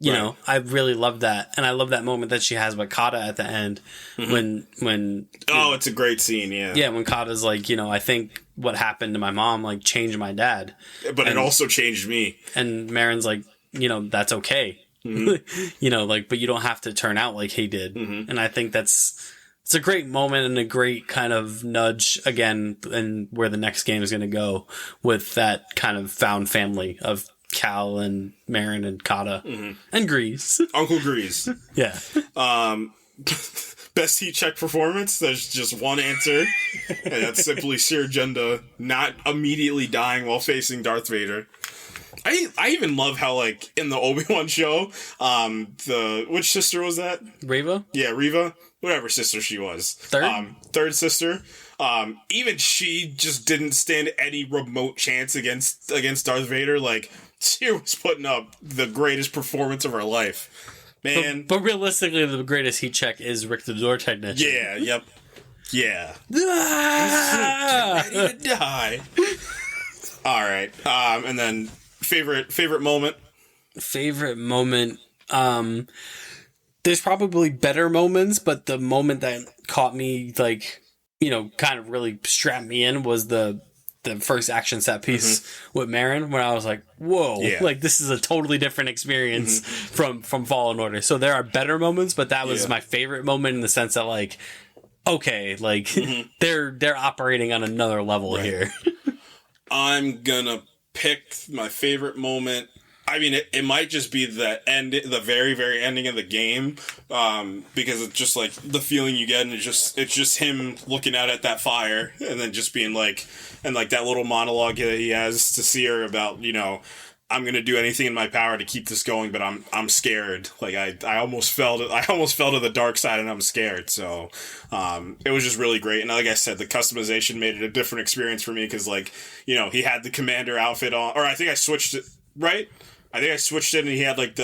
You know, I really love that. And I love that moment that she has with Kata at the end when it's a great scene, yeah. Yeah, when Kata's like, I think what happened to my mom, like, changed my dad. But it also changed me. And Marin's like, that's okay. Mm-hmm. But you don't have to turn out like he did. Mm-hmm. And I think it's a great moment and a great kind of nudge again, and where the next game is going to go with that kind of found family of Cal and Marin and Kata and Grease. Uncle Grease. Yeah. Best heat check performance? There's just one answer, and that's simply Seer Junda not immediately dying while facing Darth Vader. I even love how, like, in the Obi-Wan show, which sister was that? Reva? Yeah, Reva. Whatever sister she was. Third sister. Even she just didn't stand any remote chance against Darth Vader. Like, Seer was putting up the greatest performance of her life, man. But realistically, the greatest heat check is Rick the Door Technician. Yeah, yep. Yeah. Ready to die. All right. And then favorite moment. Favorite moment. There's probably better moments, but the moment that caught me, like, you know, kind of really strapped me in was the first action set piece with Marin, where I was like, whoa, like this is a totally different experience from Fallen Order. So there are better moments, but that was my favorite moment in the sense that, like, okay, like they're operating on another level here. I'm gonna pick my favorite moment. I mean, it might just be the very, very ending of the game, because it's just like the feeling you get, and it's just him looking out at that fire, and then just being like, and like that little monologue that he has to Seer about, you know, I'm gonna do anything in my power to keep this going, but I'm scared. Like I almost fell to the dark side, and I'm scared. So, it was just really great. And like I said, the customization made it a different experience for me because, like, you know, he had the commander outfit on, or I think I switched it, right? I think I switched it, and he had like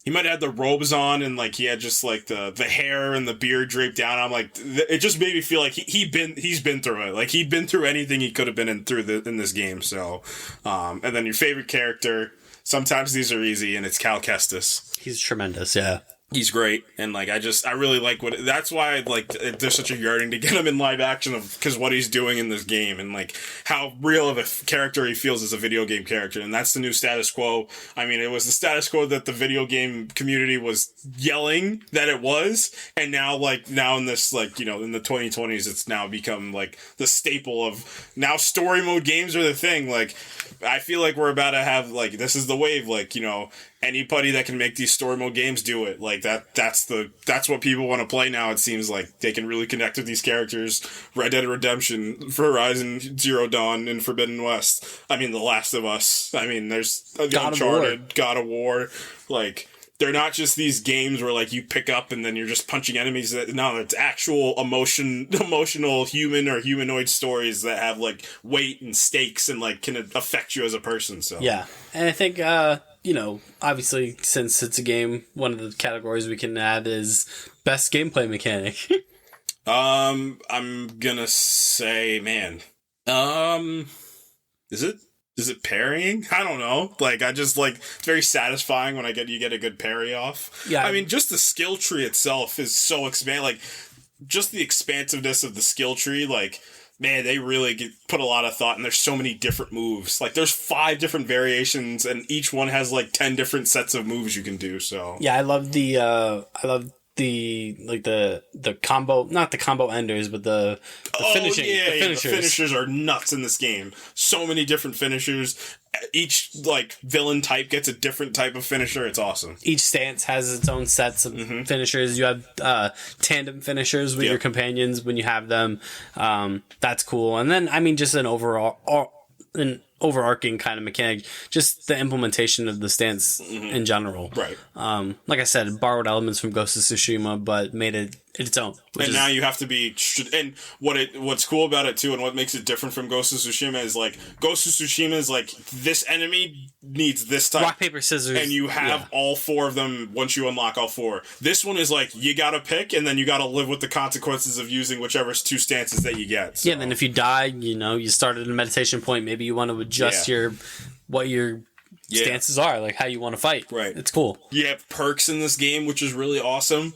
he might have had the robes on, and like he had just like the hair and the beard draped down. I'm like, it just made me feel like he's been through it. Like he'd been through anything he could have been in this game. So, and then your favorite character. Sometimes these are easy, and it's Cal Kestis. He's tremendous. Yeah. He's great, and like I really like that's why like there's such a yearning to get him in live action because what he's doing in this game, and like how real of a character he feels as a video game character, and that's the new status quo. I mean, it was the status quo that the video game community was yelling that it was, and now in this, like, you know, in the 2020s, it's now become like the staple of now story mode games are the thing. Like, I feel like we're about to have, like, this is the wave, like, you know, anybody that can make these story mode games do it. Like that's what people want to play now. It seems like they can really connect with these characters. Red Dead Redemption, Horizon Zero Dawn, and Forbidden West. I mean, The Last of Us. I mean, there's Uncharted, God of War. Like, they're not just these games where like you pick up and then you're just punching enemies. No, it's actual emotional human or humanoid stories that have like weight and stakes and like can affect you as a person. So yeah, and I think you know, obviously, since it's a game, one of the categories we can add is best gameplay mechanic. I'm gonna say, man, is it parrying? I don't know. Like, I just like, it's very satisfying when you get a good parry off. Yeah. I mean, just the skill tree itself is so like, just the expansiveness of the skill tree, like, man, they really put a lot of thought, and there's so many different moves. Like, there's 5 different variations, and each one has like 10 different sets of moves you can do. So yeah, I love the combo, not the combo enders, but the finishing. Yeah, the finishers. The finishers are nuts in this game. So many different finishers. Each like villain type gets a different type of finisher. It's awesome. Each stance has its own sets of finishers. You have tandem finishers with your companions when you have them. That's cool. And then, I mean, just an overarching kind of mechanic, just the implementation of the stance in general. Right. Like I said, borrowed elements from Ghost of Tsushima, but made it its own. And now you have to be, and what's cool about it too, and what makes it different from Ghost of Tsushima is like, Ghost of Tsushima is like, this enemy needs this type. Rock, paper, scissors. And you have all 4 of them once you unlock all 4. This one is like, you gotta pick, and then you gotta live with the consequences of using whichever 2 stances that you get. So. Yeah, and then if you die, you know, you started a meditation point, maybe you want to adjust what your stances are, like how you want to fight. Right. It's cool. You have perks in this game, which is really awesome.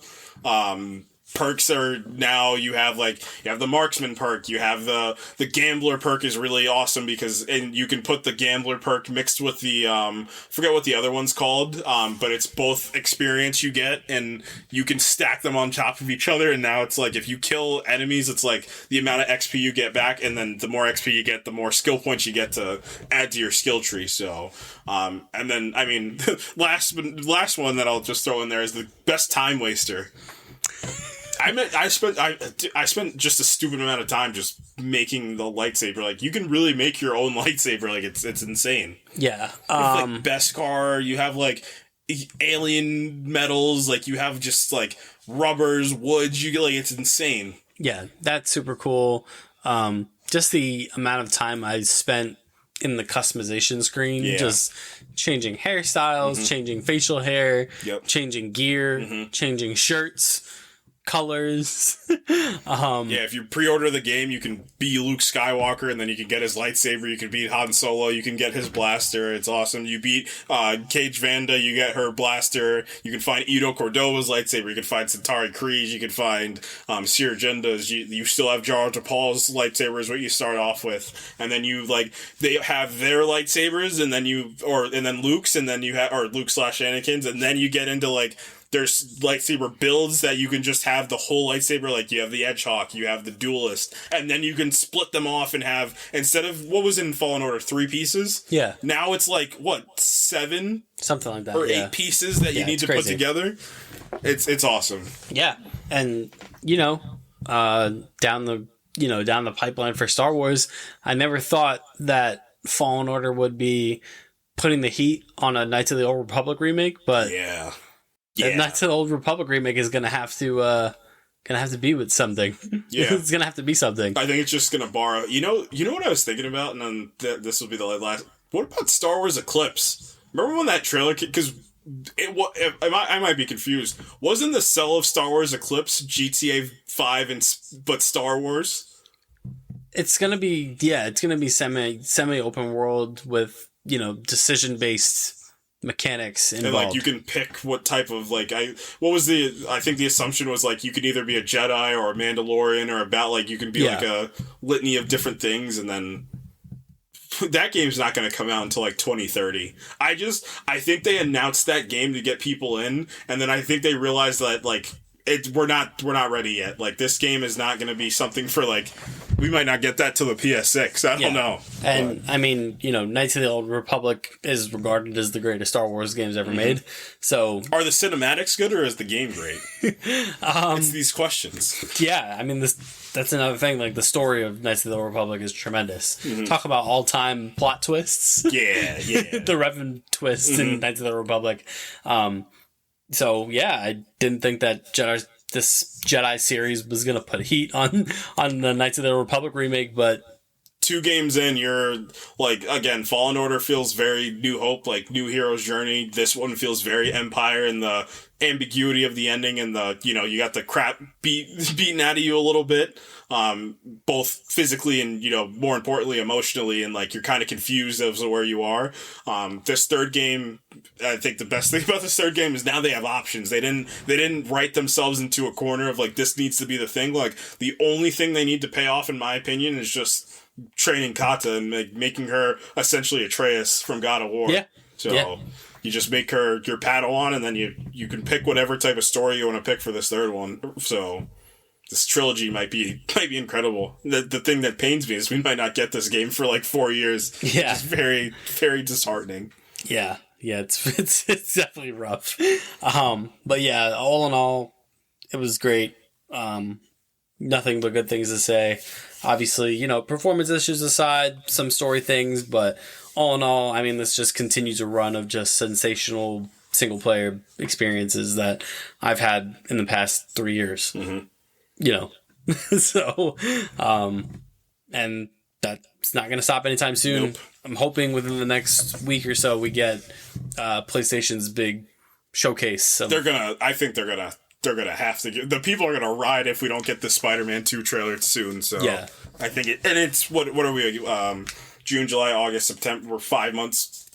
Perks are now, you have the marksman perk, you have the gambler perk is really awesome and you can put the gambler perk mixed with the forget what the other one's called, but it's both experience you get, and you can stack them on top of each other, and now it's like if you kill enemies, it's like the amount of XP you get back, and then the more XP you get, the more skill points you get to add to your skill tree. So and then, I mean, last one that I'll just throw in there is the best time waster. I spent just a stupid amount of time just making the lightsaber. Like, you can really make your own lightsaber. Like, it's insane. Yeah. You have, like, Beskar. You have like alien metals. Like, you have just like rubbers, woods. You get, like, it's insane. Yeah, that's super cool. Just the amount of time I spent in the customization screen, Yeah. just changing hairstyles, changing facial hair, Yep. changing gear, changing shirts, colors. Yeah, if you pre-order the game, you can be Luke Skywalker, and then you can get his lightsaber. You can beat Han Solo. You can get his blaster. It's awesome. You beat Cage Vanda. You get her blaster. You can find Ito Cordova's lightsaber. You can find Centauri Kryze. You can find Seer Jenda's. You still have Jar Jar Paul's lightsaber is what you start off with, and then you they have their lightsabers, and then Luke's, and then you have Luke / Anakin's, and then you get into there's lightsaber builds that you can just have the whole lightsaber, like you have the Edgehawk, you have the Duelist, and then you can split them off and have, instead of what was in Fallen Order, 3 pieces? Yeah. Now it's 7? Something like that. Or 8 pieces that you need to put together? It's awesome. Yeah. And, down the pipeline for Star Wars, I never thought that Fallen Order would be putting the heat on a Knights of the Old Republic remake, but Yeah. the Knights of the Old Republic remake is gonna have to be with something. Yeah. It's gonna have to be something. I think it's just gonna borrow. You know what I was thinking about, and then this will be the last. What about Star Wars Eclipse? Remember when that trailer? Because I might be confused. Wasn't the sell of Star Wars Eclipse GTA 5 but Star Wars? It's gonna be semi open world with decision based mechanics involved. And you can pick what type of I think the assumption was you could either be a Jedi or a Mandalorian or you can be a litany of different things, and then that game's not going to come out until 2030. I think they announced that game to get people in, and then I think they realized that we're not ready yet. This game is not going to be something for we might not get that till the PS6. I don't know. And I mean, Knights of the Old Republic is regarded as the greatest Star Wars games ever made. So are the cinematics good or is the game great? It's these questions. Yeah, I mean that's another thing. The story of Knights of the Old Republic is tremendous. Talk about all-time plot twists. Yeah. The Revan twist in Knights of the Republic. So yeah, I didn't think that this Jedi series was gonna put heat on the Knights of the Republic remake, but 2 games in, you're again, Fallen Order feels very New Hope, New Hero's Journey. This one feels very Empire, and the ambiguity of the ending, and you got the crap beaten out of you a little bit, both physically and more importantly emotionally, and you're kind of confused as to where you are. This third game, I think the best thing about this third game is now they have options. They didn't write themselves into a corner of this needs to be the thing. The only thing they need to pay off, in my opinion, is just training Kata and making her essentially Atreus from God of War. Yeah. So yeah. You just make her your Padawan, and then you can pick whatever type of story you want to pick for this third one. So this trilogy might be incredible. The thing that pains me is we might not get this game for 4 years. Yeah. It's very, very disheartening. Yeah. Yeah, it's definitely rough. But yeah, all in all, it was great. Nothing but good things to say. Obviously, performance issues aside, some story things, but all in all, I mean, this just continues a run of just sensational single player experiences that I've had in the past 3 years. So, and that's not going to stop anytime soon. Nope. I'm hoping within the next week or so we get PlayStation's big showcase. I think they're gonna have to get, the people are gonna ride if we don't get the Spider-Man 2 trailer soon. So yeah, I think and it's what are we June, July, August, September. We're 5 months,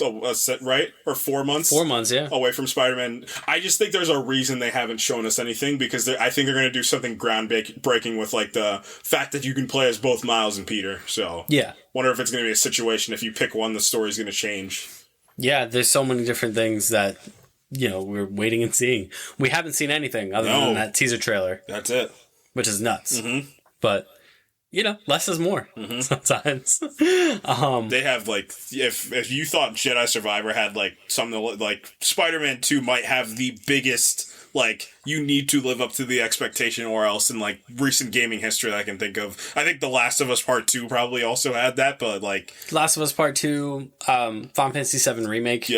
right? Or 4 months? 4 months, yeah. Away from Spider-Man. I just think there's a reason they haven't shown us anything, because I think they're going to do something groundbreaking with the fact that you can play as both Miles and Peter. So yeah, wonder if it's going to be a situation, if you pick one, the story's going to change. Yeah, there's so many different things that we're waiting and seeing. We haven't seen anything other than that teaser trailer. That's it. Which is nuts. But less is more sometimes. They have if you thought Jedi Survivor had something Spider-Man 2 might have the biggest you need to live up to the expectation or else in recent gaming history that I can think of. I think The Last of Us Part 2 probably also had that, but Last of Us Part 2, Final Fantasy VII Remake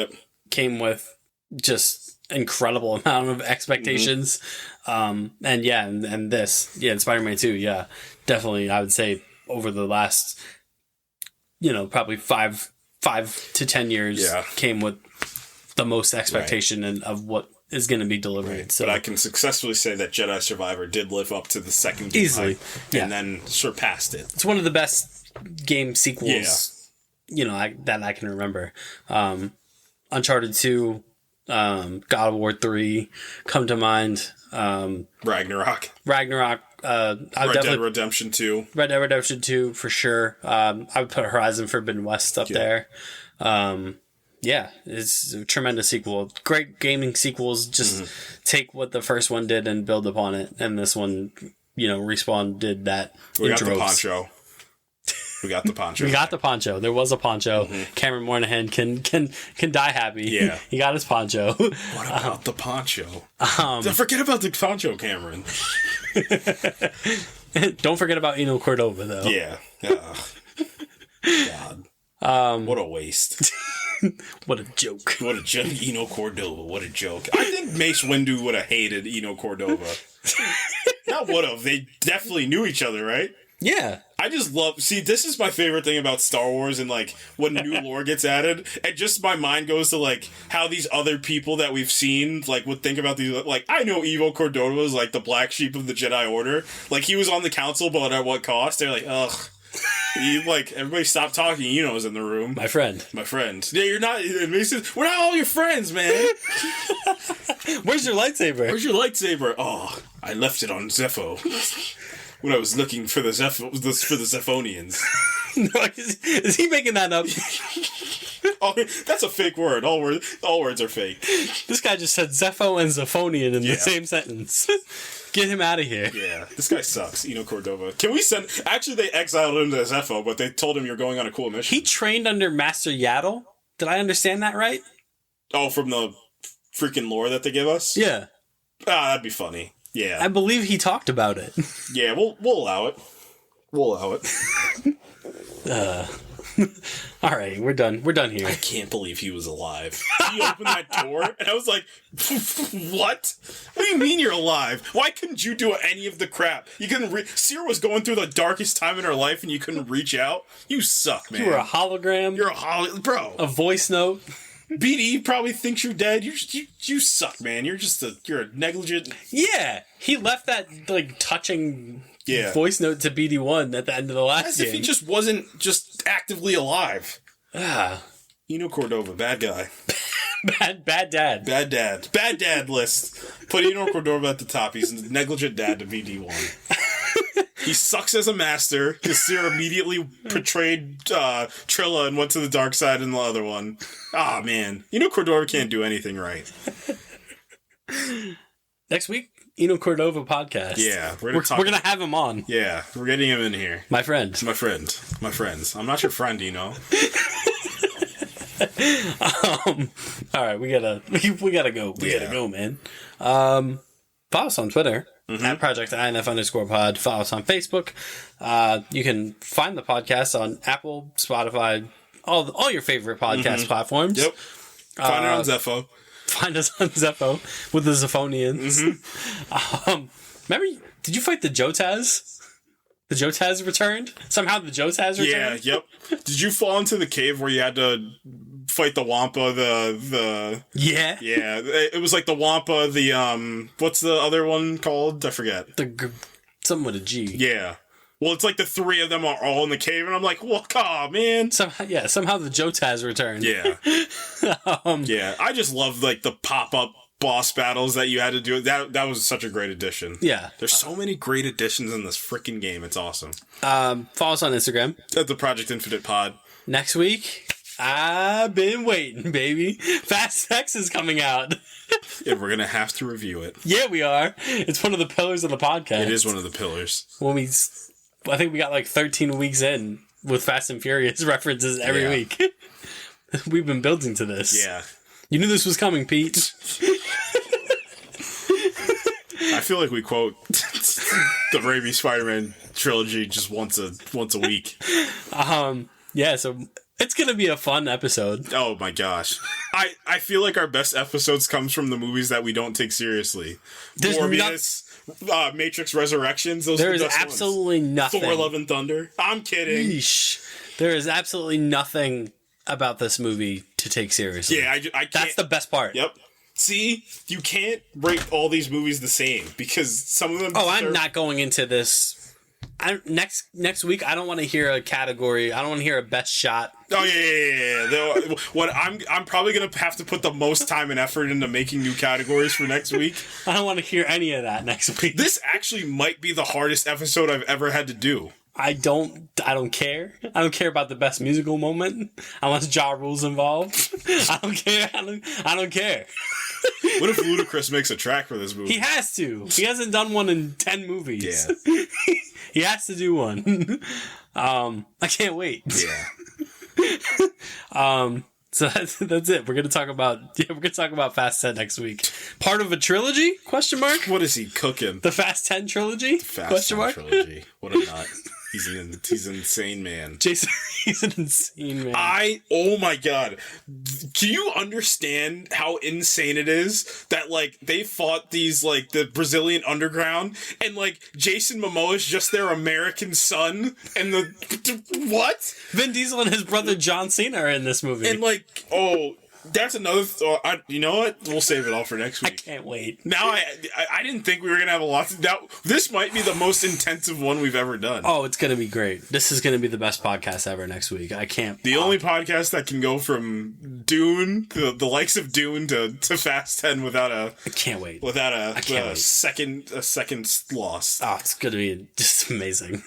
came with just incredible amount of expectations. And this, and Spider-Man 2, definitely, I would say over the last, probably 5 5 to 10 years came with the most expectation and of what is going to be delivered. Right. So but I can successfully say that Jedi Survivor did live up to the second game easily, and then surpassed it. It's one of the best game sequels, that I can remember. Uncharted 2, God of War 3 come to mind. Ragnarok. Red Dead Redemption 2. Red Dead Redemption 2 for sure. I would put Horizon Forbidden West up there. It's a tremendous sequel. Great gaming sequels just take what the first one did and build upon it. And this one, Respawn did that. We got the poncho. We got the poncho. There was a poncho. Cameron Moynihan can die happy. Yeah. He got his poncho. What about the poncho? Forget about the poncho, Cameron. Don't forget about Eno Cordova, though. Yeah. God. What a waste. What a joke. What a joke. Eno Cordova. What a joke. I think Mace Windu would have hated Eno Cordova. Not would have. They definitely knew each other, right? Yeah. I just love... See, this is my favorite thing about Star Wars and, when new lore gets added. And just my mind goes to, how these other people that we've seen, would think about these... I know Evo Cordova is, the black sheep of the Jedi Order. He was on the council, but at what cost? They're like, ugh. Everybody stop talking. Eno's in the room. My friend. Yeah, you're not... We're not all your friends, man. Where's your lightsaber? Oh, I left it on Zepho. When I was looking for the Zephonians. Is he making that up? Oh, that's a fake word. All words are fake. This guy just said Zepho and Zephonian in the same sentence. Get him out of here. Yeah, this guy sucks. Eno Cordova. Can we send... Actually, they exiled him to Zepho, but they told him you're going on a cool mission. He trained under Master Yaddle? Did I understand that right? Oh, from the freaking lore that they give us? Yeah. That'd be funny. Yeah. I believe he talked about it. Yeah, we'll allow it. All right, we're done here. I can't believe he was alive. He opened that door, and I was like, what? What do you mean you're alive? Why couldn't you do any of the crap? You couldn't Seer was going through the darkest time in her life, and you couldn't reach out? You suck, man. You were a hologram? You're a bro. A voice note? BD probably thinks you're dead. You suck, man. You're a negligent... Yeah, he left that, touching... Yeah. Voice note to BD1 at the end of the last game. As if he just wasn't actively alive. Eno Cordova, bad guy. bad dad. Bad dad list. Put Eno Cordova at the top. He's a negligent dad to BD1. He sucks as a master. Seer immediately portrayed Trilla and went to the dark side in the other one. Ah, man. Eno Cordova can't do anything right. Next week, Eno Cordova podcast. Yeah. We're going to have him on. Yeah. We're getting him in here. My friend. My friends. I'm not your friend, Eno. All right. We gotta go. We gotta go, man. Follow us on Twitter. At ProjectINF_pod. Follow us on Facebook. You can find the podcast on Apple, Spotify, all your favorite podcast platforms. Yep. Find it on Zepho. Find us on Zepho with the Zephonians. Remember, did you fight the Jotaz? The Jotaz returned? Somehow the Jotaz returned? Yeah, yep. Did you fall into the cave where you had to fight the Wampa, Yeah. Yeah, it was like the Wampa, what's the other one called? I forget. Something with a G. Yeah. Well, it's like the three of them are all in the cave, and I'm like, well, man. Somehow the Jotaz returned. Yeah. Yeah, I just love, the pop-up boss battles that you had to do. That was such a great addition. Yeah. There's so many great additions in this freaking game. It's awesome. Follow us on Instagram. At the Project Infinite Pod. Next week, I've been waiting, baby. Fast X is coming out. And we're going to have to review it. Yeah, we are. It's one of the pillars of the podcast. It is one of the pillars. I think we got 13 weeks in with Fast and Furious references every week. We've been building to this. Yeah. You knew this was coming, Pete. I feel like we quote the Raimi Spider-Man trilogy just once a week. Yeah, so it's going to be a fun episode. Oh my gosh. I feel like our best episodes comes from the movies that we don't take seriously. There's Morbius, Matrix Resurrections, those there are the is best absolutely ones. nothing. Thor Love and Thunder. I'm kidding. Yeesh. There is absolutely nothing about this movie to take seriously. Yeah, I can't. That's the best part. Yep. See, you can't rate all these movies the same because some of them. Oh, I'm not going into this. Next week, I don't want to hear a category. I don't want to hear a best shot. Oh yeah. What I'm probably gonna have to put the most time and effort into making new categories for next week. I don't want to hear any of that next week. This actually might be the hardest episode I've ever had to do. I don't care. I don't care about the best musical moment unless Ja Rule's involved. I don't care. I don't care. What if Ludacris makes a track for this movie? He has to. He hasn't done one in 10 movies. Yeah. He has to do one. I can't wait. Yeah. So that's it. We're gonna talk about Fast 10 next week. Part of a trilogy? Question mark. What is he cooking? The Fast 10 trilogy? Question mark. Trilogy. What a nut. He's an insane man. Jason, he's an insane man. Oh my god. Do you understand how insane it is that, like, they fought these, like, the Brazilian underground, and, like, Jason Momoa is just their American son, and what? Vin Diesel and his brother John Cena are in this movie. And, like, that's another. You know what? We'll save it all for next week. I can't wait. Now I didn't think we were gonna have a lot. This might be the most intensive one we've ever done. Oh, it's gonna be great. This is gonna be the best podcast ever next week. I can't. The only podcast that can go from Dune, the likes of Dune, to Fast 10 without a. I can't wait. Without I can't wait. second loss. Oh, it's gonna be just amazing.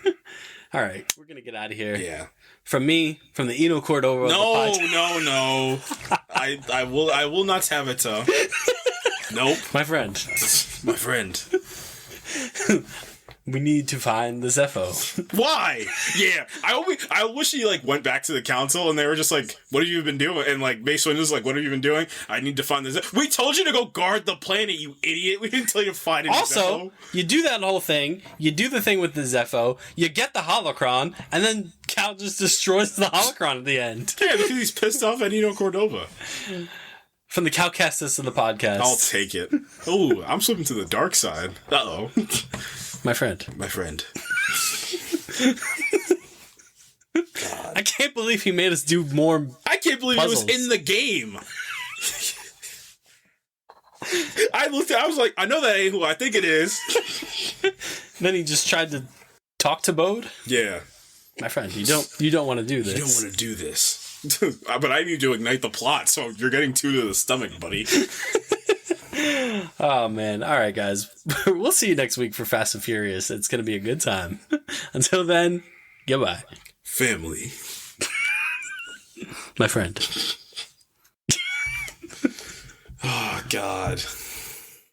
All right, we're gonna get out of here. Yeah. From me, from the Eno Cordova. No. I will not have it. Nope. My friend. My friend. We need to find the Zepho. Why? Yeah. I wish he, like, went back to the council and they were just like, what have you been doing? And, like, Mace Windu's like, what have you been doing? I need to find the Zepho. We told you to go guard the planet, you idiot. We didn't tell you to find it. Also, Zepho. you do that whole thing. You do the thing with the Zepho. You get the holocron, and then Cal just destroys the holocron at the end. Yeah, because he's pissed off at Eno Cordova. From the Cal Kestis of the podcast. I'll take it. Oh, I'm slipping to the dark side. Uh-oh. My friend. My friend. God. I can't believe he made us do more. I can't believe puzzles. It was in the game. I was like, I know that ain't who I think it is. Then he just tried to talk to Bode. Yeah. My friend, you don't want to do this. You don't want to do this. But I need to ignite the plot, so you're getting 2 to the stomach, buddy. Oh, man. All right, guys. We'll see you next week for Fast and Furious. It's going to be a good time. Until then, goodbye. Family. My friend. Oh, God.